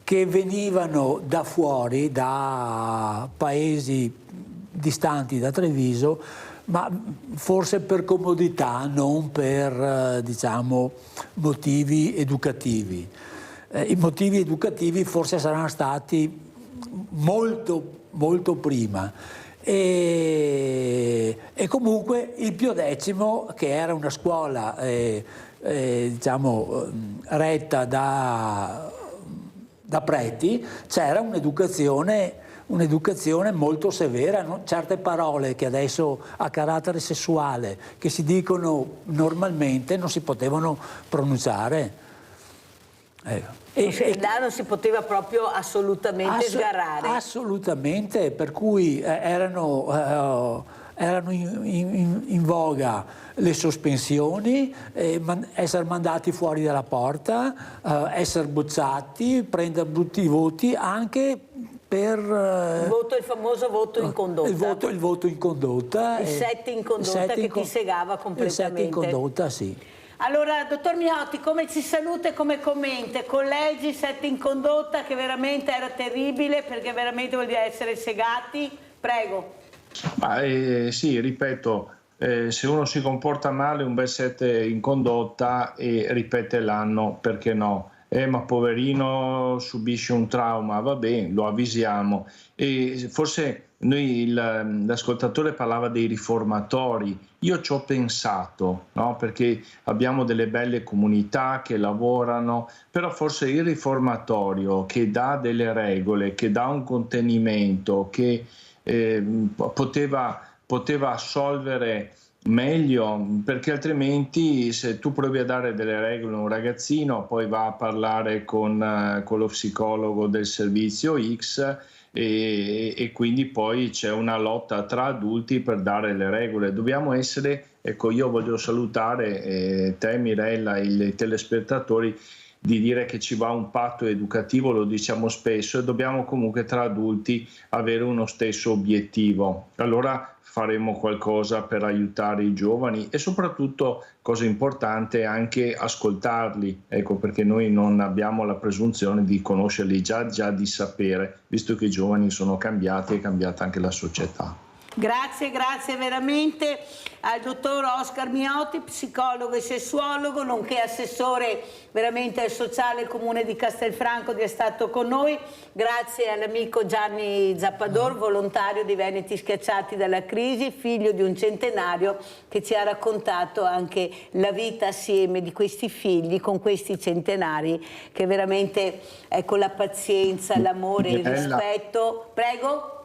che venivano da fuori, da paesi distanti da Treviso, ma forse per comodità, non per motivi educativi. I motivi educativi forse saranno stati molto prima. E comunque il Pio X, che era una scuola retta da preti, c'era un'educazione molto severa, no? Certe parole che adesso a carattere sessuale che si dicono normalmente non si potevano pronunciare. Là non si poteva proprio assolutamente sgarrare. Assolutamente, per cui erano in voga le sospensioni, essere mandati fuori dalla porta, essere bocciati, prendere brutti voti anche per il famoso voto in condotta. Il voto in condotta. Il 7 in condotta che ti segava completamente. Il 7 in condotta, sì. Allora, dottor Miotti, come ci saluta e come commenta? Collegi, 7 in condotta, che veramente era terribile, perché veramente vuol dire essere segati. Prego. Sì, ripeto, se uno si comporta male, un bel 7 in condotta e ripete l'anno, perché no? Ma poverino subisce un trauma, va bene, lo avvisiamo. E forse l'ascoltatore parlava dei riformatori, io ci ho pensato, no? Perché abbiamo delle belle comunità che lavorano, però forse il riformatorio che dà delle regole, che dà un contenimento, che poteva assolvere meglio, perché altrimenti se tu provi a dare delle regole a un ragazzino, poi va a parlare con lo psicologo del servizio X e quindi poi c'è una lotta tra adulti per dare le regole. Dobbiamo essere, ecco, io voglio salutare te Mirella e i telespettatori, di dire che ci va un patto educativo, lo diciamo spesso, e dobbiamo comunque tra adulti avere uno stesso obiettivo. Allora faremo qualcosa per aiutare i giovani e soprattutto, cosa importante, anche ascoltarli, ecco, perché noi non abbiamo la presunzione di conoscerli già di sapere, visto che i giovani sono cambiati, è cambiata anche la società. Grazie veramente al dottor Oscar Miotti, psicologo e sessuologo, nonché assessore veramente al sociale comune di Castelfranco, di essere stato con noi. Grazie all'amico Gianni Zappador, volontario di Veneti Schiacciati dalla Crisi, figlio di un centenario, che ci ha raccontato anche la vita assieme di questi figli con questi centenari, che veramente, ecco, la pazienza, l'amore, il rispetto. Prego.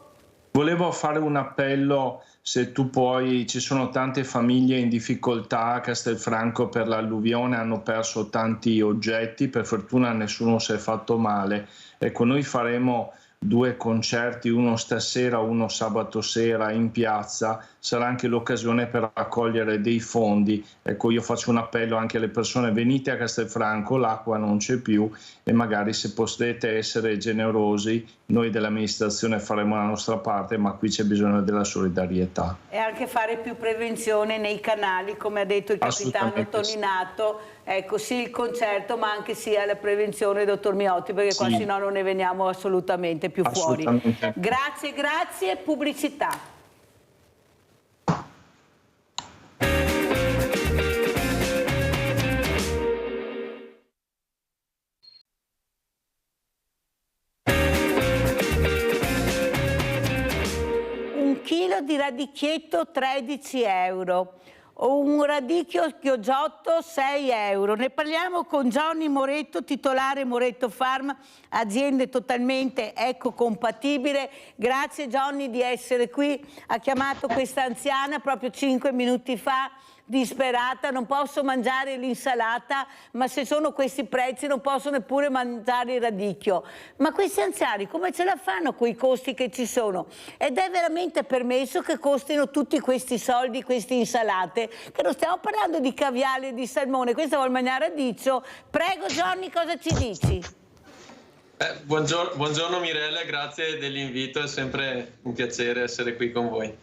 Volevo fare un appello, se tu puoi, ci sono tante famiglie in difficoltà a Castelfranco per l'alluvione, hanno perso tanti oggetti, per fortuna nessuno si è fatto male. Ecco, noi faremo 2 concerti, uno stasera, uno sabato sera in piazza, sarà anche l'occasione per raccogliere dei fondi. Ecco, io faccio un appello anche alle persone: venite a Castelfranco, l'acqua non c'è più e magari se potete essere generosi, noi dell'amministrazione faremo la nostra parte, ma qui c'è bisogno della solidarietà. E anche fare più prevenzione nei canali, come ha detto il capitano Toninato. Ecco, sì il concerto, ma anche sia la prevenzione, dottor Miotti, perché qua sennò non ne veniamo assolutamente più fuori. Grazie, pubblicità. Un chilo di radicchietto 13 euro. Un radicchio chioggiotto 6 euro. Ne parliamo con Johnny Moretto, titolare Moretto Farm, aziende totalmente ecocompatibile. Grazie Johnny di essere qui. Ha chiamato questa anziana proprio 5 minuti fa, disperata: non posso mangiare l'insalata, ma se sono questi prezzi non posso neppure mangiare il radicchio. Ma questi anziani come ce la fanno con i costi che ci sono? Ed è veramente permesso che costino tutti questi soldi, queste insalate? Che non stiamo parlando di caviale e di salmone, questa vuol mangiare radicchio. Prego Johnny, cosa ci dici? Buongiorno Mirella, grazie dell'invito, è sempre un piacere essere qui con voi.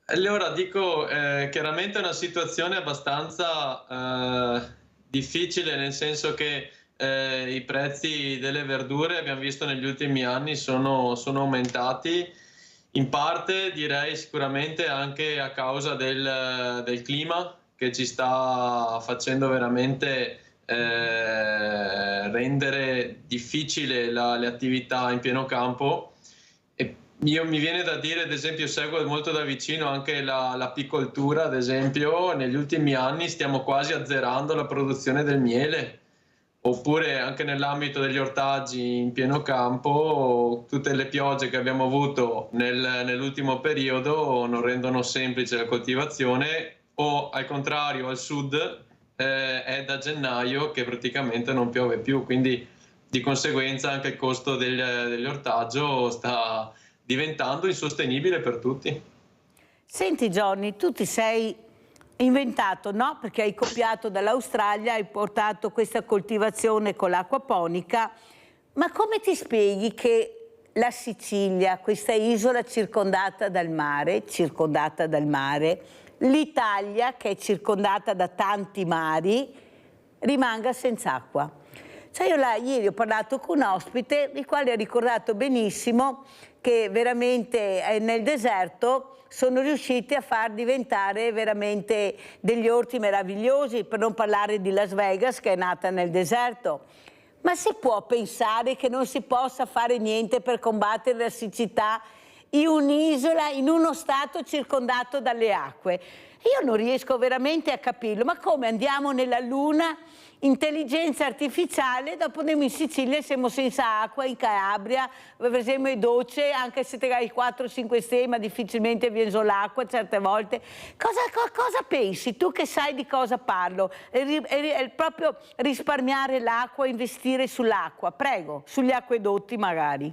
Allora dico, chiaramente è una situazione abbastanza difficile, nel senso che i prezzi delle verdure, abbiamo visto negli ultimi anni, sono aumentati, in parte direi sicuramente anche a causa del clima, che ci sta facendo veramente rendere difficile le attività in pieno campo. Mi viene da dire, ad esempio, seguo molto da vicino anche l'apicoltura, ad esempio, negli ultimi anni stiamo quasi azzerando la produzione del miele, oppure anche nell'ambito degli ortaggi in pieno campo, tutte le piogge che abbiamo avuto nell'ultimo periodo non rendono semplice la coltivazione, o al contrario al sud è da gennaio che praticamente non piove più, quindi di conseguenza anche il costo dell'ortaggio sta diventando insostenibile per tutti. Senti Johnny, tu ti sei inventato, no? Perché hai copiato dall'Australia, hai portato questa coltivazione con l'acquaponica, ma come ti spieghi che la Sicilia, questa isola circondata dal mare, l'Italia che è circondata da tanti mari, rimanga senza acqua? Cioè io ieri ho parlato con un ospite, il quale ha ricordato benissimo che veramente nel deserto sono riusciti a far diventare veramente degli orti meravigliosi, per non parlare di Las Vegas che è nata nel deserto. Ma si può pensare che non si possa fare niente per combattere la siccità in un'isola, in uno stato circondato dalle acque? Io non riesco veramente a capirlo, ma come andiamo nella Luna? Intelligenza artificiale, dopo andiamo in Sicilia e siamo senza acqua, in Calabria, per esempio è dolce, anche se te hai 4-5 stelle, ma difficilmente viene l'acqua certe volte. Cosa pensi? Tu che sai di cosa parlo? È proprio risparmiare l'acqua, investire sull'acqua, prego, sugli acquedotti magari.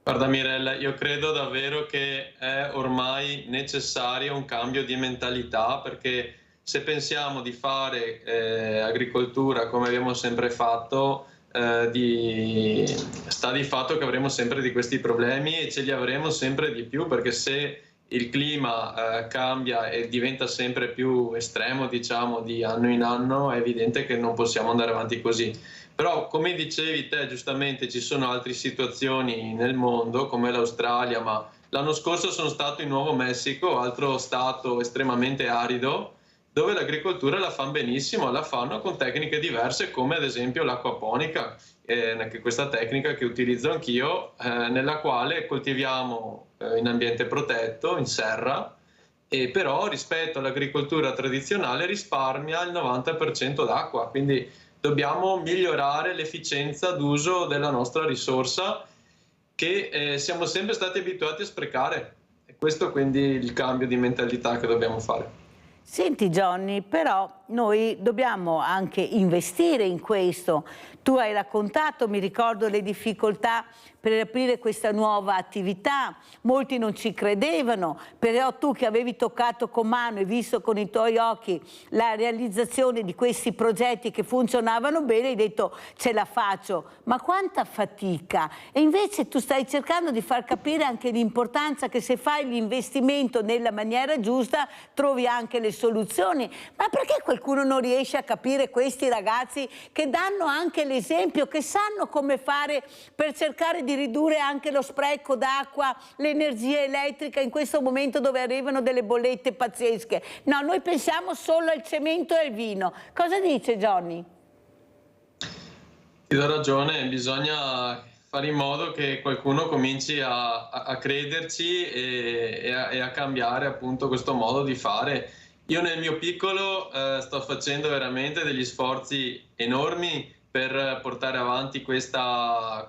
Guarda Mirella, io credo davvero che è ormai necessario un cambio di mentalità, perché se pensiamo di fare agricoltura come abbiamo sempre fatto, sta di fatto che avremo sempre di questi problemi e ce li avremo sempre di più, perché se il clima cambia e diventa sempre più estremo, diciamo, di anno in anno, è evidente che non possiamo andare avanti così. Però, come dicevi te, giustamente ci sono altre situazioni nel mondo, come l'Australia, ma l'anno scorso sono stato in Nuovo Messico, altro stato estremamente arido, dove l'agricoltura la fanno benissimo, la fanno con tecniche diverse, come ad esempio l'acquaponica, che questa tecnica che utilizzo anch'io, nella quale coltiviamo in ambiente protetto, in serra, e però rispetto all'agricoltura tradizionale risparmia il 90% d'acqua, quindi dobbiamo migliorare l'efficienza d'uso della nostra risorsa che siamo sempre stati abituati a sprecare. E questo quindi il cambio di mentalità che dobbiamo fare. Senti Johnny, però noi dobbiamo anche investire in questo. Tu hai raccontato, mi ricordo, le difficoltà per aprire questa nuova attività, molti non ci credevano, però tu che avevi toccato con mano e visto con i tuoi occhi la realizzazione di questi progetti che funzionavano bene, hai detto ce la faccio, ma quanta fatica! E invece tu stai cercando di far capire anche l'importanza che se fai l'investimento nella maniera giusta trovi anche le soluzioni. Ma perché qualcuno non riesce a capire questi ragazzi che danno anche l'esempio, che sanno come fare per cercare di ridurre anche lo spreco d'acqua, l'energia elettrica in questo momento dove arrivano delle bollette pazzesche? No, noi pensiamo solo al cemento e al vino. Cosa dice Johnny? Ti do ragione, bisogna fare in modo che qualcuno cominci a crederci e a cambiare appunto questo modo di fare. Io nel mio piccolo sto facendo veramente degli sforzi enormi per portare avanti questa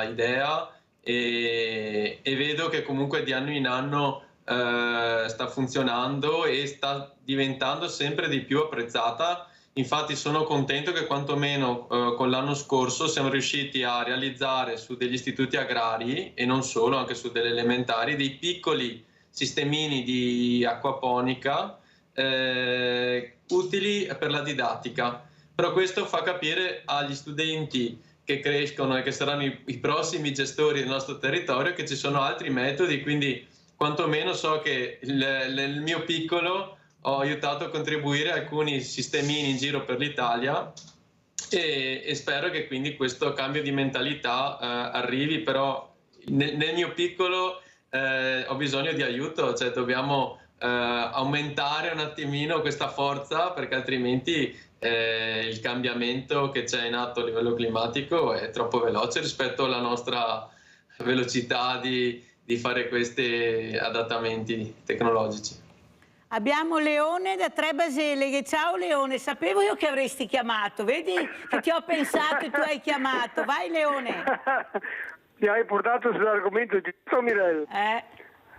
idea e vedo che comunque di anno in anno sta funzionando e sta diventando sempre di più apprezzata. Infatti sono contento che quantomeno con l'anno scorso siamo riusciti a realizzare su degli istituti agrari e non solo, anche su delle elementari, dei piccoli sistemini di acquaponica utili per la didattica. Però questo fa capire agli studenti che crescono e che saranno i prossimi gestori del nostro territorio che ci sono altri metodi, quindi quantomeno so che nel mio piccolo ho aiutato a contribuire a alcuni sistemini in giro per l'Italia e spero che quindi questo cambio di mentalità arrivi, però nel mio piccolo ho bisogno di aiuto, cioè dobbiamo aumentare un attimino questa forza, perché altrimenti il cambiamento che c'è in atto a livello climatico è troppo veloce rispetto alla nostra velocità di fare questi adattamenti tecnologici. Abbiamo Leone da Trebasele. Ciao Leone, sapevo io che avresti chiamato, vedi che ti ho pensato e tu hai chiamato. Vai Leone. Mi hai portato sull'argomento giusto, Mirella.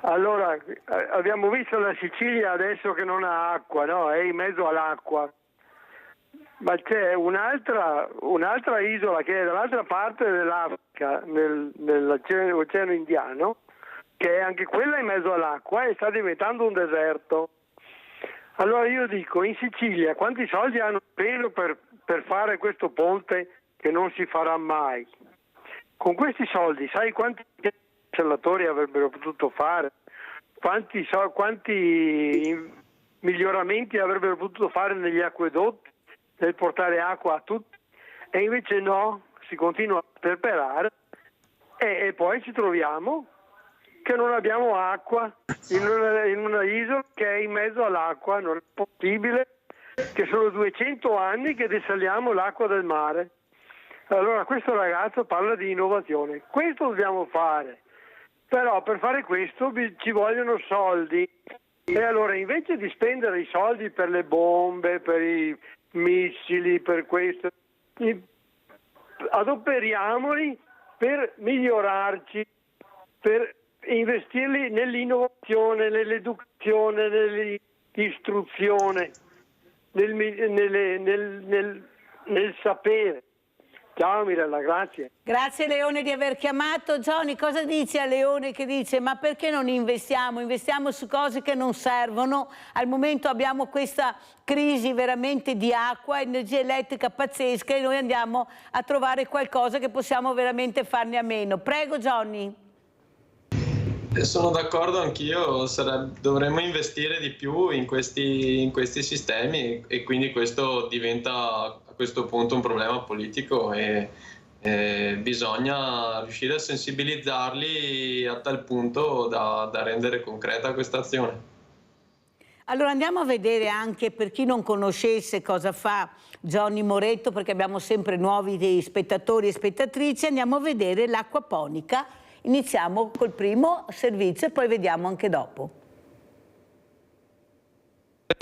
Allora, abbiamo visto la Sicilia adesso che non ha acqua, no? È in mezzo all'acqua. Ma c'è un'altra isola che è dall'altra parte dell'Africa, nell'Oceano Indiano, che è anche quella in mezzo all'acqua e sta diventando un deserto. Allora io dico, in Sicilia quanti soldi hanno speso per fare questo ponte che non si farà mai? Con questi soldi sai quanti cancellatori avrebbero potuto fare? Quanti miglioramenti avrebbero potuto fare negli acquedotti nel portare acqua a tutti? E invece no, si continua a sperperare e poi ci troviamo che non abbiamo acqua in una isola che è in mezzo all'acqua. Non è possibile, che sono 200 anni che desaliamo l'acqua del mare. Allora questo ragazzo parla di innovazione, questo dobbiamo fare, però per fare questo ci vogliono soldi E allora invece di spendere i soldi per le bombe, per i missili, per questo, adoperiamoli per migliorarci, per investirli nell'innovazione, nell'educazione, nell'istruzione, nel sapere. Ciao Mirella, grazie. Grazie Leone di aver chiamato. Johnny, cosa dici a Leone che dice ma perché non investiamo? Investiamo su cose che non servono. Al momento abbiamo questa crisi veramente di acqua, energia elettrica pazzesca e noi andiamo a trovare qualcosa che possiamo veramente farne a meno. Prego Johnny. Sono d'accordo anch'io, dovremmo investire di più in questi sistemi e quindi questo diventa a questo punto un problema politico e bisogna riuscire a sensibilizzarli a tal punto da rendere concreta questa azione. Allora andiamo a vedere anche per chi non conoscesse cosa fa Johnny Moretto, perché abbiamo sempre nuovi spettatori e spettatrici. Andiamo a vedere l'acquaponica. Iniziamo col primo servizio e poi vediamo anche dopo.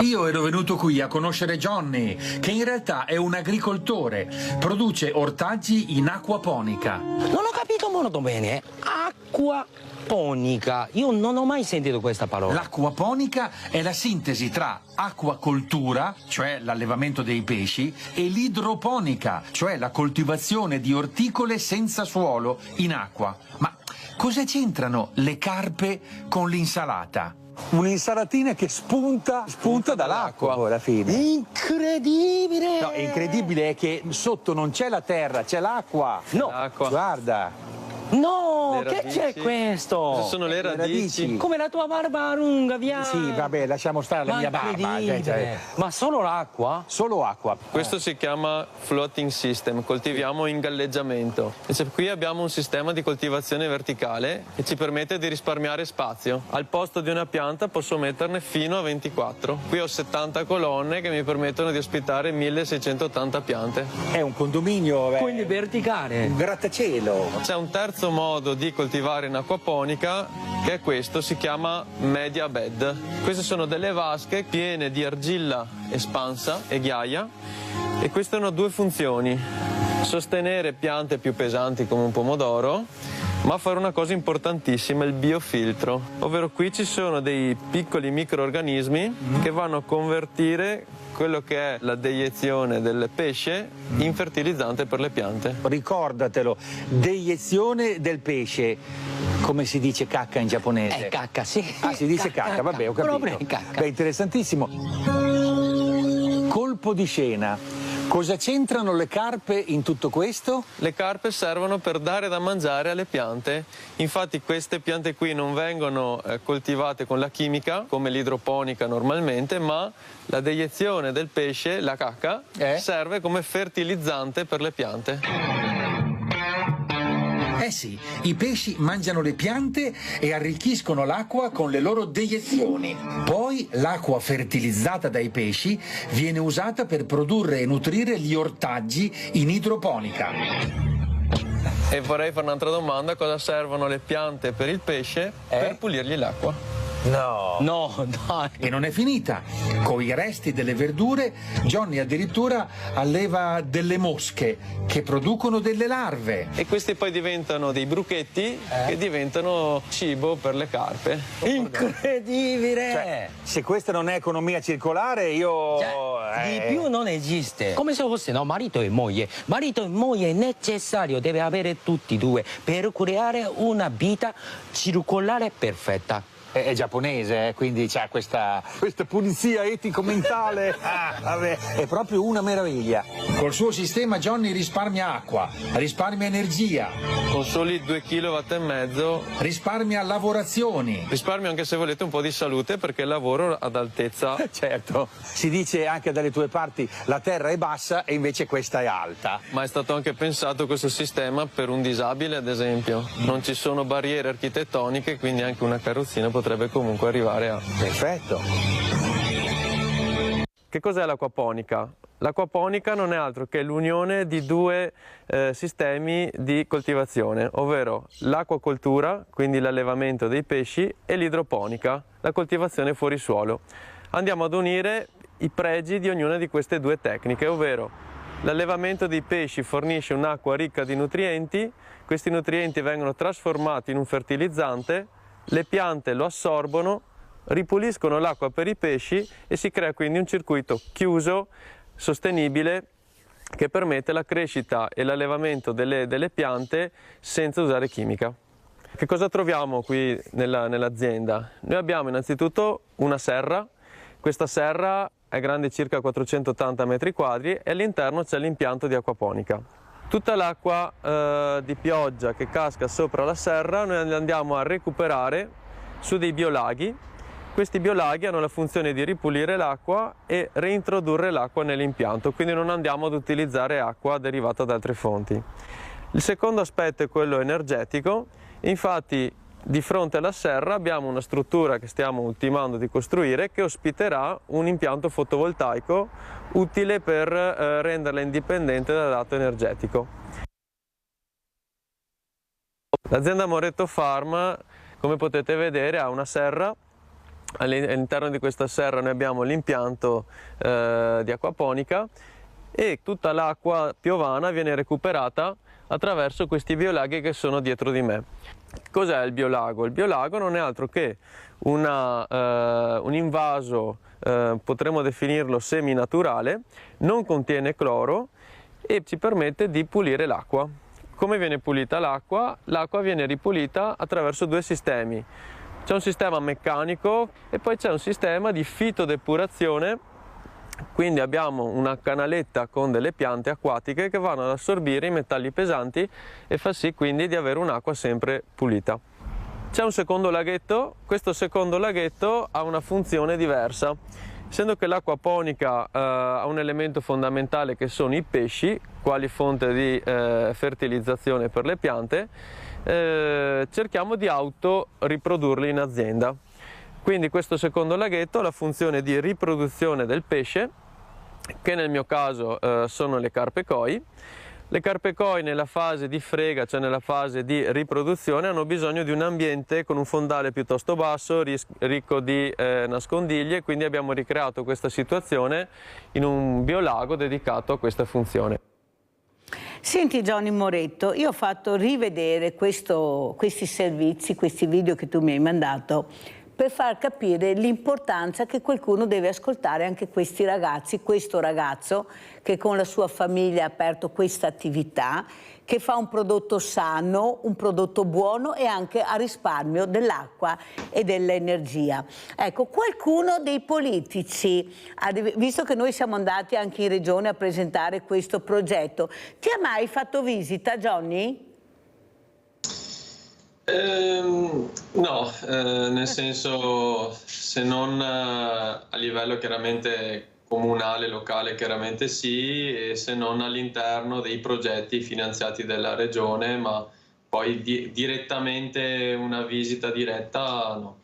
Io ero venuto qui a conoscere Johnny, che in realtà è un agricoltore, produce ortaggi in acquaponica. Non ho capito molto bene, acquaponica, io non ho mai sentito questa parola. L'acquaponica è la sintesi tra acquacoltura, cioè l'allevamento dei pesci, e l'idroponica, cioè la coltivazione di orticole senza suolo in acqua. Ma cosa c'entrano le carpe con l'insalata? Un'insalatina che spunta dall'acqua alla fine. Incredibile! No, incredibile è che sotto non c'è la terra, c'è l'acqua. No, guarda. No, che c'è questo? Queste sono le radici. Come la tua barba lunga, via. Sì, vabbè, lasciamo stare la mia barba. Ma solo l'acqua? Solo acqua. Questo si chiama floating system, coltiviamo in galleggiamento. Invece qui abbiamo un sistema di coltivazione verticale che ci permette di risparmiare spazio. Al posto di una pianta posso metterne fino a 24. Qui ho 70 colonne che mi permettono di ospitare 1680 piante. È un condominio. Quindi verticale. Un grattacielo. C'è un terzo modo di coltivare in acquaponica che è questo, si chiama media bed. Queste sono delle vasche piene di argilla espansa e ghiaia e queste hanno due funzioni: sostenere piante più pesanti come un pomodoro, ma fare una cosa importantissima, il biofiltro, ovvero qui ci sono dei piccoli microrganismi che vanno a convertire quello che è la deiezione del pesce in fertilizzante per le piante. Ricordatelo, deiezione del pesce, come si dice cacca in giapponese? Cacca, sì. Ah, si dice cacca, vabbè, ho capito. Beh, interessantissimo. Colpo di scena. Cosa c'entrano le carpe in tutto questo? Le carpe servono per dare da mangiare alle piante. Infatti queste piante qui non vengono coltivate con la chimica, come l'idroponica normalmente, ma la deiezione del pesce, la cacca, serve come fertilizzante per le piante. Eh sì, i pesci mangiano le piante e arricchiscono l'acqua con le loro deiezioni. Poi l'acqua fertilizzata dai pesci viene usata per produrre e nutrire gli ortaggi in idroponica. E vorrei fare un'altra domanda: cosa servono le piante per il pesce per pulirgli l'acqua? No, dai. E non è finita. Con i resti delle verdure, Johnny addirittura alleva delle mosche che producono delle larve. E questi poi diventano dei bruchetti che diventano cibo per le carpe. Incredibile! Cioè, se questa non è economia circolare, io... Di più non esiste. Come se fosse, no, marito e moglie. Marito e moglie è necessario, deve avere tutti e due per creare una vita circolare perfetta. È giapponese, quindi c'ha questa pulizia etico-mentale. Vabbè, è proprio una meraviglia. Col suo sistema Johnny risparmia acqua, risparmia energia. Con soli 2,5 kW risparmia lavorazioni. Risparmio anche, se volete, un po' di salute, perché lavoro ad altezza. Certo, si dice anche dalle tue parti la terra è bassa e invece questa è alta. Ma è stato anche pensato questo sistema per un disabile, ad esempio. Non ci sono barriere architettoniche, quindi anche una carrozzina potrebbe comunque arrivare a... Perfetto. Che cos'è l'acquaponica? L'acquaponica non è altro che l'unione di due sistemi di coltivazione, ovvero l'acquacoltura, quindi l'allevamento dei pesci, e l'idroponica, la coltivazione fuori suolo. Andiamo ad unire i pregi di ognuna di queste due tecniche, ovvero l'allevamento dei pesci fornisce un'acqua ricca di nutrienti, questi nutrienti vengono trasformati in un fertilizzante, le piante lo assorbono, ripuliscono l'acqua per i pesci e si crea quindi un circuito chiuso, sostenibile, che permette la crescita e l'allevamento delle piante senza usare chimica. Che cosa troviamo qui nell'azienda? Noi abbiamo innanzitutto una serra. Questa serra è grande circa 480 metri quadri e all'interno c'è l'impianto di acquaponica. Tutta l'acqua di pioggia che casca sopra la serra noi andiamo a recuperare su dei biolaghi. Questi biolaghi hanno la funzione di ripulire l'acqua e reintrodurre l'acqua nell'impianto, quindi non andiamo ad utilizzare acqua derivata da altre fonti. Il secondo aspetto è quello energetico, infatti di fronte alla serra abbiamo una struttura che stiamo ultimando di costruire che ospiterà un impianto fotovoltaico utile per renderla indipendente dal lato energetico. L'azienda Moretto Farm, come potete vedere, ha una serra. All'interno di questa serra noi abbiamo l'impianto di acquaponica e tutta l'acqua piovana viene recuperata attraverso questi biolaghi che sono dietro di me. Cos'è il biolago? Il biolago non è altro che un invaso, potremmo definirlo semi-naturale, non contiene cloro e ci permette di pulire l'acqua. Come viene pulita l'acqua? L'acqua viene ripulita attraverso due sistemi. C'è un sistema meccanico e poi c'è un sistema di fitodepurazione, quindi abbiamo una canaletta con delle piante acquatiche che vanno ad assorbire i metalli pesanti e fa sì quindi di avere un'acqua sempre pulita. C'è un secondo laghetto, questo secondo laghetto ha una funzione diversa. Essendo che l'acquaponica ha un elemento fondamentale che sono i pesci, quali fonte di fertilizzazione per le piante, cerchiamo di autoriprodurli in azienda. Quindi questo secondo laghetto ha la funzione di riproduzione del pesce, che nel mio caso sono le carpe koi. Le carpe koi nella fase di frega, cioè nella fase di riproduzione, hanno bisogno di un ambiente con un fondale piuttosto basso, ricco di nascondiglie, quindi abbiamo ricreato questa situazione in un biolago dedicato a questa funzione. Senti Johnny Moretto, io ho fatto rivedere questi servizi, questi video che tu mi hai mandato per far capire l'importanza che qualcuno deve ascoltare anche questi ragazzi, questo ragazzo che con la sua famiglia ha aperto questa attività, che fa un prodotto sano, un prodotto buono e anche a risparmio dell'acqua e dell'energia. Ecco, qualcuno dei politici, visto che noi siamo andati anche in regione a presentare questo progetto, ti ha mai fatto visita, Johnny? No, nel senso, se non a livello chiaramente comunale, locale, chiaramente sì, e se non all'interno dei progetti finanziati dalla regione, ma poi direttamente una visita diretta no.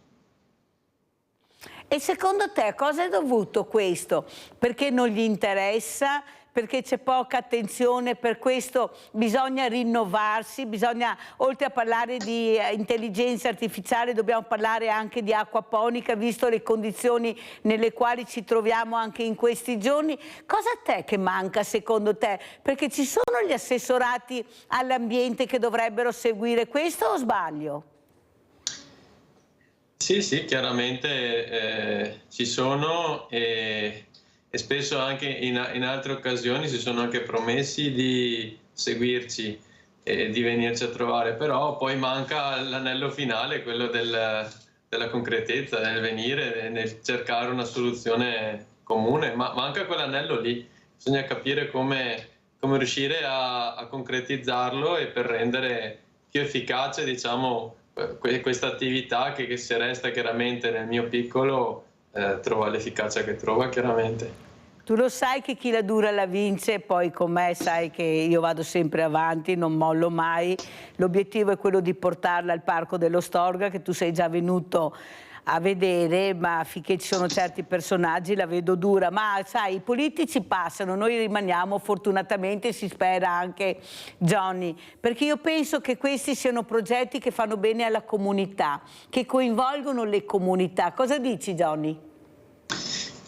E secondo te a cosa è dovuto questo? Perché non gli interessa? Perché c'è poca attenzione, per questo bisogna rinnovarsi, bisogna, oltre a parlare di intelligenza artificiale, dobbiamo parlare anche di acquaponica, visto le condizioni nelle quali ci troviamo anche in questi giorni. Cosa a te che manca secondo te? Perché ci sono gli assessorati all'ambiente che dovrebbero seguire questo o sbaglio? Sì, chiaramente ci sono e spesso anche in altre occasioni si sono anche promessi di seguirci e di venirci a trovare, però poi manca l'anello finale, quello della concretezza, nel venire, nel cercare una soluzione comune, ma manca quell'anello lì, bisogna capire come riuscire a concretizzarlo e per rendere più efficace, diciamo, questa attività che se resta chiaramente nel mio piccolo trova l'efficacia che trova chiaramente. Tu lo sai che chi la dura la vince, poi con me sai che io vado sempre avanti, non mollo mai. L'obiettivo è quello di portarla al Parco dello Storga, che tu sei già venuto a vedere, ma finché ci sono certi personaggi la vedo dura. Ma sai, i politici passano, noi rimaniamo, fortunatamente si spera anche, Johnny, perché io penso che questi siano progetti che fanno bene alla comunità, che coinvolgono le comunità. Cosa dici, Johnny?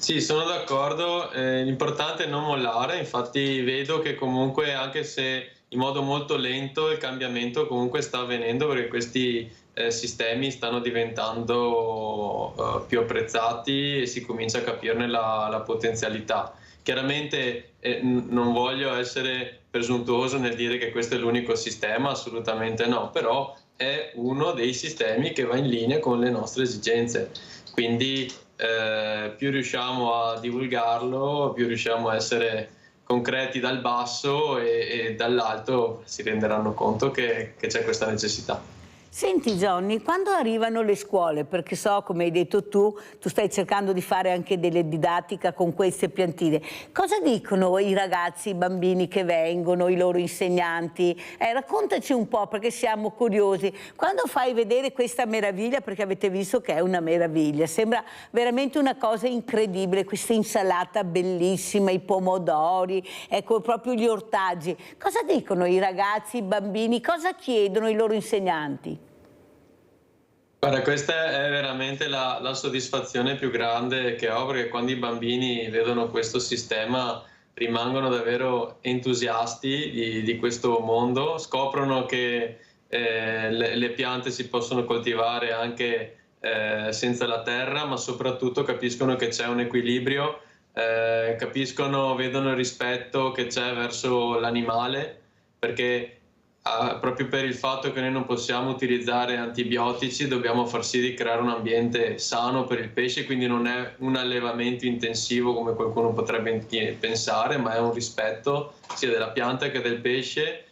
Sì, sono d'accordo, l'importante è non mollare, infatti vedo che comunque, anche se in modo molto lento, il cambiamento comunque sta avvenendo, perché questi sistemi stanno diventando più apprezzati e si comincia a capirne la potenzialità. Chiaramente non voglio essere presuntuoso nel dire che questo è l'unico sistema, assolutamente no, però è uno dei sistemi che va in linea con le nostre esigenze, quindi più riusciamo a divulgarlo, più riusciamo a essere concreti dal basso e dall'alto si renderanno conto che c'è questa necessità. Senti Johnny, quando arrivano le scuole, perché so, come hai detto tu stai cercando di fare anche delle didattica con queste piantine, cosa dicono i ragazzi, i bambini che vengono, i loro insegnanti? Raccontaci un po', perché siamo curiosi. Quando fai vedere questa meraviglia, perché avete visto che è una meraviglia, sembra veramente una cosa incredibile, questa insalata bellissima, i pomodori, ecco proprio gli ortaggi. Cosa dicono i ragazzi, i bambini, cosa chiedono i loro insegnanti? Guarda, questa è veramente la soddisfazione più grande che ho, perché quando i bambini vedono questo sistema rimangono davvero entusiasti di questo mondo, scoprono che le piante si possono coltivare anche senza la terra, ma soprattutto capiscono che c'è un equilibrio, capiscono, vedono il rispetto che c'è verso l'animale, perché proprio per il fatto che noi non possiamo utilizzare antibiotici dobbiamo far sì di creare un ambiente sano per il pesce, quindi non è un allevamento intensivo come qualcuno potrebbe pensare, ma è un rispetto sia della pianta che del pesce,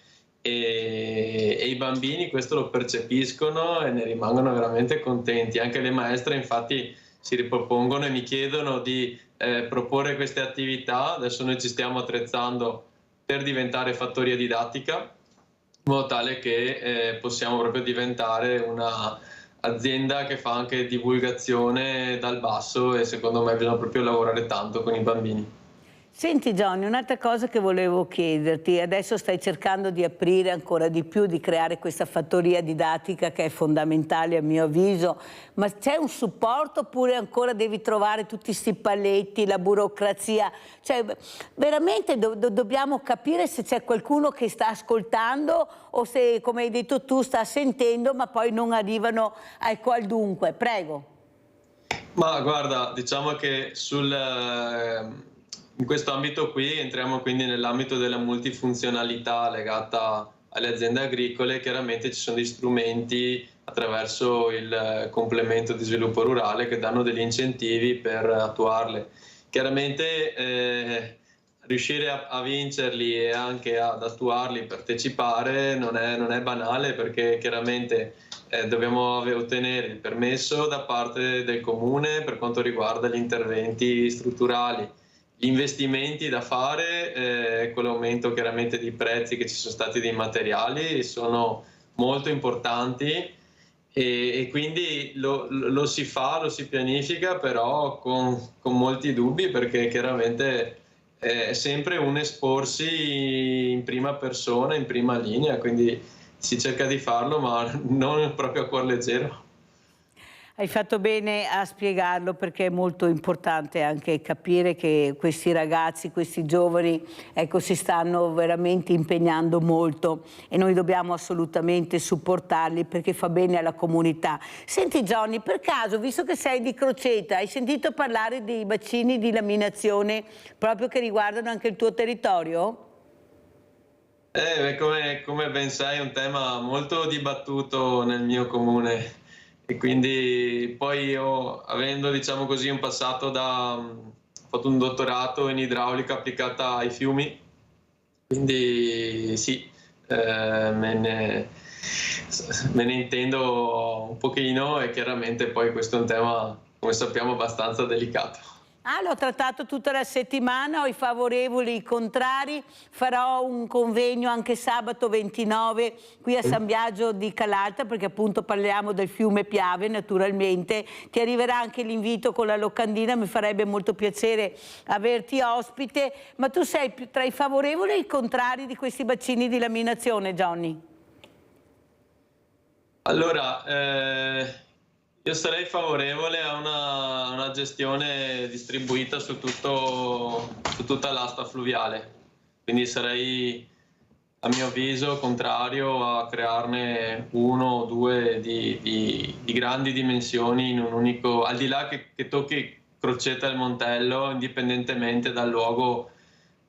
e i bambini questo lo percepiscono e ne rimangono veramente contenti. Anche le maestre infatti si ripropongono e mi chiedono di proporre queste attività. Adesso noi ci stiamo attrezzando per diventare fattoria didattica, in modo tale che possiamo proprio diventare una azienda che fa anche divulgazione dal basso, e secondo me bisogna proprio lavorare tanto con i bambini. Senti Johnny, un'altra cosa che volevo chiederti, adesso stai cercando di aprire ancora di più, di creare questa fattoria didattica che è fondamentale a mio avviso, ma c'è un supporto oppure ancora devi trovare tutti questi paletti, la burocrazia? Cioè veramente dobbiamo capire se c'è qualcuno che sta ascoltando o se, come hai detto tu, sta sentendo ma poi non arrivano al dunque. Prego. Ma guarda, diciamo che in questo ambito qui entriamo quindi nell'ambito della multifunzionalità legata alle aziende agricole. Chiaramente ci sono degli strumenti attraverso il complemento di sviluppo rurale che danno degli incentivi per attuarle. Chiaramente riuscire a vincerli e anche ad attuarli, partecipare non è banale, perché chiaramente dobbiamo ottenere il permesso da parte del comune per quanto riguarda gli interventi strutturali. Gli investimenti da fare, con l'aumento chiaramente dei prezzi che ci sono stati dei materiali, sono molto importanti e quindi lo si fa, lo si pianifica, però con molti dubbi, perché chiaramente è sempre un esporsi in prima persona, in prima linea, quindi si cerca di farlo ma non proprio a cuor leggero. Hai fatto bene a spiegarlo, perché è molto importante anche capire che questi ragazzi, questi giovani, ecco, si stanno veramente impegnando molto e noi dobbiamo assolutamente supportarli, perché fa bene alla comunità. Senti Johnny, per caso, visto che sei di Crocetta, hai sentito parlare dei bacini di laminazione proprio che riguardano anche il tuo territorio? Come ben sai è un tema molto dibattuto nel mio comune. E quindi poi io, avendo diciamo così un passato ho fatto un dottorato in idraulica applicata ai fiumi, quindi sì, me ne intendo un pochino, e chiaramente poi questo è un tema, come sappiamo, abbastanza delicato. L'ho trattato tutta la settimana, ho i favorevoli, i contrari, farò un convegno anche sabato 29 qui a San Biagio di Calalta, perché appunto parliamo del fiume Piave naturalmente. Ti arriverà anche l'invito con la locandina, mi farebbe molto piacere averti ospite, ma tu sei più tra i favorevoli e i contrari di questi bacini di laminazione, Johnny? Allora, io sarei favorevole a una gestione distribuita su tutta l'asta fluviale, quindi sarei, a mio avviso, contrario a crearne uno o due di grandi dimensioni in un unico, al di là che tocchi Crocetta del Montello, indipendentemente dal luogo,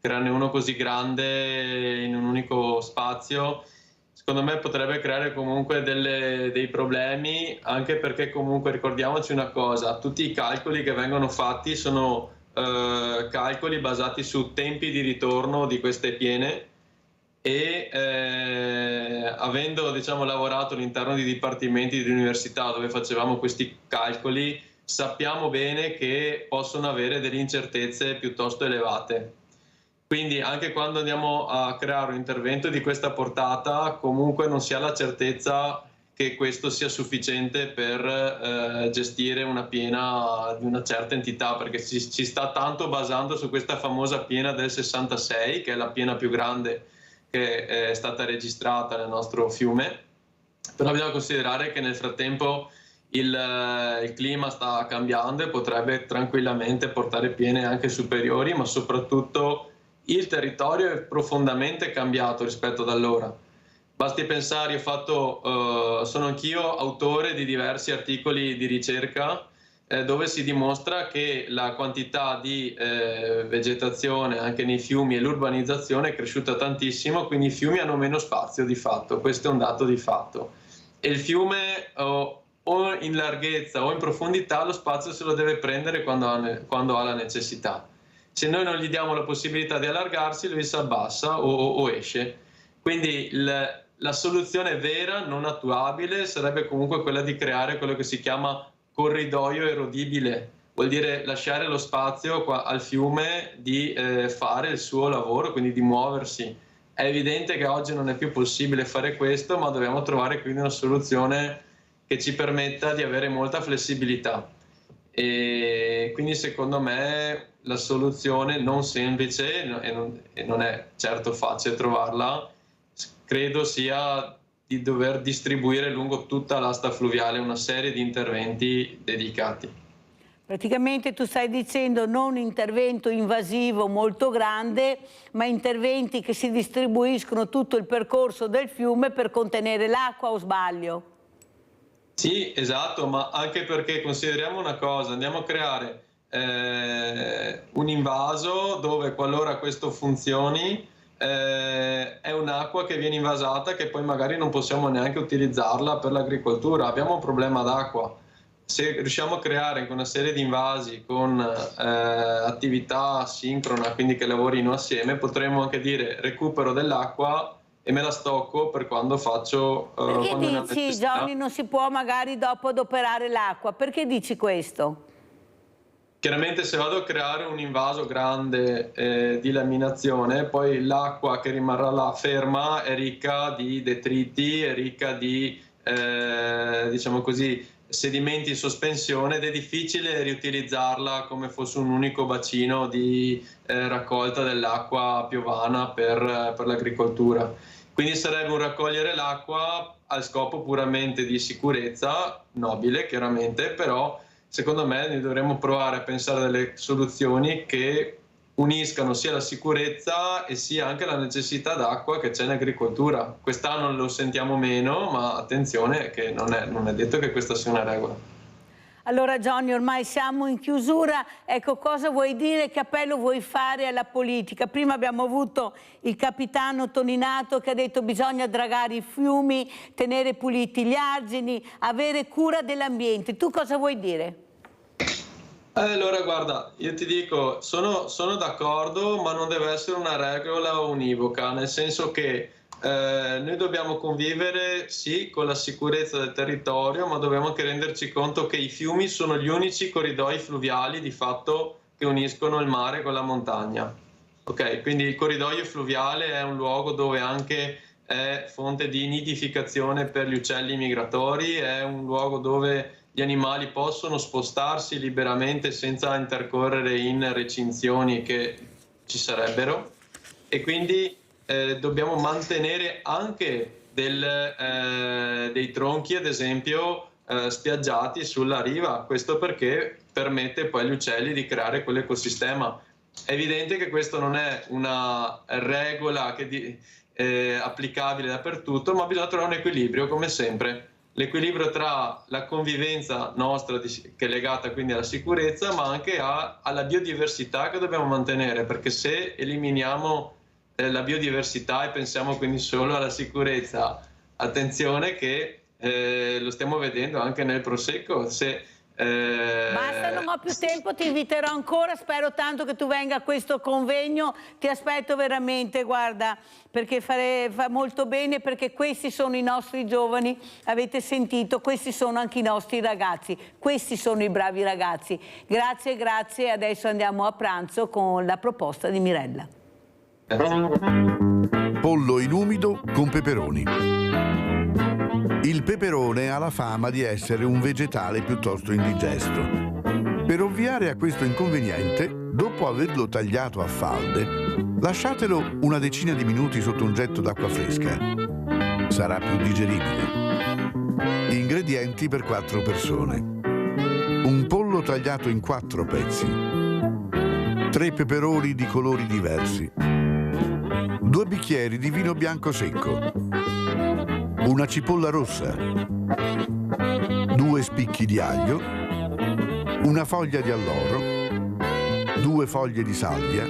crearne uno così grande in un unico spazio. Secondo me potrebbe creare comunque dei problemi, anche perché comunque ricordiamoci una cosa, tutti i calcoli che vengono fatti sono calcoli basati su tempi di ritorno di queste piene e avendo diciamo, lavorato all'interno di dipartimenti di università dove facevamo questi calcoli, sappiamo bene che possono avere delle incertezze piuttosto elevate. Quindi anche quando andiamo a creare un intervento di questa portata, comunque non si ha la certezza che questo sia sufficiente per gestire una piena di una certa entità, perché si sta tanto basando su questa famosa piena del 66, che è la piena più grande che è stata registrata nel nostro fiume. Però bisogna considerare che nel frattempo il clima sta cambiando e potrebbe tranquillamente portare piene anche superiori, ma soprattutto il territorio è profondamente cambiato rispetto ad allora. Basti pensare, sono anch'io autore di diversi articoli di ricerca dove si dimostra che la quantità di vegetazione anche nei fiumi e l'urbanizzazione è cresciuta tantissimo, quindi i fiumi hanno meno spazio di fatto, questo è un dato di fatto. E il fiume o in larghezza o in profondità lo spazio se lo deve prendere quando ha la necessità. Se noi non gli diamo la possibilità di allargarsi, lui si abbassa o esce. Quindi la soluzione vera, non attuabile, sarebbe comunque quella di creare quello che si chiama corridoio erodibile. Vuol dire lasciare lo spazio al fiume di fare il suo lavoro, quindi di muoversi. È evidente che oggi non è più possibile fare questo, ma dobbiamo trovare quindi una soluzione che ci permetta di avere molta flessibilità. E quindi secondo me la soluzione non semplice e non è certo facile trovarla, credo sia di dover distribuire lungo tutta l'asta fluviale una serie di interventi dedicati. Praticamente tu stai dicendo non intervento invasivo molto grande, ma interventi che si distribuiscono tutto il percorso del fiume per contenere l'acqua, o sbaglio? Sì, esatto, ma anche perché consideriamo una cosa, andiamo a creare un invaso dove qualora questo funzioni è un'acqua che viene invasata che poi magari non possiamo neanche utilizzarla per l'agricoltura, abbiamo un problema d'acqua. Se riusciamo a creare una serie di invasi con attività sincrona, quindi che lavorino assieme, potremmo anche dire recupero dell'acqua e me la stocco per quando faccio... Perché dici, Johnny, non si può magari dopo adoperare l'acqua? Perché dici questo? Chiaramente se vado a creare un invaso grande di laminazione, poi l'acqua che rimarrà là ferma è ricca di detriti, è ricca di, diciamo così, sedimenti in sospensione ed è difficile riutilizzarla come fosse un unico bacino di raccolta dell'acqua piovana per l'agricoltura. Quindi sarebbe un raccogliere l'acqua al scopo puramente di sicurezza, nobile chiaramente, però secondo me noi dovremmo provare a pensare a delle soluzioni che uniscano sia la sicurezza e sia anche la necessità d'acqua che c'è in agricoltura. Quest'anno lo sentiamo meno, ma attenzione che non è detto che questa sia una regola. Allora Johnny, ormai siamo in chiusura, ecco, cosa vuoi dire, che appello vuoi fare alla politica? Prima abbiamo avuto il capitano Toninato che ha detto bisogna dragare i fiumi, tenere puliti gli argini, avere cura dell'ambiente. Tu cosa vuoi dire? Allora guarda, io ti dico, sono d'accordo, ma non deve essere una regola univoca, nel senso che noi dobbiamo convivere sì con la sicurezza del territorio, ma dobbiamo anche renderci conto che i fiumi sono gli unici corridoi fluviali di fatto che uniscono il mare con la montagna. Ok, quindi il corridoio fluviale è un luogo dove anche è fonte di nidificazione per gli uccelli migratori, è un luogo dove gli animali possono spostarsi liberamente senza intercorrere in recinzioni che ci sarebbero, e quindi dobbiamo mantenere anche dei tronchi, ad esempio, spiaggiati sulla riva. Questo perché permette poi agli uccelli di creare quell'ecosistema. È evidente che questo non è una regola applicabile dappertutto, ma bisogna trovare un equilibrio, come sempre. L'equilibrio tra la convivenza nostra, che è legata quindi alla sicurezza, ma anche alla biodiversità che dobbiamo mantenere, perché se eliminiamo la biodiversità e pensiamo quindi solo alla sicurezza, attenzione che lo stiamo vedendo anche nel Prosecco. Basta, non ho più tempo, ti inviterò ancora, spero tanto che tu venga a questo convegno, ti aspetto veramente, guarda, perché fa molto bene, perché questi sono i nostri giovani, avete sentito, questi sono anche i nostri ragazzi, questi sono i bravi ragazzi. Grazie, grazie, adesso andiamo a pranzo con la proposta di Mirella. Pollo in umido con peperoni. Il peperone ha la fama di essere un vegetale piuttosto indigesto. Per ovviare a questo inconveniente, dopo averlo tagliato a falde, lasciatelo una decina di minuti sotto un getto d'acqua fresca. Sarà più digeribile. Ingredienti per 4 persone. Un pollo tagliato in 4 pezzi. 3 peperoni di colori diversi. 2 bicchieri di vino bianco secco. Una cipolla rossa, 2 spicchi di aglio, una foglia di alloro, 2 foglie di salvia,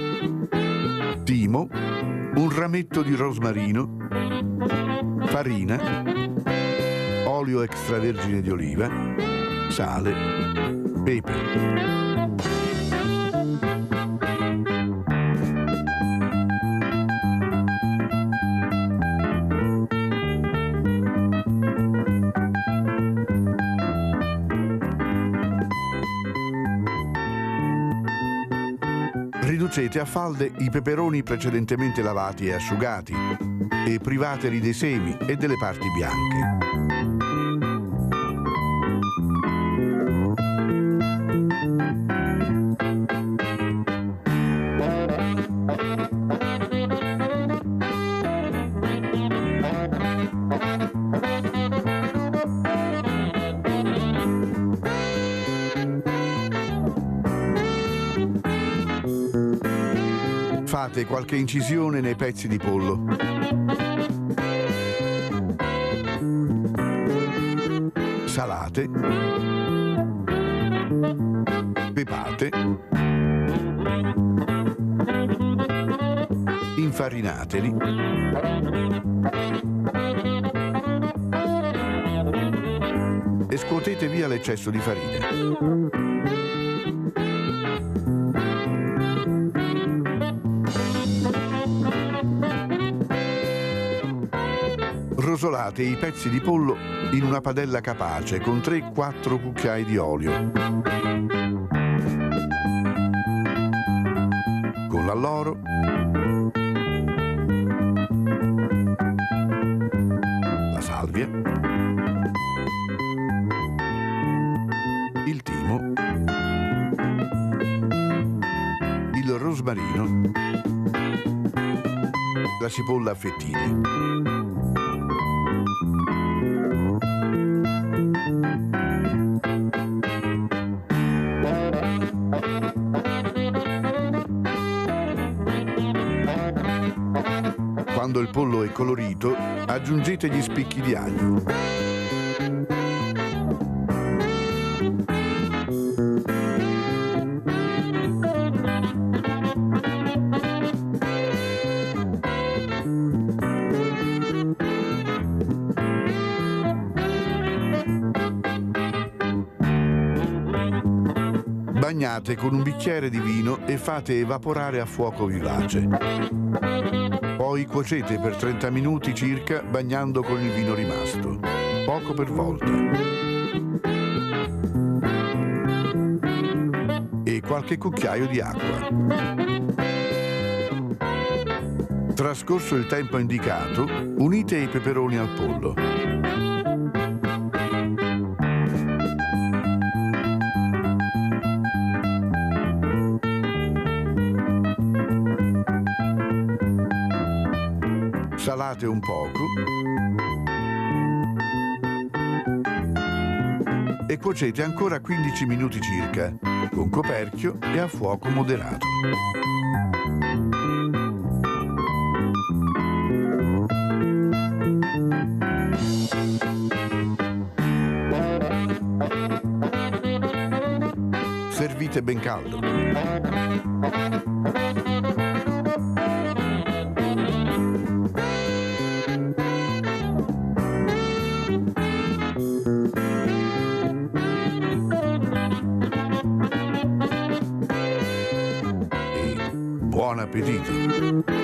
timo, un rametto di rosmarino, farina, olio extravergine di oliva, sale, pepe. Riducete a falde i peperoni precedentemente lavati e asciugati e privateli dei semi e delle parti bianche. Fate qualche incisione nei pezzi di pollo. Salate. Pepate. Infarinateli. E scuotete via l'eccesso di farina. Rosolate i pezzi di pollo in una padella capace con 3-4 cucchiai di olio. Con l'alloro, la salvia, il timo, il rosmarino, la cipolla a fettine. Quando il pollo è colorito, aggiungete gli spicchi di aglio. Bagnate con un bicchiere di vino e fate evaporare a fuoco vivace. Poi cuocete per 30 minuti circa bagnando con il vino rimasto, poco per volta. E qualche cucchiaio di acqua. Trascorso il tempo indicato, unite i peperoni al pollo. Salate un poco e cuocete ancora 15 minuti circa, con coperchio e a fuoco moderato. Servite ben caldo. E buon appetito!